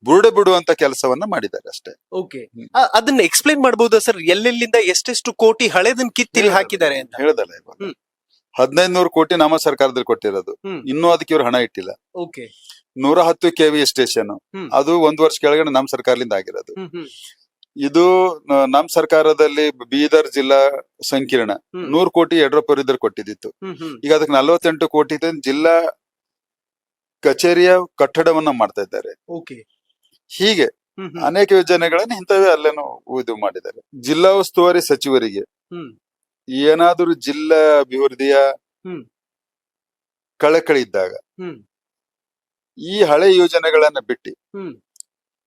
ಬುರುಡೆ ಬಿಡುವಂತ ಕೆಲಸವನ್ನ ಮಾಡಿದ್ದಾರೆ ಅಷ್ಟೇ. ಓಕೆ, ಅದನ್ನ ಎಕ್ಸ್ಪ್ಲೈನ್ ಮಾಡಬಹುದಾ ಸರ್? ಎಲ್ಲೆಲ್ಲಿಂದ ಎಷ್ಟೆಷ್ಟು ಕೋಟಿ ಹಳೆದನ್ ಕಿತ್ತಿಲ್ ಹಾಕಿದ್ದಾರೆ ಅಂತ ಹೇಳ್ದಲ್ಲ ಇವಾಗ. 1500 ಕೋಟಿ ನಮ್ಮ ಸರ್ಕಾರದಲ್ಲಿ ಕೊಟ್ಟಿರೋದು, ಇನ್ನೂ ಅದಕ್ಕೆ ಇವ್ರು ಹಣ ಇಟ್ಟಿಲ್ಲ. ಓಕೆ, 110 KV ಸ್ಟೇಷನ್, ಅದು 1 ವರ್ಷ ಕೆಳಗಡೆ ನಮ್ಮ ಸರ್ಕಾರದಿಂದ ಆಗಿರೋದು. ಇದು ನಮ್ ಸರ್ಕಾರದಲ್ಲಿ ಬೀದರ್ ಜಿಲ್ಲಾ ಸಂಕೀರ್ಣ 100 ಕೋಟಿ ಯಡಿಯೂರಪ್ಪ ಇದ್ರು ಕೊಟ್ಟಿದ್ದಿತ್ತು. ಈಗ ಅದಕ್ಕೆ 48 ಕೋಟಿ ಜಿಲ್ಲಾ ಕಚೇರಿಯ ಕಟ್ಟಡವನ್ನ ಮಾಡ್ತಾ ಇದ್ದಾರೆ. ಓಕೆ, ಹೀಗೆ ಅನೇಕ ಯೋಜನೆಗಳನ್ನ ಇಂಥವೇ ಅಲ್ಲೇನೋ ಇದು ಮಾಡಿದ್ದಾರೆ. ಜಿಲ್ಲಾ ಉಸ್ತುವಾರಿ ಸಚಿವರಿಗೆ ಏನಾದರೂ ಜಿಲ್ಲಾ ಅಭಿವೃದ್ಧಿಯ ಕಳಕಳಿ ಇದ್ದಾಗ ಈ ಹಳೆ ಯೋಜನೆಗಳನ್ನ ಬಿಟ್ಟು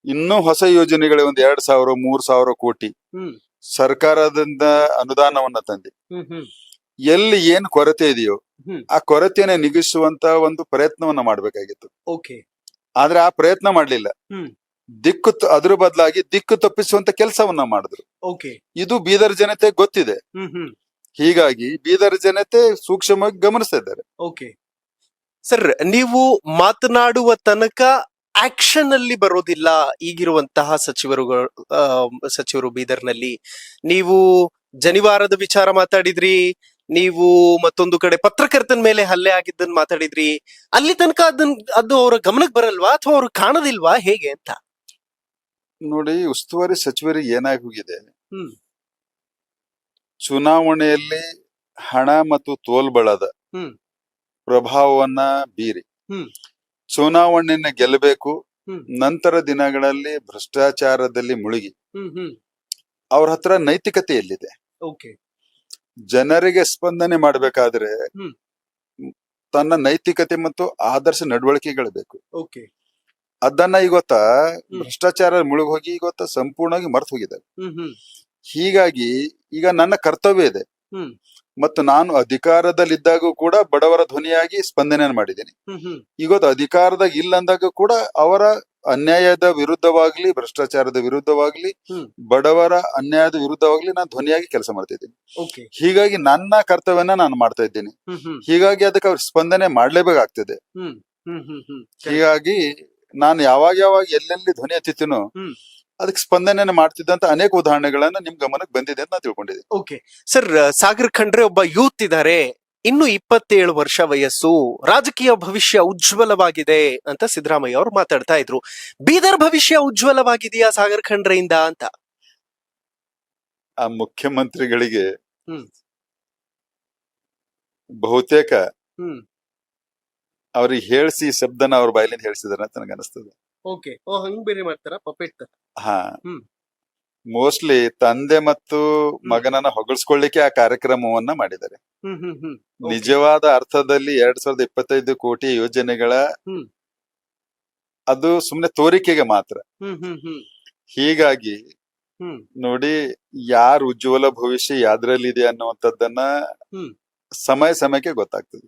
ಇನ್ನೂ ಹೊಸ ಯೋಜನೆಗಳ 2,000 3,000 ಕೋಟಿ ಸರ್ಕಾರದಿಂದ ಅನುದಾನವನ್ನ ತಂದು ಎಲ್ಲಿ ಏನ್ ಕೊರತೆ ಇದೆಯೋ ಆ ಕೊರತೆಯನ್ನ ನಿಗಿಸುವಂತ ಒಂದು ಪ್ರಯತ್ನವನ್ನ ಮಾಡ್ಬೇಕಾಗಿತ್ತು. ಓಕೆ, ಆದ್ರೆ ಆ ಪ್ರಯತ್ನ ಮಾಡ್ಲಿಲ್ಲ. ಅದ್ರ ಬದಲಾಗಿ ದಿಕ್ಕು ತಪ್ಪಿಸುವಂತ ಕೆಲಸವನ್ನ ಮಾಡಿದ್ರು. ಓಕೆ, ಇದು ಬೀದರ್ ಜನತೆ ಗೊತ್ತಿದೆ. ಹೀಗಾಗಿ ಬೀದರ್ ಜನತೆ ಸೂಕ್ಷ್ಮವಾಗಿ ಗಮನಿಸ್ತಾ ಇದ್ದಾರೆ. ಓಕೆ ಸರ್, ನೀವು ಮಾತನಾಡುವ ತನಕ ಆಕ್ಷನ್ ಅಲ್ಲಿ ಬರೋದಿಲ್ಲ ಈಗಿರುವಂತಹ ಸಚಿವರು ಬೀದರ್ನಲ್ಲಿ. ನೀವು ಜನಿವಾರದ ವಿಚಾರ ಮಾತಾಡಿದ್ರಿ, ನೀವು ಮತ್ತೊಂದು ಕಡೆ ಪತ್ರಕರ್ತನ ಮೇಲೆ ಹಲ್ಲೆ ಆಗಿದ್ದನ್ನ ಮಾತಾಡಿದ್ರಿ. ಅಲ್ಲಿ ತನಕ ಅದು ಅವರ ಗಮನಕ್ಕೆ ಬರಲ್ವಾ ಅಥವಾ ಅವ್ರು ಕಾಣದಿಲ್ವಾ, ಹೇಗೆ ಅಂತ? ನೋಡಿ, ಉಸ್ತುವಾರಿ ಸಚಿವರಿಗೆ ಏನಾಗಿ ಹೋಗಿದೆ, ಚುನಾವಣೆಯಲ್ಲಿ ಹಣ ಮತ್ತು ತೋಲ್ಬಳದ ಪ್ರಭಾವವನ್ನ ಬೀರಿ ಚುನಾವಣೆಯನ್ನ ಗೆಲ್ಲಬೇಕು, ನಂತರ ದಿನಗಳಲ್ಲಿ ಭ್ರಷ್ಟಾಚಾರದಲ್ಲಿ ಮುಳುಗಿ ಅವ್ರ ಹತ್ರ ನೈತಿಕತೆ ಎಲ್ಲಿದೆ? ಜನರಿಗೆ ಸ್ಪಂದನೆ ಮಾಡ್ಬೇಕಾದ್ರೆ ತನ್ನ ನೈತಿಕತೆ ಮತ್ತು ಆದರ್ಶ ನಡವಳಿಕೆಗಳು ಬೇಕು. ಅದನ್ನ ಇವತ್ತ ಭ್ರಷ್ಟಾಚಾರ ಮುಳುಗೋಗಿ ಇವತ್ತ ಸಂಪೂರ್ಣವಾಗಿ ಮರ್ತು ಹೋಗಿದ್ದಾರೆ. ಹೀಗಾಗಿ ಈಗ ನನ್ನ ಕರ್ತವ್ಯ ಇದೆ ಮತ್ತು ನಾನು ಅಧಿಕಾರದಲ್ಲಿದ್ದಾಗೂ ಕೂಡ ಬಡವರ ಧ್ವನಿಯಾಗಿ ಸ್ಪಂದನೆ ಮಾಡಿದ್ದೀನಿ. ಇವತ್ತು ಅಧಿಕಾರದಾಗ ಇಲ್ಲ ಅಂದಾಗ ಕೂಡ ಅವರ ಅನ್ಯಾಯದ ವಿರುದ್ಧವಾಗ್ಲಿ, ಭ್ರಷ್ಟಾಚಾರದ ವಿರುದ್ಧವಾಗ್ಲಿ, ಬಡವರ ಅನ್ಯಾಯದ ವಿರುದ್ಧವಾಗ್ಲಿ ನಾನು ಧ್ವನಿಯಾಗಿ ಕೆಲಸ ಮಾಡ್ತಿದ್ದೀನಿ. ಹೀಗಾಗಿ ನನ್ನ ಕರ್ತವ್ಯನ ನಾನು ಮಾಡ್ತಾ ಇದ್ದೀನಿ. ಹೀಗಾಗಿ ಅದಕ್ಕೆ ಅವ್ರ ಸ್ಪಂದನೆ ಮಾಡ್ಲೇಬೇಕಾಗ್ತದೆ. ಹೀಗಾಗಿ ನಾನು ಯಾವಾಗ ಎಲ್ಲೆಲ್ಲಿ ಧ್ವನಿ ಎತ್ತಿದ್ದೀನೋ ಅದಕ್ಕೆ ಸ್ಪಂದನೆ ಮಾಡ್ತಿದ್ದಂತ ಅನೇಕ ಉದಾಹರಣೆಗಳನ್ನ ನಿಮ್ ಗಮನಕ್ಕೆ ಬಂದಿದೆ ಅಂತ ನಾನು ತಿಳ್ಕೊಂಡಿದ್ದೀನಿ. ಓಕೆ ಸರ್, ಸಾಗರ್ ಖಂಡ್ರೆ ಒಬ್ಬ ಯೂತ್ ಇದ್ದಾರೆ, ಇನ್ನು 27 ವರ್ಷ ವಯಸ್ಸು, ರಾಜಕೀಯ ಭವಿಷ್ಯ ಉಜ್ವಲವಾಗಿದೆ ಅಂತ ಸಿದ್ದರಾಮಯ್ಯ ಅವರು ಮಾತಾಡ್ತಾ ಇದ್ರು. ಬೀದರ್ ಭವಿಷ್ಯ ಉಜ್ವಲವಾಗಿದೆಯಾ ಸಾಗರ್ ಖಂಡ್ರೆಯಿಂದ ಅಂತ? ಆ ಮುಖ್ಯಮಂತ್ರಿಗಳಿಗೆ ಬಹುತೇಕ ಅವ್ರಿಗೆ ಹೇಳಿಸಿ ಶಬ್ದನ ಅವ್ರ ಬಾಯಿಲಿಂದ ಹೇಳಿಸಿದಾರೆ ಅಂತ ನನಗೆ ಅನಿಸ್ತದೆ. ಓಕೆ, ಹಂಗ್ ಬೇರೆ ಮಾಡ್ತಾರ ಪಪೆಟ್? ಹಾ, ಮೋಸ್ಟ್ಲಿ ತಂದೆ ಮತ್ತು ಮಗನನ್ನ ಹೊಗಳಿಸ್ಕೊಳ್ಳಿಕ್ಕೆ ಆ ಕಾರ್ಯಕ್ರಮವನ್ನ ಮಾಡಿದ್ದಾರೆ. ನಿಜವಾದ ಅರ್ಥದಲ್ಲಿ 2025 ಕೋಟಿ ಯೋಜನೆಗಳ ಅದು ಸುಮ್ನೆ ತೋರಿಕೆಗೆ ಮಾತ್ರ. ಹೀಗಾಗಿ ನೋಡಿ, ಯಾರು ಉಜ್ವಲ ಭವಿಷ್ಯ ಯಾವ್ದ್ರಲ್ಲಿದೆ ಅನ್ನುವಂಥದ್ದನ್ನ ಸಮಯಕ್ಕೆ ಗೊತ್ತಾಗ್ತದೆ.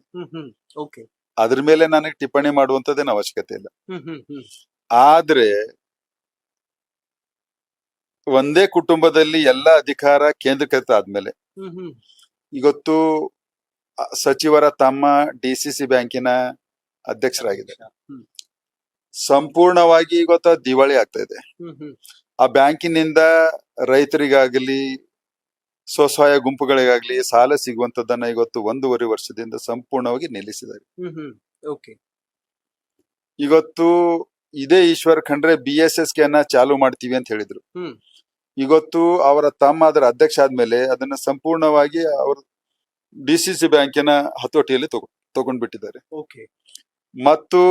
ಅದ್ರ ಮೇಲೆ ನನಗೆ ಟಿಪ್ಪಣಿ ಮಾಡುವಂತದ್ದೇನು ಅವಶ್ಯಕತೆ ಇಲ್ಲ. ಆದ್ರೆ ಒಂದೇ ಕುಟುಂಬದಲ್ಲಿ ಎಲ್ಲ ಅಧಿಕಾರ ಕೇಂದ್ರೀಕೃತ ಆದ್ಮೇಲೆ ಇವತ್ತು ಸಚಿವರ ತಮ್ಮ DCC ಬ್ಯಾಂಕಿನ ಅಧ್ಯಕ್ಷರಾಗಿದ್ದಾರೆ. ಸಂಪೂರ್ಣವಾಗಿ ಇವತ್ತು ದಿವಾಳಿ ಆಗ್ತಾ ಇದೆ. ಆ ಬ್ಯಾಂಕಿನಿಂದ ರೈತರಿಗಾಗಲಿ ಸ್ವಸಹಾಯ ಗುಂಪುಗಳಿಗಾಗ್ಲಿ ಸಾಲ ಸಿಗುವಂತದ್ದನ್ನ ಇವತ್ತು 1.5 ವರ್ಷದಿಂದ ಸಂಪೂರ್ಣವಾಗಿ ನಿಲ್ಲಿಸಿದ್ದಾರೆ. ಇವತ್ತು ಇದೇ ಈಶ್ವರ್ ಖಂಡ್ರೆ BSSK ಅನ್ನ ಚಾಲು ಮಾಡ್ತೀವಿ ಅಂತ ಹೇಳಿದ್ರು. ಇವತ್ತು ಅವರ ತಮ್ಮ ಅದರ ಅಧ್ಯಕ್ಷ ಆದ್ಮೇಲೆ ಅದನ್ನ ಸಂಪೂರ್ಣವಾಗಿ ಅವರು DCC ಬ್ಯಾಂಕಿನ ಹತೋಟಿಯಲ್ಲಿ ತಗೊಂಡ್ಬಿಟ್ಟಿದ್ದಾರೆ. ಮತ್ತು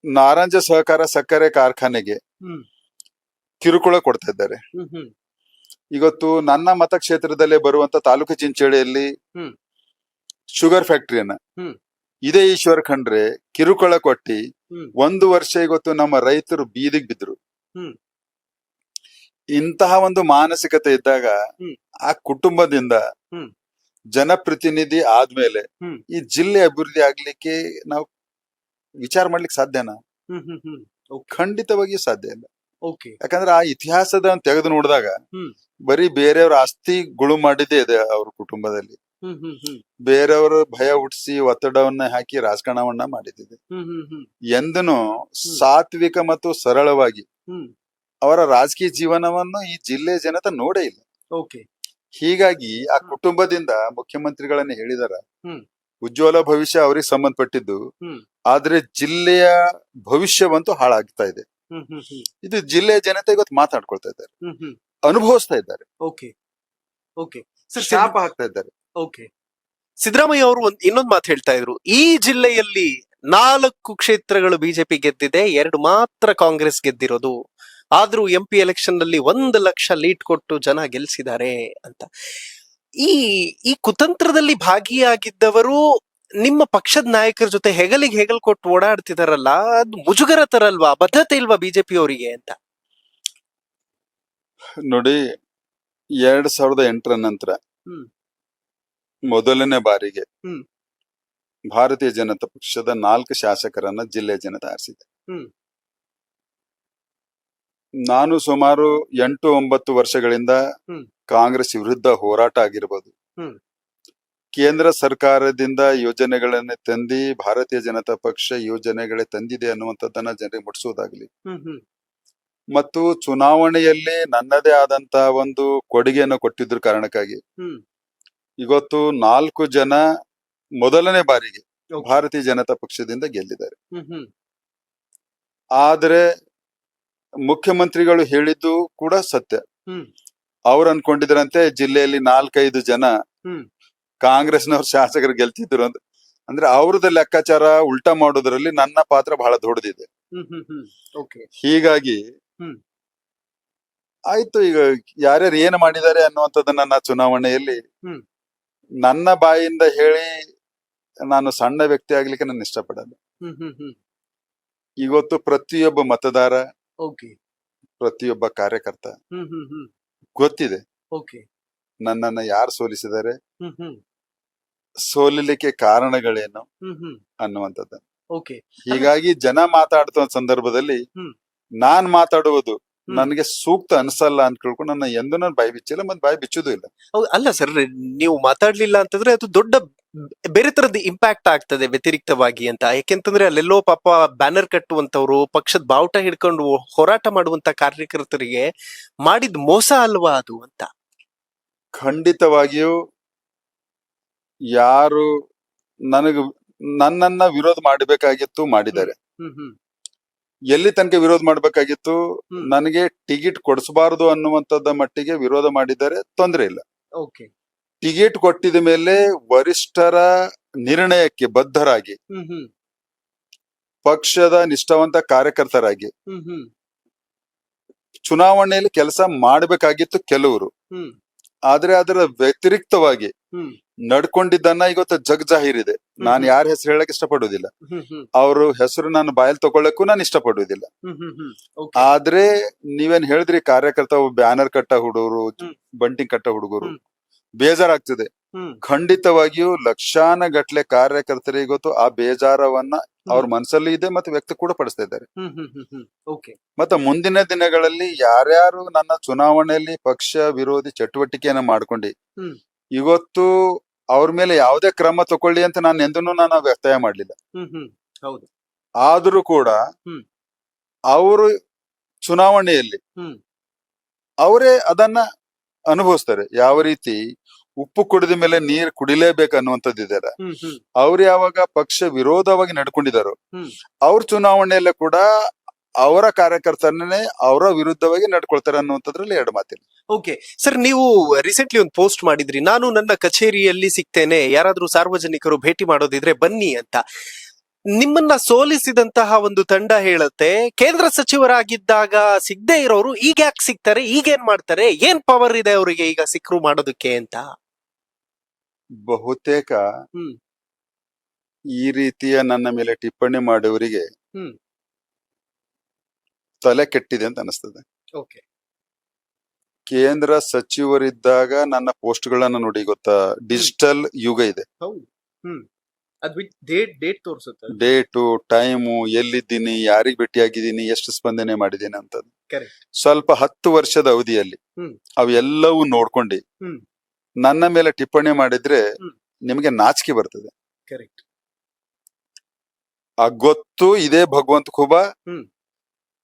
ನಾರಂಜ ಸಹಕಾರ ಸಕ್ಕರೆ ಕಾರ್ಖಾನೆಗೆ ಕಿರುಕುಳ ಕೊಡ್ತಾ ಇದ್ದಾರೆ. ಇವತ್ತು ನನ್ನ ಮತಕ್ಷೇತ್ರದಲ್ಲೇ ಬರುವಂತ ತಾಲೂಕು ಚಿಂಚೋಳಿಯಲ್ಲಿ ಶುಗರ್ ಫ್ಯಾಕ್ಟರಿಯನ್ನ ಇದೇ ಈಶ್ವರ್ ಖಂಡ್ರೆ ಕಿರುಕುಳ ಕೊಟ್ಟಿ 1 ವರ್ಷ ಇವತ್ತು ನಮ್ಮ ರೈತರು ಬೀದಿಗೆ ಬಿದ್ರು. ಇಂತಹ ಒಂದು ಮಾನಸಿಕತೆ ಇದ್ದಾಗ ಆ ಕುಟುಂಬದಿಂದ ಜನಪ್ರತಿನಿಧಿ ಆದ್ಮೇಲೆ ಈ ಜಿಲ್ಲೆ ಅಭಿವೃದ್ಧಿ ಆಗ್ಲಿಕ್ಕೆ ನಾವು ವಿಚಾರ ಮಾಡ್ಲಿಕ್ಕೆ ಸಾಧ್ಯನಾ? ಖಂಡಿತವಾಗಿಯೂ ಸಾಧ್ಯ ಇಲ್ಲ. ಯಾಕಂದ್ರೆ ಆ ಇತಿಹಾಸದ ತೆಗೆದು ನೋಡಿದಾಗ ಬರೀ ಬೇರೆಯವ್ರ ಆಸ್ತಿ ಗುಳು ಮಾಡಿದ್ದೇ ಇದೆ ಅವ್ರ ಕುಟುಂಬದಲ್ಲಿ. ಬೇರೆಯವರು ಭಯ ಹುಟ್ಟಿಸಿ ಒತ್ತಡವನ್ನ ಹಾಕಿ ರಾಜಕಾರಣವನ್ನ ಮಾಡಿದ್ದಿದೆ. ಎಂದನು ಸಾತ್ವಿಕ ಮತ್ತು ಸರಳವಾಗಿ ಅವರ ರಾಜಕೀಯ ಜೀವನವನ್ನು ಈ ಜಿಲ್ಲೆ ಜನತೆ ನೋಡೇ ಇಲ್ಲ. ಹೀಗಾಗಿ ಆ ಕುಟುಂಬದಿಂದ ಮುಖ್ಯಮಂತ್ರಿಗಳನ್ನ ಹೇಳಿದಾರ, ಉಜ್ವಲ ಭವಿಷ್ಯ ಅವ್ರಿಗೆ ಸಂಬಂಧಪಟ್ಟಿದ್ದು, ಆದ್ರೆ ಜಿಲ್ಲೆಯ ಭವಿಷ್ಯವಂತೂ ಹಾಳಾಗ್ತಾ ಇದೆ. ಇದು ಜಿಲ್ಲೆಯ ಜನತೆ ಇವತ್ತು ಮಾತಾಡ್ಕೊಳ್ತಾ ಇದ್ದಾರೆ, ಅನುಭವಿಸ್ತಾ ಇದ್ದಾರೆ, ಶಾಪ ಹಾಕ್ತಾ ಇದ್ದಾರೆ. ಸಿದ್ದರಾಮಯ್ಯ ಅವರು ಇನ್ನೊಂದು ಮಾತು ಹೇಳ್ತಾ ಇದ್ರು, ಈ ಜಿಲ್ಲೆಯಲ್ಲಿ 4 ಕ್ಷೇತ್ರಗಳು ಬಿಜೆಪಿ ಗೆದ್ದಿದೆ, 2 ಮಾತ್ರ ಕಾಂಗ್ರೆಸ್ ಗೆದ್ದಿರೋದು. ಆದ್ರೂ MP ಎಲೆಕ್ಷನ್ ನಲ್ಲಿ 1 ಲಕ್ಷ ಲೀಡ್ ಕೊಟ್ಟು ಜನ ಗೆಲ್ಸಿದ್ದಾರೆ ಅಂತ. ಈ ಕುತಂತ್ರದಲ್ಲಿ ಭಾಗಿಯಾಗಿದ್ದವರು ನಿಮ್ಮ ಪಕ್ಷದ ನಾಯಕರ ಜೊತೆ ಹೆಗಲಿಗೆ ಹೆಗಲ್ ಕೊಟ್ಟು ಓಡಾಡ್ತಿದಾರಲ್ಲ, ಅದು ಮುಜುಗರ ತರಲ್ವಾ, ಬದ್ಧತೆ ಇಲ್ವಾ ಬಿಜೆಪಿ ಅವರಿಗೆ ಅಂತ? ನೋಡಿ, 2008 ನಂತರ ಮೊದಲನೇ ಬಾರಿಗೆ ಭಾರತೀಯ ಜನತಾ ಪಕ್ಷದ 4 ಶಾಸಕರನ್ನ ಜಿಲ್ಲೆಯ ಜನತೆ ಆರಿಸಿದೆ. ನಾನು ಸುಮಾರು 8-9 ವರ್ಷಗಳಿಂದ ಕಾಂಗ್ರೆಸ್ ವಿರುದ್ಧ ಹೋರಾಟ ಆಗಿರ್ಬೋದು, ಕೇಂದ್ರ ಸರ್ಕಾರದಿಂದ ಯೋಜನೆಗಳನ್ನ ತಂದಿ ಭಾರತೀಯ ಜನತಾ ಪಕ್ಷ ಯೋಜನೆಗಳೇ ತಂದಿದೆ ಅನ್ನುವಂಥದ್ದನ್ನ ಜನರಿಗೆ ಮುಟ್ಟಿಸುವುದಾಗ್ಲಿ, ಮತ್ತು ಚುನಾವಣೆಯಲ್ಲಿ ನನ್ನದೇ ಆದಂತ ಒಂದು ಕೊಡುಗೆಯನ್ನು ಕೊಟ್ಟಿದ್ರ ಕಾರಣಕ್ಕಾಗಿ ಇವತ್ತು 4 ಜನ ಮೊದಲನೇ ಬಾರಿಗೆ ಭಾರತೀಯ ಜನತಾ ಪಕ್ಷದಿಂದ ಗೆದ್ದಿದ್ದಾರೆ. ಆದ್ರೆ ಮುಖ್ಯಮಂತ್ರಿಗಳು ಹೇಳಿದ್ದು ಕೂಡ ಸತ್ಯ. ಅವ್ರು ಅನ್ಕೊಂಡಿದ್ರಂತೆ ಜಿಲ್ಲೆಯಲ್ಲಿ 4-5 ಜನ ಕಾಂಗ್ರೆಸ್ನವ್ರ ಶಾಸಕರು ಗೆಲ್ತಿದ್ರು ಅಂತ. ಅಂದ್ರೆ ಅವ್ರದ್ದು ಲೆಕ್ಕಾಚಾರ ಉಲ್ಟಾ ಮಾಡೋದ್ರಲ್ಲಿ ನನ್ನ ಪಾತ್ರ ಬಹಳ ದೊಡ್ಡದಿದೆ. ಹೀಗಾಗಿ ಆಯ್ತು, ಈಗ ಯಾರ್ಯಾರು ಏನು ಮಾಡಿದ್ದಾರೆ ಅನ್ನುವಂಥದ್ದನ್ನ ನಾ ಚುನಾವಣೆಯಲ್ಲಿ ನನ್ನ ಬಾಯಿಂದ ಹೇಳಿ ನಾನು ಸಣ್ಣ ವ್ಯಕ್ತಿ ಆಗ್ಲಿಕ್ಕೆ ನಾನು ಇಷ್ಟಪಡಲ್ಲ. ಇವತ್ತು ಪ್ರತಿಯೊಬ್ಬ ಮತದಾರ, ಪ್ರತಿಯೊಬ್ಬ ಕಾರ್ಯಕರ್ತ ಗೊತ್ತಿದೆ ನನ್ನನ್ನ ಯಾರು ಸೋಲಿಸಿದ್ದಾರೆ, ಸೋಲಿಲಿಕ್ಕೆ ಕಾರಣಗಳೇನು ಅನ್ನುವಂಥದ್ದು. ಹೀಗಾಗಿ ಜನ ಮಾತಾಡ್ತ ಸಂದರ್ಭದಲ್ಲಿ ನಾನ್ ಮಾತಾಡುವುದು ನನಗೆ ಸೂಕ್ತ ಅನ್ಸಲ್ಲ ಅಂತ ಕೇಳ್ಕೊಂಡು ನನ್ನ ಎಂದೂ ನಾನು ಬಾಯಿ ಬಿಚ್ಚಿಲ್ಲ, ಮತ್ತೆ ಬಾಯಿ ಬಿಚ್ಚುದು ಇಲ್ಲ. ಅಲ್ಲ ಸರ್, ನೀವು ಮಾತಾಡ್ಲಿಲ್ಲ ಅಂತಂದ್ರೆ ಅದು ದೊಡ್ಡ ಬೇರೆ ತರದ ಇಂಪ್ಯಾಕ್ಟ್ ಆಗ್ತದೆ ವ್ಯತಿರಿಕ್ತವಾಗಿ ಅಂತ. ಯಾಕೆಂತಂದ್ರೆ ಅಲ್ಲೆಲ್ಲೋ ಪಾಪ ಬ್ಯಾನರ್ ಕಟ್ಟುವಂತವ್ರು, ಪಕ್ಷದ ಬಾವುಟ ಹಿಡ್ಕೊಂಡು ಹೋರಾಟ ಮಾಡುವಂತ ಕಾರ್ಯಕರ್ತರಿಗೆ ಮಾಡಿದ ಮೋಸ ಅಲ್ವಾ ಅದು ಅಂತ. ಖಂಡಿತವಾಗಿಯೂ ಯಾರು ನನ್ನನ್ನ ವಿರೋಧ ಮಾಡಬೇಕಾಗಿತ್ತು ಮಾಡಿದ್ದಾರೆ. ಎಲ್ಲಿ ತನಕ ವಿರೋಧ ಮಾಡ್ಬೇಕಾಗಿತ್ತು, ನನಗೆ ಟಿಕೆಟ್ ಕೊಡಿಸಬಾರದು ಅನ್ನುವಂಥದ್ದ ಮಟ್ಟಿಗೆ ವಿರೋಧ ಮಾಡಿದ್ದಾರೆ, ತೊಂದರೆ ಇಲ್ಲ. ಟಿಕೆಟ್ ಕೊಟ್ಟಿದ ಮೇಲೆ ವರಿಷ್ಠರ ನಿರ್ಣಯಕ್ಕೆ ಬದ್ಧರಾಗಿ ಪಕ್ಷದ ನಿಷ್ಠಾವಂತ ಕಾರ್ಯಕರ್ತರಾಗಿ ಚುನಾವಣೆಯಲ್ಲಿ ಕೆಲಸ ಮಾಡಬೇಕಾಗಿತ್ತು ಕೆಲವರು. ಆದ್ರೆ ಅದರ ವ್ಯತಿರಿಕ್ತವಾಗಿ ನಡ್ಕೊಂಡಿದ್ದನ್ನ ಇವತ್ತು ಜಗಜಾಹೀರಿದೆ. ನಾನು ಯಾರ ಹೆಸರು ಹೇಳಕ್ ಇಷ್ಟಪಡುವುದಿಲ್ಲ, ಅವ್ರ ಹೆಸರು ನಾನು ಬಾಯಲ್ಲಿ ತಗೊಳ್ಳಕ್ಕೂ ನಾನು ಇಷ್ಟಪಡುವುದಿಲ್ಲ. ಆದ್ರೆ ನೀವೇನ್ ಹೇಳಿದ್ರಿ, ಕಾರ್ಯಕರ್ತ ಬ್ಯಾನರ್ ಕಟ್ಟ ಹುಡುಗರು, ಬಂಟಿಂಗ್ ಕಟ್ಟ ಹುಡುಗರು, ಬೇಜಾರಾಗ್ತದೆ. ಖಂಡಿತವಾಗಿಯೂ ಲಕ್ಷಾನ ಗಟ್ಲೆ ಕಾರ್ಯಕರ್ತರಿಗೆ ಗೊತ್ತು ಆ ಬೇಜಾರವನ್ನ ಅವ್ರ ಮನಸ್ಸಲ್ಲಿ ಇದೆ, ಮತ್ತೆ ವ್ಯಕ್ತ ಕೂಡ ಪಡಿಸ್ತಾ ಇದ್ದಾರೆ. ಮತ್ತೆ ಮುಂದಿನ ದಿನಗಳಲ್ಲಿ ಯಾರ್ಯಾರು ನನ್ನ ಚುನಾವಣೆಯಲ್ಲಿ ಪಕ್ಷ ವಿರೋಧಿ ಚಟುವಟಿಕೆಯನ್ನ ಮಾಡ್ಕೊಂಡು ಇವತ್ತು ಅವ್ರ ಮೇಲೆ ಯಾವುದೇ ಕ್ರಮ ತಕೊಳ್ಳಿ ಅಂತ ನಾನು ಎಂದೂ ನಾನು ವ್ಯಕ್ತಾಯ ಮಾಡ್ಲಿಲ್ಲ. ಆದ್ರೂ ಕೂಡ ಅವರು ಚುನಾವಣೆಯಲ್ಲಿ ಅವರೇ ಅದನ್ನ ಅನುಭವಿಸ್ತಾರೆ. ಯಾವ ರೀತಿ ಉಪ್ಪು ಕುಡಿದ ಮೇಲೆ ನೀರ್ ಕುಡಿಲೇಬೇಕು ಅನ್ನುವಂಥದ್ದಿದ್ದಾರೆ, ಅವ್ರು ಯಾವಾಗ ಪಕ್ಷ ವಿರೋಧವಾಗಿ ನಡ್ಕೊಂಡಿದಾರೋ ಅವ್ರ ಚುನಾವಣೆಯಲ್ಲೇ ಕೂಡ ಅವರ ಕಾರ್ಯಕರ್ತರನ್ನೇ ಅವರ ವಿರುದ್ಧವಾಗಿ ನಡ್ಕೊಳ್ತಾರೆ ಅನ್ನುವಂಥದ್ರಲ್ಲಿ ಎರಡು ಮಾತಿಲ್ಲ. ಓಕೆ ಸರ್, ನೀವು ರೀಸೆಂಟ್ಲಿ ಒಂದು ಪೋಸ್ಟ್ ಮಾಡಿದ್ರಿ, ನಾನು ನನ್ನ ಕಚೇರಿಯಲ್ಲಿ ಸಿಗ್ತೇನೆ, ಯಾರಾದ್ರೂ ಸಾರ್ವಜನಿಕರು ಭೇಟಿ ಮಾಡೋದಿದ್ರೆ ಬನ್ನಿ ಅಂತ. ನಿಮ್ಮನ್ನ ಸೋಲಿಸಿದಂತಹ ಒಂದು ತಂಡ ಹೇಳುತ್ತೆ, ಕೇಂದ್ರ ಸಚಿವರಾಗಿದ್ದಾಗ ಸಿಗದೆ ಇರೋರು ಈಗ ಯಾಕೆ ಸಿಗ್ತಾರೆ, ಈಗೇನ್ ಮಾಡ್ತಾರೆ, ಏನ್ ಪವರ್ ಇದೆ ಅವರಿಗೆ ಈಗ ಸಿಕ್ರು ಮಾಡೋದಕ್ಕೆ ಅಂತ. ಬಹುತೇಕ ಈ ರೀತಿಯ ನನ್ನ ಮೇಲೆ ಟಿಪ್ಪಣಿ ಮಾಡುವವರಿಗೆ ತಲೆ ಕೆಟ್ಟಿದೆ ಅಂತ ಅನಿಸ್ತದೆ. ಕೇಂದ್ರ ಸಚಿವರಿದ್ದಾಗ ನನ್ನ ಪೋಸ್ಟ್ ಗಳನ್ನ ನೋಡಿ, ಗೊತ್ತಾ, ಡಿಜಿಟಲ್ ಯುಗ ಇದೆ. ಡೇಟು, ಟೈಮು, ಎಲ್ಲಿದ್ದೀನಿ, ಯಾರಿಗ್ ಭೇಟಿಯಾಗಿದ್ದೀನಿ, ಎಷ್ಟು ಸ್ಪಂದನೆ ಮಾಡಿದ್ದೀನಿ ಅಂತ ಸ್ವಲ್ಪ 10 ವರ್ಷದ ಅವಧಿಯಲ್ಲಿ ಅವೆಲ್ಲವೂ ನೋಡ್ಕೊಂಡು ನನ್ನ ಮೇಲೆ ಟಿಪ್ಪಣಿ ಮಾಡಿದ್ರೆ ಹ್ಮ್. ನಿಮಗೆ ನಾಚಿಕೆ ಬರ್ತದೆ. ಕರೆಕ್ಟ್. ಆ ಗೊತ್ತು ಇದೇ ಭಗವಂತ ಖುಬಾ ಹ್ಮ್.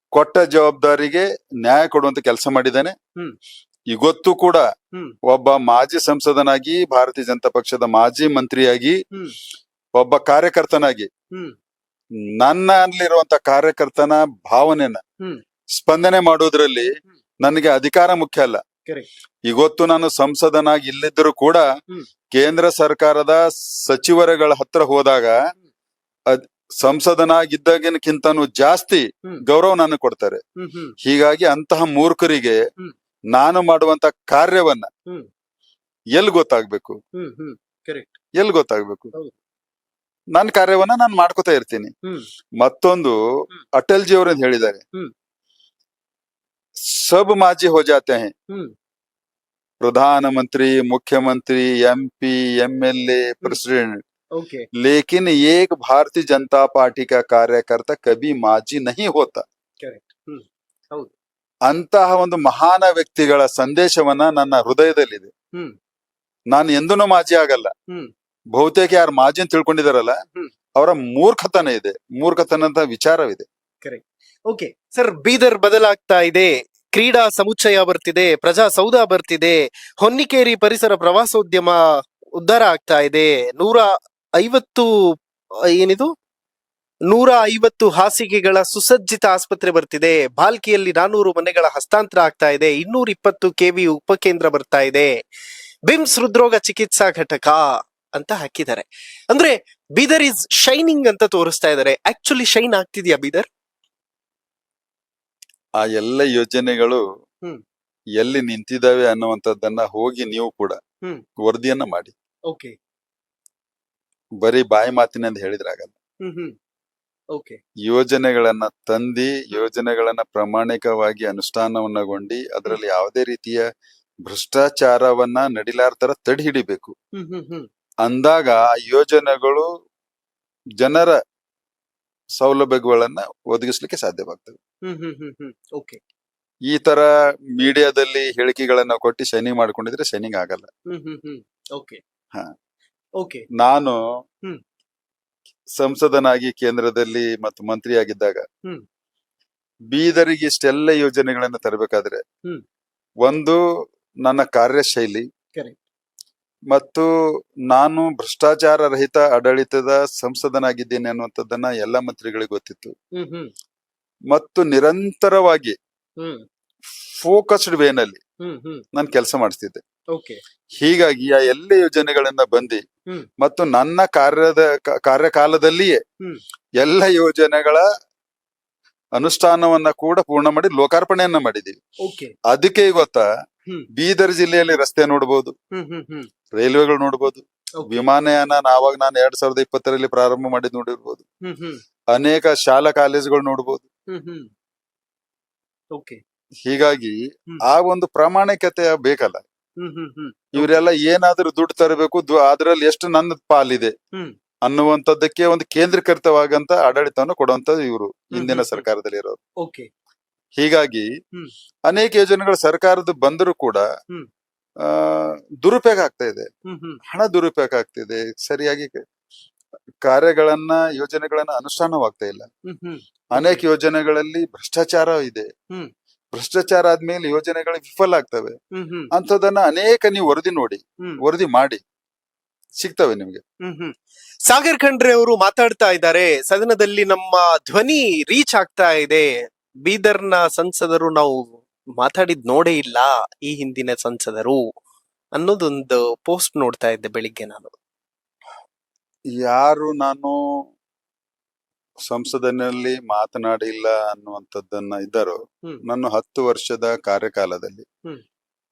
ಕೊಟ್ಟ ಜವಾಬ್ದಾರಿಗೆ ನ್ಯಾಯ ಕೊಡುವಂತ ಕೆಲಸ ಮಾಡಿದ್ದಾನೆ. ಹ್ಮ್. ಇವತ್ತು ಕೂಡ ಹ್ಮ್. ಒಬ್ಬ ಮಾಜಿ ಸಂಸದನಾಗಿ, ಭಾರತೀಯ ಜನತಾ ಪಕ್ಷದ ಮಾಜಿ ಮಂತ್ರಿಯಾಗಿ, ಹ್ಮ್. ಒಬ್ಬ ಕಾರ್ಯಕರ್ತನಾಗಿ ಹ್ಮ್. ನನ್ನಲ್ಲಿರುವಂತ ಕಾರ್ಯಕರ್ತನ ಭಾವನೆನ ಹ್ಮ್. ಸ್ಪಂದನೆ ಮಾಡೋದ್ರಲ್ಲಿ ನನಗೆ ಅಧಿಕಾರ ಮುಖ್ಯ ಅಲ್ಲ. ಕರೆಕ್ಟ್. ಇವತ್ತು ನಾನು ಸಂಸದನಾಗಿ ಇಲ್ಲಿದ್ದರೂ ಕೂಡ ಹ್ಮ್. ಕೇಂದ್ರ ಸರ್ಕಾರದ ಸಚಿವರುಗಳ ಹತ್ರ ಹೋದಾಗ ಸಂಸದನಾಗಿದ್ದಾಗಿನಕ್ಕಿಂತನೂ ಜಾಸ್ತಿ ಹ್ಮ್. ಗೌರವ ನನಗೆ ಕೊಡ್ತಾರೆ. ಹ್ಮ್. ಹ್ಮ್. ಹೀಗಾಗಿ ಅಂತಹ ಮೂರ್ಖರಿಗೆ ಹ್ಮ್. ನಾನು ಮಾಡುವಂತ ಕಾರ್ಯವನ್ನ ಹ್ಮ್. ಎಲ್ಲಿ ಗೊತ್ತಾಗ್ಬೇಕು, ಹ್ಮ್. ಹ್ಮ್. ಕರೆಕ್ಟ್. ಎಲ್ಲಿ ಗೊತ್ತಾಗ್ಬೇಕು? ಹೌದು. ನನ್ನ ಕಾರ್ಯವನ್ನ ನಾನು ಮಾಡ್ಕೋತಾ ಇರ್ತೀನಿ. ಹ್ಮ್. ಮತ್ತೊಂದು ಹ್ಮ್. ಅಟಲ್ ಜಿ ಅವರು ಹೇಳಿದ್ದಾರೆ, ಹ್ಮ್. ಸಬ್ ಮಾಜಿ ಹೋ ಜಾತೆ ಹೈ, ಹ್ಮ್. प्रधानमंत्री, मुख्यमंत्री, एमपी, एमएलए, प्रेसिडेंट, ಓಕೆ. लेकिन एक भारतीय जनता पार्टी का कार्यकर्ता कभी माजी नहीं होता. ಕರೆಕ್ಟ್. ಹ್ಮ್. ಹೌದು. ಅಂತಹ ಒಂದು ಮಹಾನ ವ್ಯಕ್ತಿಗಳ ಸಂದೇಶವನ್ನ ನನ್ನ ಹೃದಯದಲ್ಲಿದೆ. ಹ್ಮ್. ನಾನು ಎಂದೂ ಮಾಜಿ ಆಗಲ್ಲ. ಹ್ಮ್. ಬಹುತೇಕ ಯಾರು ಮಾಜಿ ಅಂತ ತಿಳ್ಕೊಂಡಿದಾರಲ್ಲ ಹ್ಮ್. ಅವರ ಮೂರ್ಖತನ ಇದೆ, ಮೂರ್ಖತನದ ವಿಚಾರವಿದೆ. ಓಕೆ ಸರ್, ಬೀದರ್ ಬದಲಾಗ್ತಾ ಇದೆ, ಕ್ರೀಡಾ ಸಮುಚ್ಚಯ ಬರ್ತಿದೆ, ಪ್ರಜಾ ಸೌಧ ಬರ್ತಿದೆ, ಹೊನ್ನಿಕೇರಿ ಪರಿಸರ ಪ್ರವಾಸೋದ್ಯಮ ಉದ್ಧಾರ ಆಗ್ತಾ ಇದೆ, 150 ಏನಿದು 150 ಹಾಸಿಗೆಗಳ ಸುಸಜ್ಜಿತ ಆಸ್ಪತ್ರೆ ಬರ್ತಿದೆ, ಬಾಲ್ಕಿಯಲ್ಲಿ 400 ಮನೆಗಳ ಹಸ್ತಾಂತರ ಆಗ್ತಾ ಇದೆ, 220 ಕೆವಿ ಉಪಕೇಂದ್ರ ಬರ್ತಾ ಇದೆ, ಬಿಮ್ಸ್ ಹೃದ್ರೋಗ ಚಿಕಿತ್ಸಾ ಘಟಕ ಅಂತ ಹಾಕಿದ್ದಾರೆ. ಅಂದ್ರೆ ಬೀದರ್ ಇಸ್ ಶೈನಿಂಗ್ ಅಂತ ತೋರಿಸ್ತಾ ಇದ್ದಾರೆ. ಆಕ್ಚುಲಿ ಶೈನ್ ಆಗ್ತಿದ್ಯಾ ಬೀದರ್? ಆ ಎಲ್ಲ ಯೋಜನೆಗಳು ಹ್ಮ್. ಎಲ್ಲಿ ನಿಂತಿದ್ದಾವೆ ಅನ್ನುವಂಥದ್ದನ್ನ ಹೋಗಿ ನೀವು ಕೂಡ ಹ್ಮ್. ವರದಿಯನ್ನ ಮಾಡಿ. ಓಕೆ. ಬರೀ ಬಾಯಿ ಮಾತಿನಿಂದ ಹೇಳಿದ್ರಾಗಲ್ಲ. ಹ್ಮ್. ಹ್ಮ್. ಓಕೆ. ಯೋಜನೆಗಳನ್ನ ತಂದಿ, ಯೋಜನೆಗಳನ್ನ ಪ್ರಾಮಾಣಿಕವಾಗಿ ಅನುಷ್ಠಾನವನ್ನಗೊಂಡು ಅದರಲ್ಲಿ ಯಾವುದೇ ರೀತಿಯ ಭ್ರಷ್ಟಾಚಾರವನ್ನ ನಡಿಲಾರ್ತರ ತಡೆ ಹಿಡಿಬೇಕು. ಹ್ಮ್. ಹ್ಮ್. ಹ್ಮ್. ಅಂದಾಗ ಆ ಯೋಜನೆಗಳು ಜನರ ಸೌಲಭ್ಯಗಳನ್ನ ಒದಗಿಸ್ಲಿಕ್ಕೆ ಸಾಧ್ಯವಾಗ್ತದೆ. ಹ್ಮ್. ಹ್ಮ್. ಹ್ಮ್. ಹ್ಮ್. ಓಕೆ. ಈ ತರ ಮೀಡಿಯಾದಲ್ಲಿ ಹೇಳಿಕೆಗಳನ್ನ ಕೊಟ್ಟು ಶೈನಿಂಗ್ ಮಾಡ್ಕೊಂಡಿದ್ರೆ ಶೈನಿಂಗ್ ಆಗಲ್ಲ. ಹ್ಮ್. ಹ್ಮ್. ಹ್ಮ್. ಓಕೆ. ಹಾ. ಓಕೆ. ನಾನು ಹ್ಮ್. ಸಂಸದನಾಗಿ ಕೇಂದ್ರದಲ್ಲಿ ಮತ್ತು ಮಂತ್ರಿಯಾಗಿದ್ದಾಗ ಹ್ಮ್. ಬೀದರಿಗೆ ಇಷ್ಟೆಲ್ಲ ಯೋಜನೆಗಳನ್ನ ತರಬೇಕಾದ್ರೆ ಹ್ಮ್. ಒಂದು ನನ್ನ ಕಾರ್ಯಶೈಲಿ Correct. ಮತ್ತು ನಾನು ಭ್ರಷ್ಟಾಚಾರ ರಹಿತ ಆಡಳಿತದ ಸಂಸದನಾಗಿದ್ದೇನೆ ಅನ್ನುವಂಥದ್ದನ್ನ ಎಲ್ಲ ಮಂತ್ರಿಗಳಿಗೆ ಗೊತ್ತಿತ್ತು. ಹ್ಮ್. ಹ್ಮ್. ಮತ್ತು ನಿರಂತರವಾಗಿ ಹ್ಮ್. ಫೋಕಸ್ಡ್ ವೇನಲ್ಲಿ ಹ್ಮ್. ಹ್ಮ್. ನಾನು ಕೆಲಸ ಮಾಡಿಸ್ತಿದ್ದೆ. ಓಕೆ. ಹೀಗಾಗಿ ಆ ಎಲ್ಲ ಯೋಜನೆಗಳನ್ನ ಬಂದು ಹ್ಮ್. ಮತ್ತು ನನ್ನ ಕಾರ್ಯಕಾಲದಲ್ಲಿಯೇ ಹ್ಮ್. ಎಲ್ಲ ಯೋಜನೆಗಳ ಅನುಷ್ಠಾನವನ್ನ ಕೂಡ ಪೂರ್ಣ ಮಾಡಿ ಲೋಕಾರ್ಪಣೆಯನ್ನ ಮಾಡಿದೀವಿ. ಓಕೆ. ಅದಕ್ಕೆ ಇವತ್ತ ಹ್ಮ್. ಬೀದರ್ ಜಿಲ್ಲೆಯಲ್ಲಿ ರಸ್ತೆ ನೋಡ್ಬೋದು, ಹ್ಮ್. ಹ್ಮ್. ಹ್ಮ್. ರೈಲ್ವೆಗಳು ನೋಡ್ಬೋದು, Okay. ವಿಮಾನಯಾನ ಆವಾಗ ನಾನು 2020ರಲ್ಲಿ ಪ್ರಾರಂಭ ಮಾಡಿದ್ ನೋಡಿರ್ಬೋದು, ಹ್ಮ್. ಹ್ಮ್. ಅನೇಕ ಶಾಲಾ ಕಾಲೇಜುಗಳು ನೋಡ್ಬೋದು. ಹ್ಮ್. ಹ್ಮ್. ಓಕೆ. ಹೀಗಾಗಿ ಹ್ಮ್. ಆ ಒಂದು ಪ್ರಾಮಾಣಿಕತೆ ಬೇಕಲ್ಲ. ಹ್ಮ್. ಹ್ಮ್. ಹ್ಮ್. ಇವರೆಲ್ಲ ಏನಾದ್ರೂ ದುಡ್ಡು ತರಬೇಕು, ಅದ್ರಲ್ಲಿ ಎಷ್ಟು ನನ್ನ ಪಾಲಿದೆ ಹ್ಮ್. ಅನ್ನುವಂಥದ್ದಕ್ಕೆ ಒಂದು ಕೇಂದ್ರೀಕೃತವಾಗಂತ ಆಡಳಿತವನ್ನು ಕೊಡುವಂತದ್ದು ಇವರು ಹಿಂದಿನ ಹ್ಮ್. ಸರ್ಕಾರದಲ್ಲಿ ಇರೋರು. ಓಕೆ. ಹೀಗಾಗಿ ಹ್ಮ್. ಅನೇಕ ಯೋಜನೆಗಳು ಸರ್ಕಾರದ ಬಂದರೂ ಕೂಡ ಹ್ಮ್. ದುರುಪಯೋಗ ಆಗ್ತಾ ಇದೆ, ಹ್ಮ್. ಹ್ಮ್. ಹಣ ದುರುಪಯೋಗ ಆಗ್ತಿದೆ, ಸರಿಯಾಗಿ ಕಾರ್ಯಗಳನ್ನ ಯೋಜನೆಗಳನ್ನ ಅನುಷ್ಠಾನವಾಗ್ತಾ ಇಲ್ಲ. ಹ್ಮ್. ಹ್ಮ್. ಅನೇಕ ಯೋಜನೆಗಳಲ್ಲಿ ಭ್ರಷ್ಟಾಚಾರ ಇದೆ. ಹ್ಮ್. ಭ್ರಷ್ಟಾಚಾರ ಆದ್ಮೇಲೆ ಯೋಜನೆಗಳು ವಿಫಲ ಆಗ್ತವೆ. ಹ್ಮ್. ಹ್ಮ್. ಅಂಥದನ್ನ ಅನೇಕ ನೀವು ವರದಿ ನೋಡಿ, ಹ್ಮ್. ವರದಿ ಮಾಡಿ ಸಿಗ್ತವೆ ನಿಮ್ಗೆ. ಹ್ಮ್. ಹ್ಮ್. ಸಾಗರ್ ಖಂಡ್ರೆ ಅವರು ಮಾತಾಡ್ತಾ ಇದ್ದಾರೆ, ಸದನದಲ್ಲಿ ನಮ್ಮ ಧ್ವನಿ ರೀಚ್ ಆಗ್ತಾ ಇದೆ. ಬೀದರ್ನ ಸಂಸದರು ನಾವು ಮಾತಾಡಿದ್ ನೋಡೇ ಇಲ್ಲ ಈ ಹಿಂದಿನ ಸಂಸದರು ಅನ್ನೋದೊಂದು ಪೋಸ್ಟ್ ನೋಡ್ತಾ ಇದ್ದೆ ಬೆಳಿಗ್ಗೆ ನಾನು. ಯಾರು ನಾನು ಸಂಸದನಲ್ಲಿ ಮಾತನಾಡಿಲ್ಲ ಅನ್ನುವಂಥದ್ದನ್ನ ಇದ್ದಾರೋ, ಹ್ಮ್. ನನ್ನ 10 ವರ್ಷದ ಕಾರ್ಯಕಾಲದಲ್ಲಿ ಹ್ಮ್.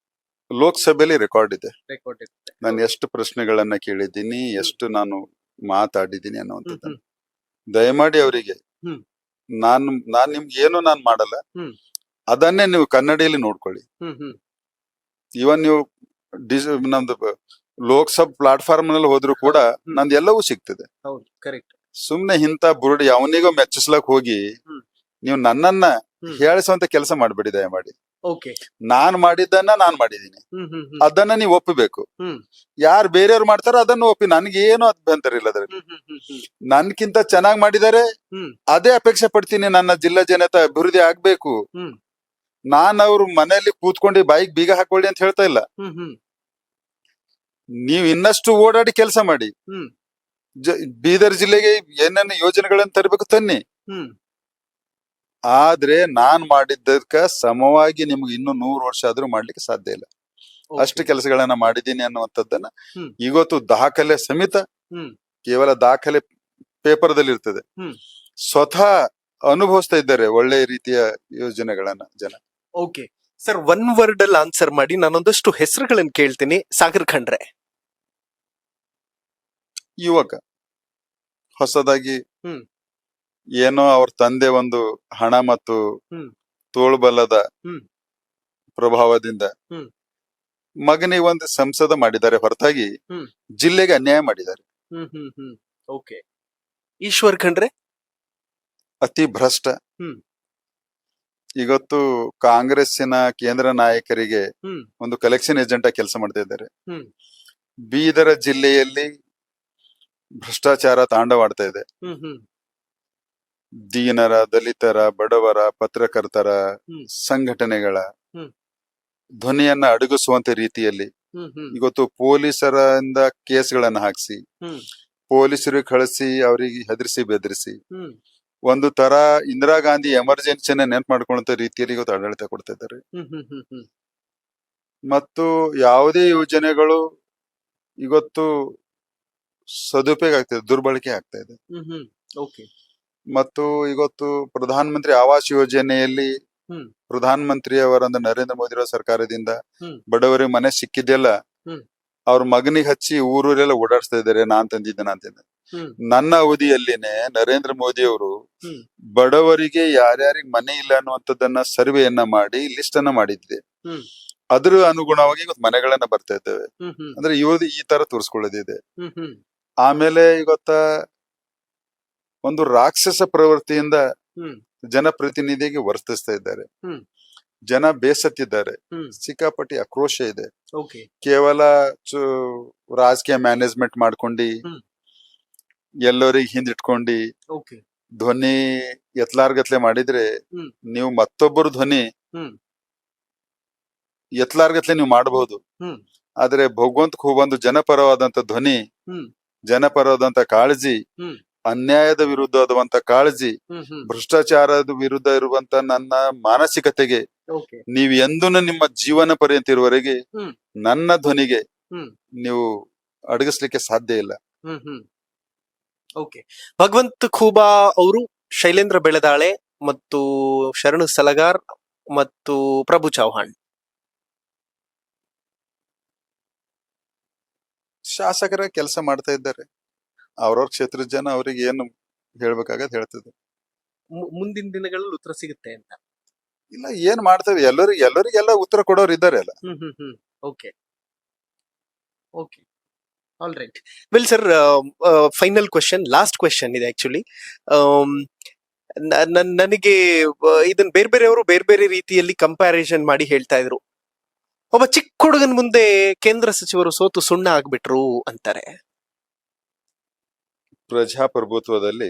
ಲೋಕಸಭೆಯಲ್ಲಿ ರೆಕಾರ್ಡ್ ಇದೆ. ರೆಕಾರ್ಡ್ ಇರುತ್ತೆ. ನಾನು ಎಷ್ಟು ಪ್ರಶ್ನೆಗಳನ್ನ ಕೇಳಿದ್ದೀನಿ, ಎಷ್ಟು ನಾನು ಮಾತಾಡಿದ್ದೀನಿ ಅನ್ನುವಂಥದ್ದನ್ನ. ದಯಮಾಡಿ ಅವರಿಗೆ ಹ್ಮ್. ನಾನು ನಿಮ್ಗೆ ಏನು ನಾನು ಮಾಡಲ್ಲ, ಹ್ಮ್. ಅದನ್ನೇ ನೀವು ಕನ್ನಡಿಯಲ್ಲಿ ನೋಡ್ಕೊಳ್ಳಿ. ಹ್ಮ್. ಹ್ಮ್. ಇವನ್ ನೀವು ನಮ್ದು ಲೋಕಸಭಾ ಪ್ಲಾಟ್ಫಾರ್ಮ್ ನಲ್ಲಿ ಹೋದ್ರು ಕೂಡ ನಂದು ಎಲ್ಲವೂ ಸಿಗ್ತದೆ. ಹೌದು, ಕರೆಕ್ಟ್. ಸುಮ್ನೆ ಇಂತ ಬುರುಡಿ ಅವನಿಗೋ ಮೆಚ್ಚಿಸ್ಲಕ್ ಹೋಗಿ ಹ್ಮ್. ನೀವು ನನ್ನನ್ನ ಹ್ಮ್. ಹೇಳಿಸುವಂತ ಕೆಲಸ ಮಾಡ್ಬೇಡಿ ದಯಮಾಡಿ. ಓಕೆ. ನಾನ್ ಮಾಡಿದ್ದನ್ನ ನಾನ್ ಮಾಡಿದೀನಿ, ಅದನ್ನ ನೀವು ಒಪ್ಪಬೇಕು. ಯಾರು ಬೇರೆಯವ್ರು ಮಾಡ್ತಾರೋ ಅದನ್ನು ಒಪ್ಪಿ, ನನ್ಗೆ ಏನು ಅಭ್ಯಂತರ ಇಲ್ಲ ಅದ್ರಲ್ಲಿ. ನನ್ಕಿಂತ ಚೆನ್ನಾಗ್ ಮಾಡಿದರೆ ಅದೇ ಅಪೇಕ್ಷೆ ಪಡ್ತೀನಿ. ನನ್ನ ಜಿಲ್ಲಾ ಜನತೆ ಅಭಿವೃದ್ಧಿ ಆಗ್ಬೇಕು. ನಾನ್ ಅವ್ರ ಮನೆಯಲ್ಲಿ ಕೂತ್ಕೊಂಡು ಬೈಕ್ ಬೀಗ ಹಾಕೊಳ್ಳಿ ಅಂತ ಹೇಳ್ತಾ ಇಲ್ಲ. ನೀವು ಇನ್ನಷ್ಟು ಓಡಾಡಿ ಕೆಲಸ ಮಾಡಿ. ಬೀದರ್ ಜಿಲ್ಲೆಗೆ ಏನೇನು ಯೋಜನೆಗಳನ್ನ ತರಬೇಕು ತನ್ನಿ. ಆದ್ರೆ ನಾನ್ ಮಾಡಿದ್ದಕ್ಕ ಸಮವಾಗಿ ನಿಮ್ಗೆ ಇನ್ನು 100 ವರ್ಷ ಆದ್ರೂ ಮಾಡ್ಲಿಕ್ಕೆ ಸಾಧ್ಯ ಇಲ್ಲ. ಅಷ್ಟು ಕೆಲಸಗಳನ್ನ ಮಾಡಿದ್ದೀನಿ ಅನ್ನುವಂಥದ್ದನ್ನ ಇವತ್ತು ದಾಖಲೆ ಸಮೇತ, ಕೇವಲ ದಾಖಲೆ ಪೇಪರ್ದಲ್ಲಿ ಇರ್ತದೆ, ಸ್ವತಃ ಅನುಭವಿಸ್ತಾ ಇದ್ದಾರೆ ಒಳ್ಳೆ ರೀತಿಯ ಯೋಜನೆಗಳನ್ನ ಜನ. ಓಕೆ ಸರ್, ಒನ್ ವರ್ಡ್ ಅಲ್ಲಿ ಆನ್ಸರ್ ಮಾಡಿ. ನಾನೊಂದಷ್ಟು ಹೆಸರುಗಳನ್ನ ಕೇಳ್ತೀನಿ. ಸಾಗರ್ ಖಂಡ್ರೆ ಯುವಕ, ಹೊಸದಾಗಿ ಏನೋ ಅವ್ರ ತಂದೆ ಒಂದು ಹಣ ಮತ್ತು ತೋಳ್ಬಲದ ಪ್ರಭಾವದಿಂದ ಮಗನಿಗೆ ಒಂದು ಸಂಸದ ಮಾಡಿದ್ದಾರೆ, ಹೊರತಾಗಿ ಜಿಲ್ಲೆಗೆ ಅನ್ಯಾಯ ಮಾಡಿದ್ದಾರೆ. ಓಕೆ. ಈಶ್ವರ್ ಖಂಡ್ರೆ ಅತಿ ಭ್ರಷ್ಟ. ಇವತ್ತು ಕಾಂಗ್ರೆಸ್ಸಿನ ಕೇಂದ್ರ ನಾಯಕರಿಗೆ ಒಂದು ಕಲೆಕ್ಷನ್ ಏಜೆಂಟ್ ಆಗಿ ಕೆಲಸ ಮಾಡ್ತಾ ಇದ್ದಾರೆ. ಬೀದರ ಜಿಲ್ಲೆಯಲ್ಲಿ ಭ್ರಷ್ಟಾಚಾರ ತಾಂಡವಾಡ್ತಾ ಇದೆ. ದೀನರ, ದಲಿತರ, ಬಡವರ, ಪತ್ರಕರ್ತರ ಸಂಘಟನೆಗಳ ಧ್ವನಿಯನ್ನ ಅಡಗಿಸುವಂತ ರೀತಿಯಲ್ಲಿ ಇವತ್ತು ಪೊಲೀಸರಿಂದ ಕೇಸ್ಗಳನ್ನ ಹಾಕಿಸಿ, ಪೊಲೀಸರಿಗೆ ಕಳಿಸಿ ಅವರಿಗೆ ಹೆದರಿಸಿ ಬೆದರಿಸಿ, ಒಂದು ತರ ಇಂದಿರಾ ಗಾಂಧಿ ಎಮರ್ಜೆನ್ಸಿನ ನೆನ್ಪು ಮಾಡ್ಕೊಳ್ಳುವಂತ ರೀತಿಯಲ್ಲಿ ಇವತ್ತು ಆಡಳಿತ ಕೊಡ್ತಾ ಇದ್ದಾರೆ. ಮತ್ತು ಯಾವುದೇ ಯೋಜನೆಗಳು ಇವತ್ತು ಸದುಪಯೋಗ ಆಗ್ತಿದೆ, ದುರ್ಬಳಕೆ ಆಗ್ತಾ ಇದೆ. ಮತ್ತು ಇವತ್ತು ಪ್ರಧಾನ ಮಂತ್ರಿ ಆವಾಸ್ ಯೋಜನೆಯಲ್ಲಿ ಪ್ರಧಾನ ಮಂತ್ರಿ ಅವರ ನರೇಂದ್ರ ಮೋದಿ ಅವರ ಸರ್ಕಾರದಿಂದ ಬಡವರಿಗೆ ಮನೆ ಸಿಕ್ಕಿದೆಲ್ಲ ಅವ್ರ ಮಗನಿಗೆ ಹಚ್ಚಿ ಊರೂರೆಲ್ಲ ಓಡಾಡಿಸ್ತಾ ಇದ್ದಾರೆ. ನಾನ್ ತಂದಿದ್ದೆ. ನನ್ನ ಅವಧಿಯಲ್ಲಿನೇ ನರೇಂದ್ರ ಮೋದಿ ಅವರು ಬಡವರಿಗೆ ಯಾರ್ಯಾರಿಗೆ ಮನೆ ಇಲ್ಲ ಅನ್ನುವಂಥದ್ದನ್ನ ಸರ್ವೆಯನ್ನ ಮಾಡಿ ಲಿಸ್ಟ್ ಅನ್ನ ಮಾಡಿದ್ದೆ. ಅದ್ರ ಅನುಗುಣವಾಗಿ ಇವತ್ತು ಮನೆಗಳನ್ನ ಬರ್ತಾ ಇದ್ದೇವೆ. ಅಂದ್ರೆ ಇವ್ರದ್ದು ಈ ತರ ತೋರಿಸ್ಕೊಳ್ಳೋದಿದೆ. ಆಮೇಲೆ ಇವತ್ತ ಒಂದು ರಾಕ್ಷಸ ಪ್ರವೃತ್ತಿಯಿಂದ ಜನಪ್ರತಿನಿಧಿಗೆ ವರ್ತಿಸ್ತಾ ಇದ್ದಾರೆ. ಜನ ಬೇಸತ್ತಿದ್ದಾರೆ, ಸಿಕ್ಕಾಪಟ್ಟಿ ಆಕ್ರೋಶ ಇದೆ. ಕೇವಲ ರಾಜಕೀಯ ಮ್ಯಾನೇಜ್ಮೆಂಟ್ ಮಾಡ್ಕೊಂಡು ಎಲ್ಲರಿಗೆ ಹಿಂದಿಟ್ಕೊಂಡು ಧ್ವನಿ ಎತ್ಲಾರ್ಗತ್ಲೆ ಮಾಡಿದ್ರೆ ನೀವು ಮತ್ತೊಬ್ಬರು ಧ್ವನಿ ಎತ್ಲಾರ್ಗತ್ಲೆ ನೀವು ಮಾಡಬಹುದು. ಆದ್ರೆ ಭಗವಂತಕ್ಕೆ ಹೋಗ್ಬಂದು ಜನಪರವಾದಂತ ಧ್ವನಿ, ಜನಪರವಾದಂತ ಕಾಳಜಿ, ಅನ್ಯಾಯದ ವಿರುದ್ಧವಾದಂತ ಕಾಳಜಿ, ಭ್ರಷ್ಟಾಚಾರದ ವಿರುದ್ಧ ಇರುವಂತ ನನ್ನ ಮಾನಸಿಕತೆಗೆ ನೀವು ಎಂದೂ ನಿಮ್ಮ ಜೀವನ ಪರ್ಯಂತ ಇರುವವರೆಗೆ ನನ್ನ ಧ್ವನಿಗೆ ನೀವು ಅಡಗಿಸ್ಲಿಕ್ಕೆ ಸಾಧ್ಯ ಇಲ್ಲ. ಓಕೆ. ಭಗವಂತ ಖೂಬಾ ಅವರು, ಶೈಲೇಂದ್ರ ಬೆಳದಾಳೆ ಮತ್ತು ಶರಣು ಸಲಗಾರ್ ಮತ್ತು ಪ್ರಭು ಚೌಹಾಣ್ ಶಾಸಕರ ಕೆಲಸ ಮಾಡ್ತಾ ಇದ್ದಾರೆ. ಅವ್ರವ್ರ ಕ್ಷೇತ್ರದ ಜನ ಅವ್ರಿಗೆ ಏನು ಹೇಳ್ಬೇಕಾಗದ್ ಹೇಳ್ತದೆ. ಮುಂದಿನ ದಿನಗಳಲ್ಲಿ ಉತ್ತರ ಸಿಗುತ್ತೆ ಅಂತ ಇಲ್ಲ, ಏನ್ ಮಾಡ್ತಾರೆ, ಎಲ್ಲರಿಗೆಲ್ಲ ಉತ್ತರ ಕೊಡೋರು ಇದ್ದಾರೆ ಅಲ್ಲ. Okay okay, all right. Well sir, final question, last question ಇದೆ ಆಕ್ಚುಲಿ. ನನಗೆ ಇದನ್ನ ಬೇರೆಯವರು ಬೇರೆ ಬೇರೆ ರೀತಿಯಲ್ಲಿ ಕಂಪ್ಯಾರಿಸನ್ ಮಾಡಿ ಹೇಳ್ತಾ ಇದ್ರು. ಒಬ್ಬ ಚಿಕ್ಕ ಹುಡುಗನ ಮುಂದೆ ಕೇಂದ್ರ ಸಚಿವರು ಸೋತು ಸುಣ್ಣ ಆಗ್ಬಿಟ್ರು ಅಂತಾರೆ. ಪ್ರಜಾಪ್ರಭುತ್ವದಲ್ಲಿ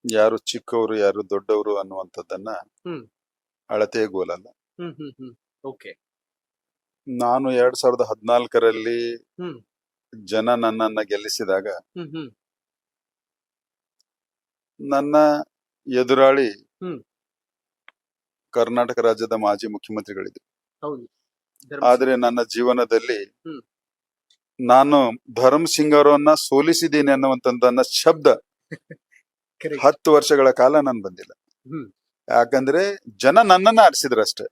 ಯಾರು ಚಿಕ್ಕವರು ಯಾರು ದೊಡ್ಡವರು ಅನ್ನುವಂಥದ್ದನ್ನ ಅಳತೆ ಗೋಲಲ್ಲ. ಓಕೆ. ನಾನು 2014ರಲ್ಲಿ ಜನ ನನ್ನನ್ನ ಗೆಲ್ಲಿಸಿದಾಗ ನನ್ನ ಎದುರಾಳಿ ಕರ್ನಾಟಕ ರಾಜ್ಯದ ಮಾಜಿ ಮುಖ್ಯಮಂತ್ರಿಗಳಿದ್ರು. ಆದ್ರೆ ನನ್ನ ಜೀವನದಲ್ಲಿ ನಾನು ಧರ್ಮ್ ಸಿಂಗ್ ಅವರನ್ನ ಸೋಲಿಸಿದ್ದೀನಿ ಅನ್ನುವಂಥದ್ದನ್ನ ಶಬ್ದ 10 ವರ್ಷಗಳ ಕಾಲ ನಾನು ಬಂದಿಲ್ಲ. ಯಾಕಂದ್ರೆ ಜನ ನನ್ನನ್ನ ಆರಿಸಿದ್ರು ಅಷ್ಟೇ.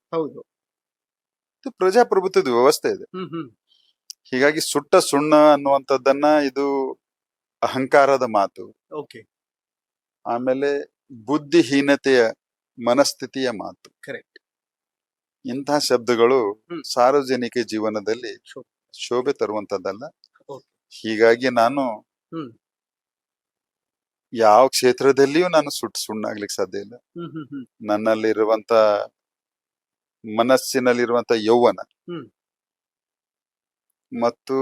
ಇದು ಪ್ರಜಾಪ್ರಭುತ್ವದ ವ್ಯವಸ್ಥೆ ಇದೆ. ಹೀಗಾಗಿ ಸುಟ್ಟ ಸುಣ್ಣ ಅನ್ನುವಂಥದ್ದನ್ನ ಇದು ಅಹಂಕಾರದ ಮಾತು, ಆಮೇಲೆ ಬುದ್ಧಿಹೀನತೆಯ ಮನಸ್ಥಿತಿಯ ಮಾತು. ಕರೆಕ್ಟ್. ಇಂತಹ ಶಬ್ದಗಳು ಸಾರ್ವಜನಿಕ ಜೀವನದಲ್ಲಿ ಶೋಭೆ ತರುವಂತದ್ದಲ್ಲ. ಹೀಗಾಗಿ ನಾನು ಯಾವ ಕ್ಷೇತ್ರದಲ್ಲಿಯೂ ನಾನು ಸುಣ್ಣಾಗ್ಲಿಕ್ಕೆ ಸಾಧ್ಯ ಇಲ್ಲ. ನನ್ನಲ್ಲಿರುವಂತ ಮನಸ್ಸಿನಲ್ಲಿರುವಂತ ಯೌವನ ಹ್ಮ್. ಮತ್ತು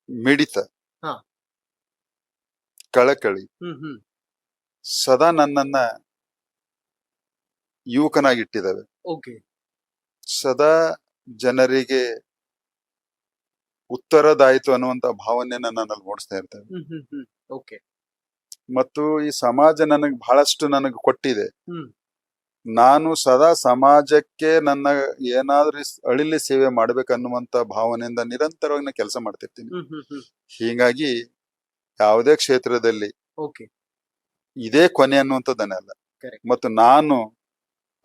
ಮಿಡಿತ, ಹಾ. ಕಳಕಳಿ ಸದಾ ನನ್ನನ್ನ ಯುವಕನಾಗಿಟ್ಟಿದ್ದಾವೆ. ಓಕೆ. ಸದಾ ಜನರಿಗೆ ಉತ್ತರದಾಯಿತು ಅನ್ನುವಂತ ಭಾವನೆಯನ್ನ ನನ್ನಲ್ಲಿ ಮೂಡಿಸ್ತಾ ಇರ್ತೇವೆ. ಓಕೆ. ಮತ್ತು ಈ ಸಮಾಜ ನನಗೆ ಕೊಟ್ಟಿದೆ. ಹ್ಮ್. ನಾನು ಸದಾ ಸಮಾಜಕ್ಕೆ ನನ್ನ ಏನಾದ್ರೂ ಅಳಿಲಿ ಸೇವೆ ಮಾಡ್ಬೇಕನ್ನುವಂತ ಭಾವನೆಯಿಂದ ನಿರಂತರವಾಗಿ ನಾನು ಕೆಲಸ ಮಾಡ್ತಿರ್ತೀನಿ. ಹೀಗಾಗಿ ಯಾವುದೇ ಕ್ಷೇತ್ರದಲ್ಲಿ ಓಕೆ. ಇದೇ ಕೊನೆ ಅನ್ನುವಂಥದ್ದನ್ನೆಲ್ಲ. Correct. ಮತ್ತು ನಾನು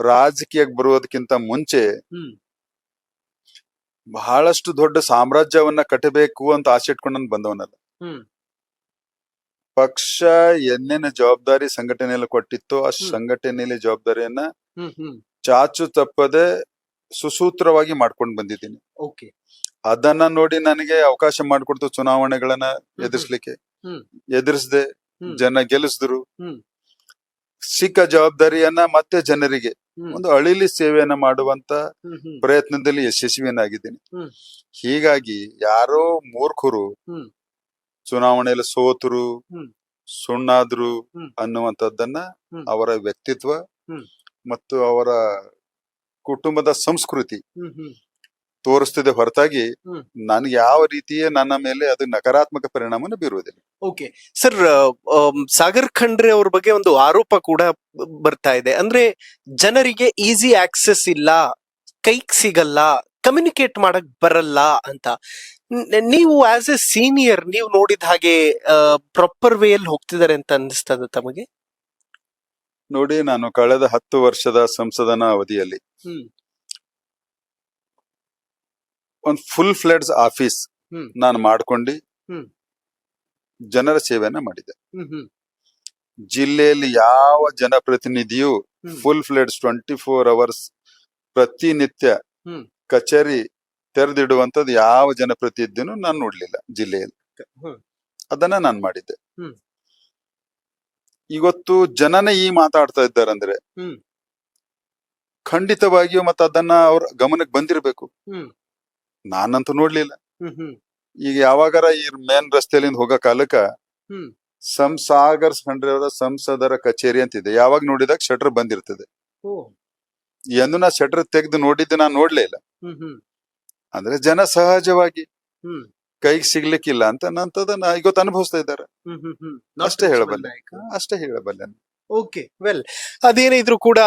ರಾಜಕೀಯಕ್ಕೆ ಬರುವುದಕ್ಕಿಂತ ಮುಂಚೆ ಬಹಳಷ್ಟು ದೊಡ್ಡ ಸಾಮ್ರಾಜ್ಯವನ್ನ ಕಟ್ಟಬೇಕು ಅಂತ ಆಸೆ ಇಟ್ಕೊಂಡು ನಾನು ಬಂದವನಲ್ಲ. ಪಕ್ಷ ಏನೇನು ಜವಾಬ್ದಾರಿ ಸಂಘಟನೆಯಲ್ಲಿ ಕೊಟ್ಟಿತ್ತು ಆ ಸಂಘಟನೆಯಲ್ಲಿ ಜವಾಬ್ದಾರಿಯನ್ನ ಚಾಚು ತಪ್ಪದೆ ಸುಸೂತ್ರವಾಗಿ ಮಾಡ್ಕೊಂಡು ಬಂದಿದ್ದೀನಿ. ಓಕೆ. ಅದನ್ನ ನೋಡಿ ನನಗೆ ಅವಕಾಶ ಮಾಡಿಕೊಡ್ತು ಚುನಾವಣೆಗಳನ್ನ ಎದುರಿಸ್ಲಿಕ್ಕೆ. ಎದುರಿಸ್ದೆ, ಜನ ಗೆಲ್ಲಿಸಿದ್ರು. ಸಿಕ್ಕ ಜವಾಬ್ದಾರಿಯನ್ನ ಮತ್ತೆ ಜನರಿಗೆ ಒಂದು ಅಳಿಲಿ ಸೇವೆಯನ್ನ ಮಾಡುವಂತ ಪ್ರಯತ್ನದಲ್ಲಿ ಯಶಸ್ವಿಯನ್ನಾಗಿದ್ದೀನಿ. ಹೀಗಾಗಿ ಯಾರೋ ಮೂರ್ಖರು ಚುನಾವಣೆಯಲ್ಲಿ ಸೋತರು, ಸುಣ್ಣಾದ್ರು ಅನ್ನುವಂಥದ್ದನ್ನ ಅವರ ವ್ಯಕ್ತಿತ್ವ ಮತ್ತು ಅವರ ಕುಟುಂಬದ ಸಂಸ್ಕೃತಿ ತೋರಿಸ್ತಿದೆ ಹೊರತಾಗಿ ನನ್ಗೆ ಯಾವ ರೀತಿಯ ನನ್ನ ಮೇಲೆ ಅದು ನಕಾರಾತ್ಮಕ ಪರಿಣಾಮನ ಬೀರುವುದಿಲ್ಲ. ಓಕೆ ಸರ್, ಸಾಗರ್ ಖಂಡ್ರೆ ಅವ್ರ ಬಗ್ಗೆ ಒಂದು ಆರೋಪ ಕೂಡ ಬರ್ತಾ ಇದೆ. ಅಂದ್ರೆ ಜನರಿಗೆ ಈಸಿ ಆಕ್ಸೆಸ್ ಇಲ್ಲ, ಕೈಗ್ ಸಿಗಲ್ಲ, ಕಮ್ಯುನಿಕೇಟ್ ಮಾಡಕ್ ಬರಲ್ಲ ಅಂತ. ನೀವು ಆಸ್ ಎ ಸೀನಿಯರ್ ನೀವು ನೋಡಿದ ಹಾಗೆ ಪ್ರಾಪರ್ ವೇ ಅಲ್ಲಿ ಹೋಗ್ತಿದ್ದಾರೆ ಅಂತ ಅನಿಸ್ತದ ತಮಗೆ? ನೋಡಿ, ನಾನು ಕಳೆದ 10 ವರ್ಷದ ಸಂಸದನ ಅವಧಿಯಲ್ಲಿ ಒಂದು ಫುಲ್ ಫ್ಲೆಡ್ಸ್ ಆಫೀಸ್ ನಾನು ಮಾಡ್ಕೊಂಡು ಜನರ ಸೇವೆಯನ್ನ ಮಾಡಿದೆ. ಜಿಲ್ಲೆಯಲ್ಲಿ ಯಾವ ಜನಪ್ರತಿನಿಧಿಯು ಫುಲ್ ಫ್ಲೆಡ್ಸ್ 24 hours ಪ್ರತಿನಿತ್ಯ ಕಚೇರಿ ತೆರೆದಿಡುವಂತದ್ದು ಯಾವ ಜನಪ್ರತಿನಿಧಿನೂ ನಾನು ನೋಡ್ಲಿಲ್ಲ ಜಿಲ್ಲೆಯಲ್ಲಿ. ಅದನ್ನ ನಾನು ಮಾಡಿದ್ದೆ. ಇವತ್ತು ಜನನೇ ಈ ಮಾತಾಡ್ತಾ ಇದ್ದಾರಂದ್ರೆ ಖಂಡಿತವಾಗಿಯೂ ಮತ್ತೆ ಅದನ್ನ ಅವ್ರ ಗಮನಕ್ಕೆ ಬಂದಿರಬೇಕು. ನಾನಂತೂ ನೋಡ್ಲಿಲ್ಲ. ಈಗ ಯಾವಾಗಾರ ಈ ಮೇನ್ ರಸ್ತೆಯಲ್ಲಿ ಹೋಗೋ ಕಾಲಕ್ಕ ಸಾಗರ್ ಖಂಡ್ರೆ ಅವರ ಸಂಸದರ ಕಚೇರಿ ಅಂತಿದೆ. ಯಾವಾಗ ನೋಡಿದಾಗ ಶಟರ್ ಬಂದಿರ್ತದೆ. ಎಂದು ನಾ ಶಟರ್ ತೆಗೆದು ನೋಡಿದ್ದು ನಾನು ನೋಡ್ಲೇ ಇಲ್ಲ. ಅಂದ್ರೆ ಜನ ಸಹಜವಾಗಿ ಕೈಗೆ ಸಿಗ್ಲಿಕ್ಕಿಲ್ಲ ಅಂತ ನಂತದನ್ನ ಇವತ್ತು ಅನುಭವಿಸ್ತಾ ಇದ್ದಾರೆ. ಅಷ್ಟೇ ಹೇಳಬಲ್ಲೆ. ಓಕೆ, ವೆಲ್, ಅದೇನೇ ಇದ್ರೂ ಕೂಡ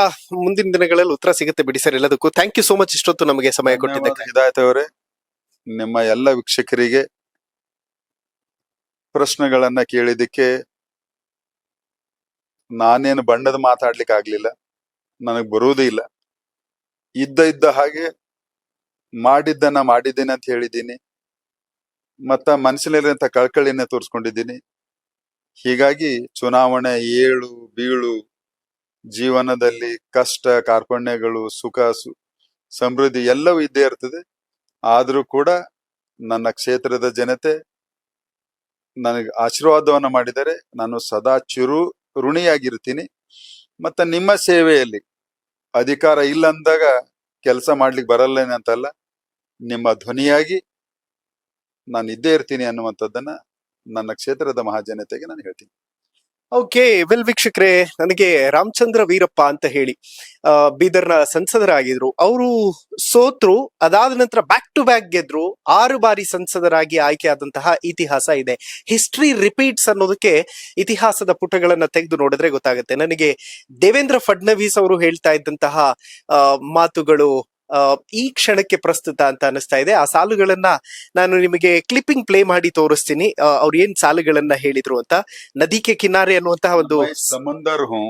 ಮುಂದಿನ ದಿನಗಳಲ್ಲಿ ಉತ್ತರ ಸಿಗುತ್ತೆ ಬಿಡಿ ಸರ್ ಎಲ್ಲದಕ್ಕೂ. ಥ್ಯಾಂಕ್ ಯು ಸೋ ಮಚ್ ಇಷ್ಟೊತ್ತು ನಮಗೆ ಸಮಯ ಕೊಟ್ಟಿದ್ದಕ್ಕೆ. ಹಿದಾಯತ್ ಅವರೇ, ನಿಮ್ಮ ಎಲ್ಲ ವೀಕ್ಷಕರಿಗೆ ಪ್ರಶ್ನೆಗಳನ್ನ ಕೇಳಿದಕ್ಕೆ ನಾನೇನು ಬಣ್ಣದ ಮಾತಾಡ್ಲಿಕ್ಕೆ ಆಗ್ಲಿಲ್ಲ, ನನಗ್ ಬರುವುದೂ ಇಲ್ಲ. ಇದ್ದ ಹಾಗೆ ಮಾಡಿದ್ದನ್ನ ಮಾಡಿದ್ದೇನೆ ಅಂತ ಹೇಳಿದ್ದೀನಿ. ಮತ್ತ ಮನಸ್ಸಿನಲ್ಲಿರುವಂತ ಕಳ್ಕಳಿಯನ್ನ ತೋರಿಸ್ಕೊಂಡಿದ್ದೀನಿ. ಹೀಗಾಗಿ ಚುನಾವಣೆ ಏಳು ಬೀಳು, ಜೀವನದಲ್ಲಿ ಕಷ್ಟ ಕಾರ್ಪಣ್ಯಗಳು, ಸುಖ ಸಮೃದ್ಧಿ ಎಲ್ಲವೂ ಇದ್ದೇ ಇರ್ತದೆ. ಆದ್ರೂ ಕೂಡ ನನ್ನ ಕ್ಷೇತ್ರದ ಜನತೆ ನನಗೆ ಆಶೀರ್ವಾದವನ್ನ ಮಾಡಿದರೆ ನಾನು ಸದಾ ಋಣಿಯಾಗಿರ್ತೀನಿ. ಮತ್ತ ನಿಮ್ಮ ಸೇವೆಯಲ್ಲಿ ಅಧಿಕಾರ ಇಲ್ಲ ಅಂದಾಗ ಕೆಲಸ ಮಾಡ್ಲಿಕ್ಕೆ ಬರಲ್ಲೇನಂತಲ್ಲ, ನಿಮ್ಮ ಧ್ವನಿಯಾಗಿ ನಾನು ಇದ್ದೇ ಇರ್ತೀನಿ ಅನ್ನುವಂಥದ್ದನ್ನ ನನ್ನ ಕ್ಷೇತ್ರದ ಮಹಾಜನತೆಗೆ ನಾನು ಹೇಳ್ತೀನಿ. ಓಕೆ, ವೆಲ್ ವೀಕ್ಷಕರೇ, ನನಗೆ ರಾಮಚಂದ್ರ ವೀರಪ್ಪ ಅಂತ ಹೇಳಿ ಬೀದರ್ನ ಸಂಸದರಾಗಿದ್ರು. ಅವರು ಸೋತ್ರು, ಅದಾದ ನಂತರ ಬ್ಯಾಕ್ ಟು ಬ್ಯಾಕ್ ಗೆದ್ರು, 6 ಬಾರಿ ಸಂಸದರಾಗಿ ಆಯ್ಕೆ ಆದಂತಹ ಇತಿಹಾಸ ಇದೆ. ಹಿಸ್ಟ್ರಿ ರಿಪೀಟ್ಸ್ ಅನ್ನೋದಕ್ಕೆ ಇತಿಹಾಸದ ಪುಟಗಳನ್ನ ತೆಗೆದು ನೋಡಿದ್ರೆ ಗೊತ್ತಾಗುತ್ತೆ. ನನಗೆ ದೇವೇಂದ್ರ ಫಡ್ನವೀಸ್ ಅವರು ಹೇಳ್ತಾ ಇದ್ದಂತಹ ಮಾತುಗಳು ಈ ಕ್ಷಣಕ್ಕೆ ಪ್ರಸ್ತುತ ಅಂತ ಅನಿಸ್ತಾ ಇದೆ. ಆ ಸಾಲುಗಳನ್ನ ನಾನು ನಿಮಗೆ ಕ್ಲಿಪ್ಪಿಂಗ್ ಪ್ಲೇ ಮಾಡಿ ತೋರಿಸ್ತೀನಿ, ಅವ್ರು ಏನ್ ಸಾಲುಗಳನ್ನ ಹೇಳಿದ್ರು ಅಂತ. ನದಿ ಕೆ ಕಿನಾರೆ ಅನ್ನುವಂತಹ ಒಂದು ಸಮುಂದರ್ ಹೂ,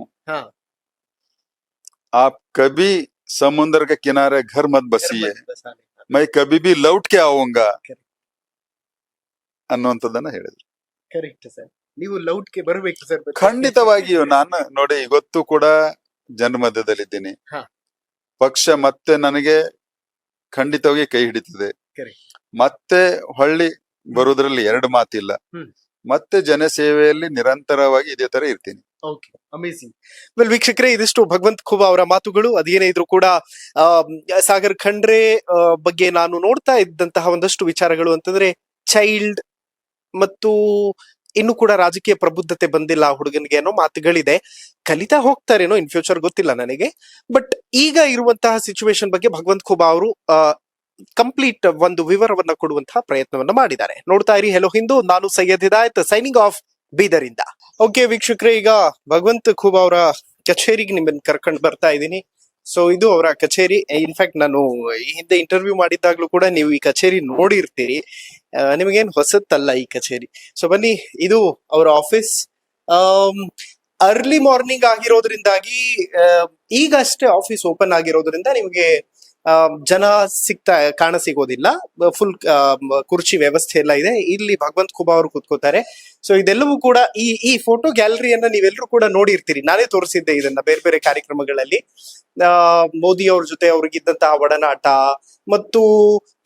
ಆಪ್ ಕಭಿ ಸಮುಂದರ ಕೆ ಕಿನಾರೆ ಘರ್ ಮತ್ ಬಸಿಯೇ, ಮೈ ಕಭಿ ಬಿ ಲೌಟ್ ಕೆ ಆऊंगा ಅನ್ನುವಂಥದ್ದನ್ನ ಹೇಳಿದ್ರು. ಕರೆಕ್ಟ್ ಸರ್, ನೀವು ಲೌಟ್ ಗೆ ಬರಬೇಕು ಸರ್. ಖಂಡಿತವಾಗಿಯೂ ನಾನು ನೋಡಿ ಇವತ್ತು ಕೂಡ ಜನ ಮಧ್ಯದಲ್ಲಿದ್ದೀನಿ. ಪಕ್ಷ ಮತ್ತೆ ನನಗೆ ಖಂಡಿತವಾಗಿ ಕೈ ಹಿಡಿತದೆ. ಮತ್ತೆ ಹೊಳ್ಳಿ ಬರುವುದ್ರಲ್ಲಿ 2 ಮಾತಿಲ್ಲ. ಮತ್ತೆ ಜನಸೇವೆಯಲ್ಲಿ ನಿರಂತರವಾಗಿ ಇದೇ ತರ ಇರ್ತೀನಿ. Okay, amazing. ವೆಲ್ ವೀಕ್ಷಕರೇ, ಇದಿಷ್ಟು ಭಗವಂತ್ ಖೂಬಾ ಅವರ ಮಾತುಗಳು. ಅದೇನೇ ಇದ್ರು ಕೂಡ ಸಾಗರ್ ಖಂಡ್ರೆ ಬಗ್ಗೆ ನಾನು ನೋಡ್ತಾ ಇದ್ದಂತಹ ಒಂದಷ್ಟು ವಿಚಾರಗಳು ಅಂತಂದ್ರೆ, ಚೈಲ್ಡ್ ಮತ್ತು ಇನ್ನು ಕೂಡ ರಾಜಕೀಯ ಪ್ರಬುದ್ಧತೆ ಬಂದಿಲ್ಲ ಹುಡುಗನಿಗೆ ಅನ್ನೋ ಮಾತುಗಳಿದೆ. ಕಲಿತಾ ಹೋಗ್ತಾರೇನೋ ಇನ್ ಫ್ಯೂಚರ್, ಗೊತ್ತಿಲ್ಲ ನನಗೆ. ಬಟ್ ಈಗ ಇರುವಂತಹ ಸಿಚುವೇಶನ್ ಬಗ್ಗೆ ಭಗವಂತ್ ಖೂಬಾ ಅವರು ಕಂಪ್ಲೀಟ್ ಒಂದು ವಿವರವನ್ನ ಕೊಡುವಂತಹ ಪ್ರಯತ್ನವನ್ನ ಮಾಡಿದ್ದಾರೆ. ನೋಡ್ತಾ ಇರಿ ಹೆಲೋ ಹಿಂದೂ. ನಾನು ಸೈಯದ್ ಹಿದಾಯತ್, ಸೈನಿಂಗ್ ಆಫ್ ಬೀದರಿಂದ. ಓಕೆ ವೀಕ್ಷಕರೇ, ಈಗ ಭಗವಂತ್ ಖೂಬಾ ಅವರ ಕಚೇರಿಗೆ ನಿಮ್ಮನ್ನ ಕರ್ಕೊಂಡು ಬರ್ತಾ ಇದ್ದೀನಿ. ಸೊ ಇದು ಅವರ ಕಚೇರಿ. ಇನ್ಫ್ಯಾಕ್ಟ್ ನಾನು ಈ ಹಿಂದೆ ಇಂಟರ್ವ್ಯೂ ಮಾಡಿದ್ದಾಗ್ಲೂ ಕೂಡ ನೀವು ಈ ಕಚೇರಿ ನೋಡಿರ್ತೀರಿ. ನಿಮಗೇನು ಹೊಸತ್ತಲ್ಲ ಈ ಕಚೇರಿ. ಸೊ ಬನ್ನಿ, ಇದು ಅವರ ಆಫೀಸ್. ಅರ್ಲಿ ಮಾರ್ನಿಂಗ್ ಆಗಿರೋದ್ರಿಂದಾಗಿ ಈಗಷ್ಟೇ ಆಫೀಸ್ ಓಪನ್ ಆಗಿರೋದ್ರಿಂದ ನಿಮಗೆ ಜನ ಕಾಣ ಸಿಗೋದಿಲ್ಲ. ಫುಲ್ ಕುರ್ಚಿ ವ್ಯವಸ್ಥೆ ಎಲ್ಲ ಇದೆ. ಇಲ್ಲಿ ಭಗವಂತ್ ಖೂಬಾ ಅವರು ಕೂತ್ಕೋತಾರೆ. ಸೊ ಇದೆಲ್ಲವೂ ಕೂಡ ಈ ಫೋಟೋ ಗ್ಯಾಲರಿಯನ್ನ ನೀವೆಲ್ಲರೂ ಕೂಡ ನೋಡಿರ್ತೀರಿ. ನಾನೇ ತೋರಿಸಿದ್ದೆ ಇದನ್ನ ಬೇರೆ ಬೇರೆ ಕಾರ್ಯಕ್ರಮಗಳಲ್ಲಿ. ಮೋದಿ ಅವ್ರ ಜೊತೆ ಅವ್ರಿಗಿದ್ದಂತಹ ಒಡನಾಟ ಮತ್ತು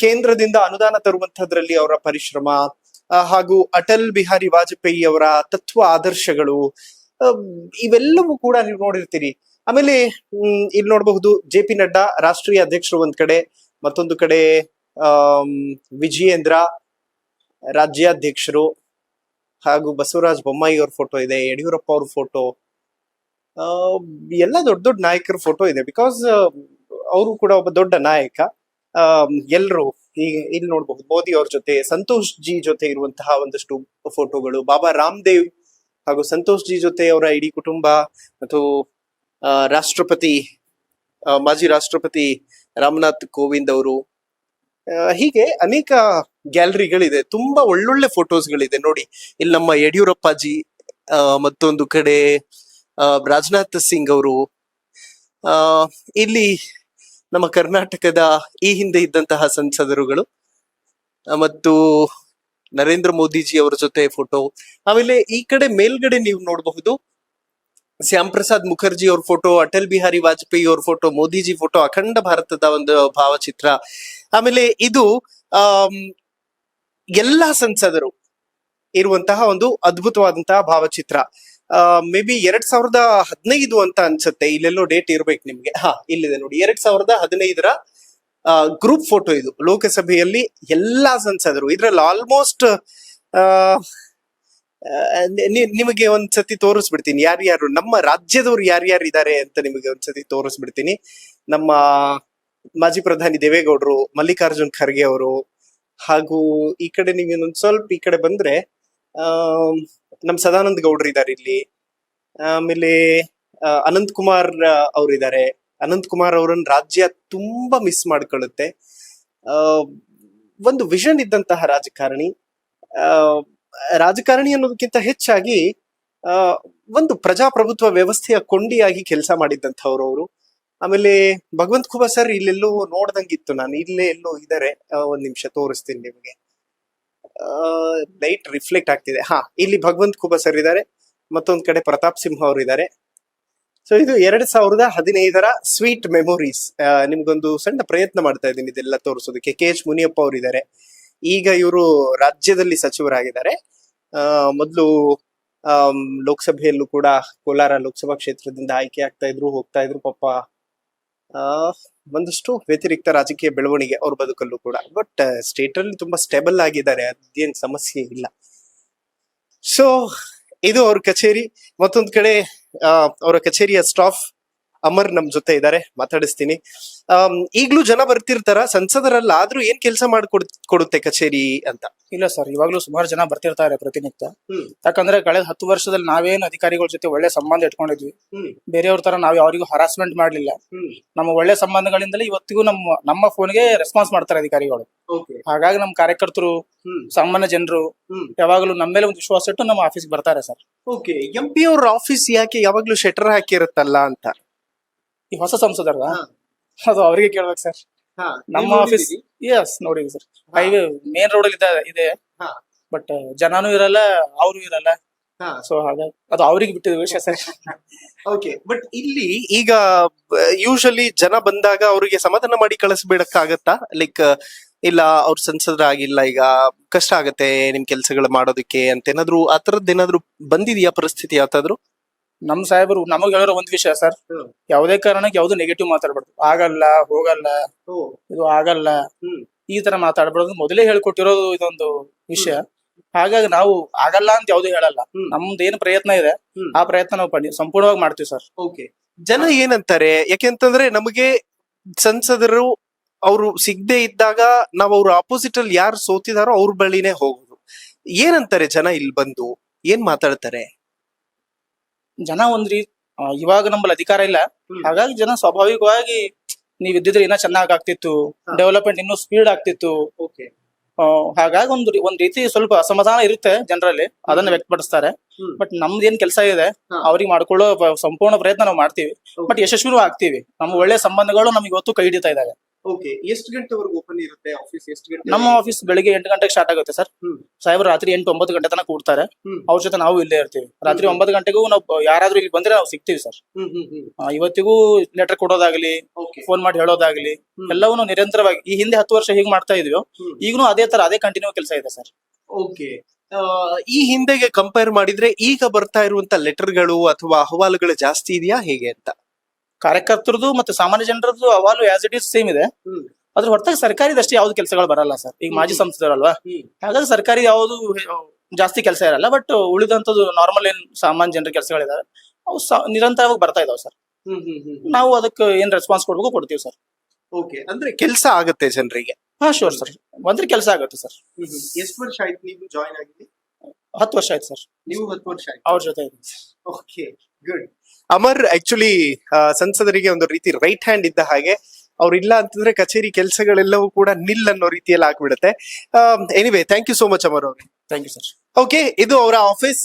ಕೇಂದ್ರದಿಂದ ಅನುದಾನ ತರುವಂತದ್ರಲ್ಲಿ ಅವರ ಪರಿಶ್ರಮ, ಹಾಗೂ ಅಟಲ್ ಬಿಹಾರಿ ವಾಜಪೇಯಿ ಅವರ ತತ್ವ ಆದರ್ಶಗಳು, ಇವೆಲ್ಲವೂ ಕೂಡ ನೀವು ನೋಡಿರ್ತೀರಿ. ಆಮೇಲೆ ಇಲ್ಲಿ ನೋಡಬಹುದು JP ನಡ್ಡಾ ರಾಷ್ಟ್ರೀಯ ಅಧ್ಯಕ್ಷರು ಒಂದ್ ಕಡೆ, ಮತ್ತೊಂದು ಕಡೆ ವಿಜಯೇಂದ್ರ ರಾಜ್ಯಾಧ್ಯಕ್ಷರು, ಹಾಗೂ ಬಸವರಾಜ ಬೊಮ್ಮಾಯಿ ಅವ್ರ ಫೋಟೋ ಇದೆ, ಯಡಿಯೂರಪ್ಪ ಅವ್ರ ಫೋಟೋ, ಎಲ್ಲ ದೊಡ್ಡ ದೊಡ್ಡ ನಾಯಕರ ಫೋಟೋ ಇದೆ. ಬಿಕಾಸ್ ಅವರು ಕೂಡ ಒಬ್ಬ ದೊಡ್ಡ ನಾಯಕ. ಎಲ್ರು ಈಗ ಇಲ್ಲಿ ನೋಡಬಹುದು ಮೋದಿ ಅವ್ರ ಜೊತೆ, ಸಂತೋಷ್ ಜಿ ಜೊತೆ ಇರುವಂತಹ ಒಂದಷ್ಟು ಫೋಟೋಗಳು, ಬಾಬಾ ರಾಮದೇವ್ ಹಾಗೂ ಸಂತೋಷ್ ಜಿ ಜೊತೆ ಅವರ ಇಡೀ ಕುಟುಂಬ, ಮತ್ತು ಮಾಜಿ ರಾಷ್ಟ್ರಪತಿ ರಾಮನಾಥ್ ಕೋವಿಂದ್ ಅವರು, ಹೀಗೆ ಅನೇಕ ಗ್ಯಾಲರಿಗಳಿದೆ. ತುಂಬಾ ಒಳ್ಳೊಳ್ಳೆ ಫೋಟೋಸ್ಗಳಿದೆ ನೋಡಿ. ಇಲ್ಲಿ ನಮ್ಮ ಯಡಿಯೂರಪ್ಪಾಜಿ, ಮತ್ತೊಂದು ಕಡೆ ರಾಜನಾಥ್ ಸಿಂಗ್ ಅವರು, ಇಲ್ಲಿ ನಮ್ಮ ಕರ್ನಾಟಕದ ಈ ಹಿಂದೆ ಇದ್ದಂತಹ ಸಂಸದರುಗಳು, ಮತ್ತು ನರೇಂದ್ರ ಮೋದಿಜಿ ಅವರ ಜೊತೆ ಫೋಟೋ. ಆಮೇಲೆ ಈ ಕಡೆ ಮೇಲ್ಗಡೆ ನೀವು ನೋಡಬಹುದು ಶ್ಯಾಮ್ ಪ್ರಸಾದ್ ಮುಖರ್ಜಿ ಅವ್ರ ಫೋಟೋ, ಅಟಲ್ ಬಿಹಾರಿ ವಾಜಪೇಯಿ ಅವ್ರ ಫೋಟೋ, ಮೋದಿಜಿ ಫೋಟೋ, ಅಖಂಡ ಭಾರತದ ಒಂದು ಭಾವಚಿತ್ರ. ಆಮೇಲೆ ಇದು ಎಲ್ಲಾ ಸಂಸದರು ಇರುವಂತಹ ಒಂದು ಅದ್ಭುತವಾದಂತಹ ಭಾವಚಿತ್ರ. ಮೇ ಬಿ 2015 ಅಂತ ಅನ್ಸುತ್ತೆ. ಇಲ್ಲೆಲ್ಲೋ ಡೇಟ್ ಇರ್ಬೇಕು ನಿಮ್ಗೆ. ಇಲ್ಲಿದೆ ನೋಡಿ, 2015 ಗ್ರೂಪ್ ಫೋಟೋ ಇದು. ಲೋಕಸಭೆಯಲ್ಲಿ ಎಲ್ಲಾ ಸಂಸದರು ಇದ್ರಲ್ಲಿ ಆಲ್ಮೋಸ್ಟ್ ನಿಮಗೆ ಒಂದ್ಸತಿ ತೋರಿಸ್ಬಿಡ್ತೀನಿ ಯಾರ್ಯಾರು ನಮ್ಮ ರಾಜ್ಯದವ್ರು ಯಾರ್ಯಾರು ಇದ್ದಾರೆ ಅಂತ. ನಿಮಗೆ ಒಂದ್ಸತಿ ತೋರಿಸ್ಬಿಡ್ತೀನಿ. ನಮ್ಮ ಮಾಜಿ ಪ್ರಧಾನಿ ದೇವೇಗೌಡರು, ಮಲ್ಲಿಕಾರ್ಜುನ್ ಖರ್ಗೆ ಅವರು, ಹಾಗೂ ಈ ಕಡೆ ನೀವು ಇನ್ನೊಂದ್ ಸ್ವಲ್ಪ ಈ ಕಡೆ ಬಂದ್ರೆ ನಮ್ ಸದಾನಂದ ಗೌಡ್ರು ಇದ್ದಾರೆ ಇಲ್ಲಿ. ಆಮೇಲೆ ಅನಂತ್ ಕುಮಾರ್ ಅವ್ರು ಇದ್ದಾರೆ. ಅನಂತ್ ಕುಮಾರ್ ಅವರನ್ನ ರಾಜ್ಯ ತುಂಬಾ ಮಿಸ್ ಮಾಡ್ಕೊಳ್ಳುತ್ತೆ. ಒಂದು ವಿಷನ್ ಇದ್ದಂತಹ ರಾಜಕಾರಣಿ ಅನ್ನೋದಕ್ಕಿಂತ ಹೆಚ್ಚಾಗಿ ಒಂದು ಪ್ರಜಾಪ್ರಭುತ್ವ ವ್ಯವಸ್ಥೆಯ ಕೊಂಡಿಯಾಗಿ ಕೆಲಸ ಮಾಡಿದ್ದಂಥವ್ರು ಅವರು. ಆಮೇಲೆ ಭಗವಂತ್ ಖೂಬಾ ಸರ್ ಇಲ್ಲೆಲ್ಲೋ ನೋಡ್ದಂಗಿತ್ತು ನಾನು. ಇಲ್ಲೇ ಎಲ್ಲೋ ಇದಾರೆ, ಒಂದ್ ನಿಮಿಷ ತೋರಿಸ್ತೀನಿ ನಿಮ್ಗೆ. ಲೈಟ್ ರಿಫ್ಲೆಕ್ಟ್ ಆಗ್ತಿದೆ. ಇಲ್ಲಿ ಭಗವಂತ್ ಖೂಬಾ ಸರ್ ಇದ್ದಾರೆ, ಮತ್ತೊಂದ್ ಕಡೆ ಪ್ರತಾಪ್ ಸಿಂಹ ಅವರು ಇದ್ದಾರೆ. ಸೊ ಇದು 2015 ಸ್ವೀಟ್ ಮೆಮೊರೀಸ್. ನಿಮ್ಗೊಂದು ಸಣ್ಣ ಪ್ರಯತ್ನ ಮಾಡ್ತಾ ಇದ್ದೀನಿ ಇದೆಲ್ಲ ತೋರಿಸೋದಕ್ಕೆ. KH ಮುನಿಯಪ್ಪ ಅವರು ಇದ್ದಾರೆ. ಈಗ ಇವರು ರಾಜ್ಯದಲ್ಲಿ ಸಚಿವರಾಗಿದ್ದಾರೆ. ಮೊದಲು ಲೋಕಸಭೆಯಲ್ಲೂ ಕೂಡ ಕೋಲಾರ ಲೋಕಸಭಾ ಕ್ಷೇತ್ರದಿಂದ ಆಯ್ಕೆ ಆಗ್ತಾ ಇದ್ರು, ಹೋಗ್ತಾ ಇದ್ರು. ಪಾಪ ಒಂದಷ್ಟು ವ್ಯತಿರಿಕ್ತ ರಾಜಕೀಯ ಬೆಳವಣಿಗೆ ಅವ್ರ ಬದುಕಲ್ಲೂ ಕೂಡ. ಬಟ್ ಸ್ಟೇಟ್ ಅಲ್ಲಿ ತುಂಬಾ ಸ್ಟೇಬಲ್ ಆಗಿದ್ದಾರೆ, ಅದೇನ್ ಸಮಸ್ಯೆ ಇಲ್ಲ. ಸೊ ಇದು ಅವ್ರ ಕಚೇರಿ. ಮತ್ತೊಂದ್ ಕಡೆ ಅವರ ಕಚೇರಿಯ ಸ್ಟಾಫ್ ಅಮರ್ ನಮ್ ಜೊತೆ ಇದ್ದಾರೆ, ಮಾತಾಡಿಸ್ತೀನಿ. ಈಗ್ಲೂ ಜನ ಬರ್ತಿರ್ತಾರ ಸಂಸದರಲ್ಲ, ಆದ್ರೂ ಏನ್ ಕೆಲಸ ಕೊಡುತ್ತೆ ಕಚೇರಿ ಅಂತ? ಇಲ್ಲ ಸರ್, ಇವಾಗ್ಲೂ ಸುಮಾರು ಜನ ಬರ್ತಿರ್ತಾರೆ ಪ್ರತಿನಿತ್ಯ. ಯಾಕಂದ್ರೆ ಕಳೆದ 10 ವರ್ಷದಲ್ಲಿ ನಾವೇನು ಅಧಿಕಾರಿಗಳ ಜೊತೆ ಒಳ್ಳೆ ಸಂಬಂಧ ಇಟ್ಕೊಂಡಿದ್ವಿ. ಬೇರೆಯವ್ರ ತರ ನಾವ್ ಯಾರಿಗೂ ಹರಾಸ್ಮೆಂಟ್ ಮಾಡ್ಲಿಲ್ಲ. ನಮ್ಮ ಒಳ್ಳೆ ಸಂಬಂಧಗಳಿಂದಲೇ ಇವತ್ತಿಗೂ ನಮ್ಮ ಫೋನ್ಗೆ ರೆಸ್ಪಾನ್ಸ್ ಮಾಡ್ತಾರೆ ಅಧಿಕಾರಿಗಳು. ಹಾಗಾಗಿ ನಮ್ಮ ಕಾರ್ಯಕರ್ತರು, ಸಾಮಾನ್ಯ ಜನರು ಯಾವಾಗ್ಲೂ ನಮ್ಮ ಮೇಲೆ ಒಂದು ವಿಶ್ವಾಸ ಇಟ್ಟು ನಮ್ಮ ಆಫೀಸ್ಗೆ ಬರ್ತಾರೆ ಸರ್. ಓಕೆ, MP ಅವ್ರ ಆಫೀಸ್ ಯಾಕೆ ಯಾವಾಗ್ಲೂ ಶಟರ್ ಹಾಕಿರುತ್ತಲ್ಲ ಅಂತ? ಈ ಹೊಸ ಸಂಸದರ ಅದು ಅವರಿಗೆ ಕೇಳ್ಬೇಕು ಸರ್. ನಮ್ಮ ಆಫೀಸ್ ನೋಡಿದ್ವಿ ಸರ್. ಹೈವೇ ಮೇನ್ ರೋಡ್ ಅಲ್ಲಿ ಇದೆ, ಬಟ್ ಜನನೂ ಇರಲ್ಲ, ಅವರು ಇರಲ್ಲ. ಸೊ ಹಾಗಾಗಿ ಅದು ಅವ್ರಿಗೆ ಬಿಟ್ಟಿದ ವಿಷಯ ಸರ್. ಓಕೆ, ಬಟ್ ಇಲ್ಲಿ ಈಗ ಯೂಶಲಿ ಜನ ಬಂದಾಗ ಅವರಿಗೆ ಸಮಾಧಾನ ಮಾಡಿ ಕಳಿಸ್ಬಿಡಕ್ಕಾಗತ್ತಾ? ಲೈಕ್ ಇಲ್ಲ ಅವ್ರ ಸಂಸದರಾಗಿಲ್ಲ, ಈಗ ಕಷ್ಟ ಆಗತ್ತೆ ನಿಮ್ ಕೆಲ್ಸಗಳು ಮಾಡೋದಕ್ಕೆ ಅಂತ ಏನಾದ್ರು ಆ ತರದ್ ಏನಾದ್ರು ಬಂದಿದ್ಯಾ ಪರಿಸ್ಥಿತಿ ಯಾವ್ದಾದ್ರು? ನಮ್ ಸಾಹೇಬರು ನಮಗ್ ಹೇಳಿರೋ ಒಂದ್ ವಿಷಯ ಸರ್, ಯಾವುದೇ ಕಾರಣಕ್ಕೆ ಯಾವ್ದು ನೆಗೆಟಿವ್ ಮಾತಾಡ್ಬಾರ್ದು. ಆಗಲ್ಲ, ಹೋಗಲ್ಲ, ಇದು ಆಗಲ್ಲ, ಈ ತರ ಮಾತಾಡ್ಬಾರ್ದು ಮೊದಲೇ ಹೇಳ್ಕೊಟ್ಟಿರೋದು ಇದೊಂದು ವಿಷಯ. ಹಾಗಾಗಿ ನಾವು ಆಗಲ್ಲ ಅಂತ ಯಾವ್ದು ಹೇಳಲ್ಲ. ನಮ್ದು ಏನ್ ಪ್ರಯತ್ನ ಇದೆ ಆ ಪ್ರಯತ್ನ ನಾವು ಸಂಪೂರ್ಣವಾಗಿ ಮಾಡ್ತೀವಿ ಸರ್. ಓಕೆ, ಜನ ಏನಂತಾರೆ? ಯಾಕೆಂತಂದ್ರೆ ನಮಗೆ ಸಂಸದರು ಅವರು ಸಿಗದೆ ಇದ್ದಾಗ ನಾವು ಅವ್ರ ಆಪೋಸಿಟ್ ಅಲ್ಲಿ ಯಾರು ಸೋತಿದಾರೋ ಅವ್ರ ಬಳಿನೇ ಹೋಗುದು. ಏನಂತಾರೆ ಜನ ಇಲ್ಲಿ ಬಂದು ಏನ್ ಮಾತಾಡ್ತಾರೆ? ಜನ ಇವಾಗ ನಮ್ಮಲ್ಲಿ ಅಧಿಕಾರ ಇಲ್ಲ, ಹಾಗಾಗಿ ಜನ ಸ್ವಾಭಾವಿಕವಾಗಿ ನೀವ್ ಇದ್ದಿದ್ರೆ ಇನ್ನೂ ಚೆನ್ನಾಗ್ ಆಗ್ತಿತ್ತು, ಡೆವಲಪ್ಮೆಂಟ್ ಇನ್ನೂ ಸ್ಪೀಡ್ ಆಗ್ತಿತ್ತು. ಹಾಗಾಗಿ ಒಂದ್ ರೀತಿ ಸ್ವಲ್ಪ ಅಸಮಾಧಾನ ಇರುತ್ತೆ ಜನರಲ್ಲಿ, ಅದನ್ನ ವ್ಯಕ್ತಪಡಿಸ್ತಾರೆ. ಬಟ್ ನಮ್ದು ಏನ್ ಕೆಲಸ ಇದೆ ಅವ್ರಿಗೆ ಮಾಡ್ಕೊಳ್ಳೋ ಸಂಪೂರ್ಣ ಪ್ರಯತ್ನ ನಾವು ಮಾಡ್ತೀವಿ. ಬಟ್ ಯಶಸ್ವಿನೂ ಆಗ್ತೀವಿ. ನಮ್ಮ ಒಳ್ಳೆ ಸಂಬಂಧಗಳು ನಮ್ಗೆ ಇವತ್ತು ಕೈ ಹಿಡಿತಾ ಇದಾವೆ. ಓಕೆ, ಎಷ್ಟು ಗಂಟೆವರೆಗೂ ಓಪನ್ ಇರುತ್ತೆ ಆಫೀಸ್? ಎಷ್ಟು ಗಂಟೆ? ನಮ್ಮ ಆಫೀಸ್ ಬೆಳಿಗ್ಗೆ 8 ಗಂಟೆಗೆ ಸ್ಟಾರ್ಟ್ ಆಗುತ್ತೆ ಸರ್. ಸಾಹೇಬ್ರು ರಾತ್ರಿ 8-9 ಗಂಟೆ ತನಕ ಕೂಡ್ತಾರೆ. ಅವ್ರ ಜೊತೆ ನಾವು ಇಲ್ಲೇ ಇರ್ತೀವಿ. ರಾತ್ರಿ 9 ಗಂಟೆಗೂ ನಾವು ಯಾರಾದ್ರೂ ಇಲ್ಲಿ ಬಂದ್ರೆ ನಾವು ಸಿಗ್ತೀವಿ ಸರ್. ಇವತ್ತಿಗೂ ಲೆಟರ್ ಕೊಡೋದಾಗ್ಲಿ, ಫೋನ್ ಮಾಡಿ ಹೇಳೋದಾಗ್ಲಿ, ಎಲ್ಲವನ್ನೂ ನಿರಂತರವಾಗಿ ಈ ಹಿಂದೆ 10 ವರ್ಷ ಹೀಗೆ ಮಾಡ್ತಾ ಇದೀವೋ ಈಗನೂ ಅದೇ ಕಂಟಿನ್ಯೂ ಕೆಲಸ ಇದೆ ಸರ್. ಓಕೆ, ಈ ಹಿಂದೆಗೆ ಕಂಪೇರ್ ಮಾಡಿದ್ರೆ ಈಗ ಬರ್ತಾ ಇರುವಂತ ಲೆಟರ್ಗಳು ಅಥವಾ ಅಹವಾಲುಗಳು ಜಾಸ್ತಿ ಇದೆಯಾ ಹೇಗೆ ಅಂತ? ಕಾರ್ಯಕರ್ತರದು ಮತ್ತೆ ಸಾಮಾನ್ಯ ಜನರದ್ದು ಅಹವಾಲು ಆಸ್ ಇಟ್ ಇಸ್ ಸೇಮ್ ಇದೆ. ಅದ್ರ ಹೊರತಾಗಿ ಸರ್ಕಾರಿದಷ್ಟೇ ಯಾವ್ದು ಕೆಲಸಗಳು ಬರಲ್ಲ ಸರ್. ಈಗ ಮಾಜಿ ಸಂಸದರಲ್ವಾ, ಹಾಗಾಗಿ ಸರ್ಕಾರಿ ಯಾವ್ದು ಜಾಸ್ತಿ ಕೆಲಸ ಇರಲ್ಲ. ಬಟ್ ಉಳಿದಂತದ್ದು ನಾರ್ಮಲ್ ಏನ್ ಸಾಮಾನ್ಯ ಜನರ ಕೆಲಸಗಳಿದಾವೆ ಅವು ನಿರಂತರವಾಗಿ ಬರ್ತಾ ಇದಾವೆ ಸರ್. ನಾವು ಅದಕ್ಕೆ ಏನ್ ರೆಸ್ಪಾನ್ಸ್ ಕೊಡ್ಬೇಕು ಕೊಡ್ತೀವಿ ಸರ್. ಓಕೆ, ಅಂದ್ರೆ ಕೆಲಸ ಆಗುತ್ತೆ ಜನರಿಗೆ? ಹಾ, ಶೋರ್ ಸರ್, ಬಂದ್ರೆ ಕೆಲಸ ಆಗುತ್ತೆ ಸರ್. ಎಷ್ಟು ವರ್ಷ ಆಯ್ತು ನೀವು ಜಾಯಿನ್ ಆಗಿ? 10 ವರ್ಷ ಆಯ್ತು ಸರ್. ನೀವು 10 ವರ್ಷ ಆಯ್ತು ಅವ್ರ ಜೊತೆ. Okay, good. ಅಮರ್ ಆಕ್ಚುಲಿ ಸಂಸದರಿಗೆ ಒಂದು ರೀತಿ ರೈಟ್ ಹ್ಯಾಂಡ್ ಇದ್ದ ಹಾಗೆ. ಅವ್ರಿಲ್ಲ ಅಂತಂದ್ರೆ ಕಚೇರಿ ಕೆಲಸಗಳೆಲ್ಲವೂ ಕೂಡ ನಿಲ್ ಅನ್ನೋ ರೀತಿಯಲ್ಲಿ ಆಗ್ಬಿಡುತ್ತೆ. Anyway, thank you so much Amar ಅವ್ರೆ. Thank you sir. ಓಕೆ, ಇದು ಅವರ ಆಫೀಸ್.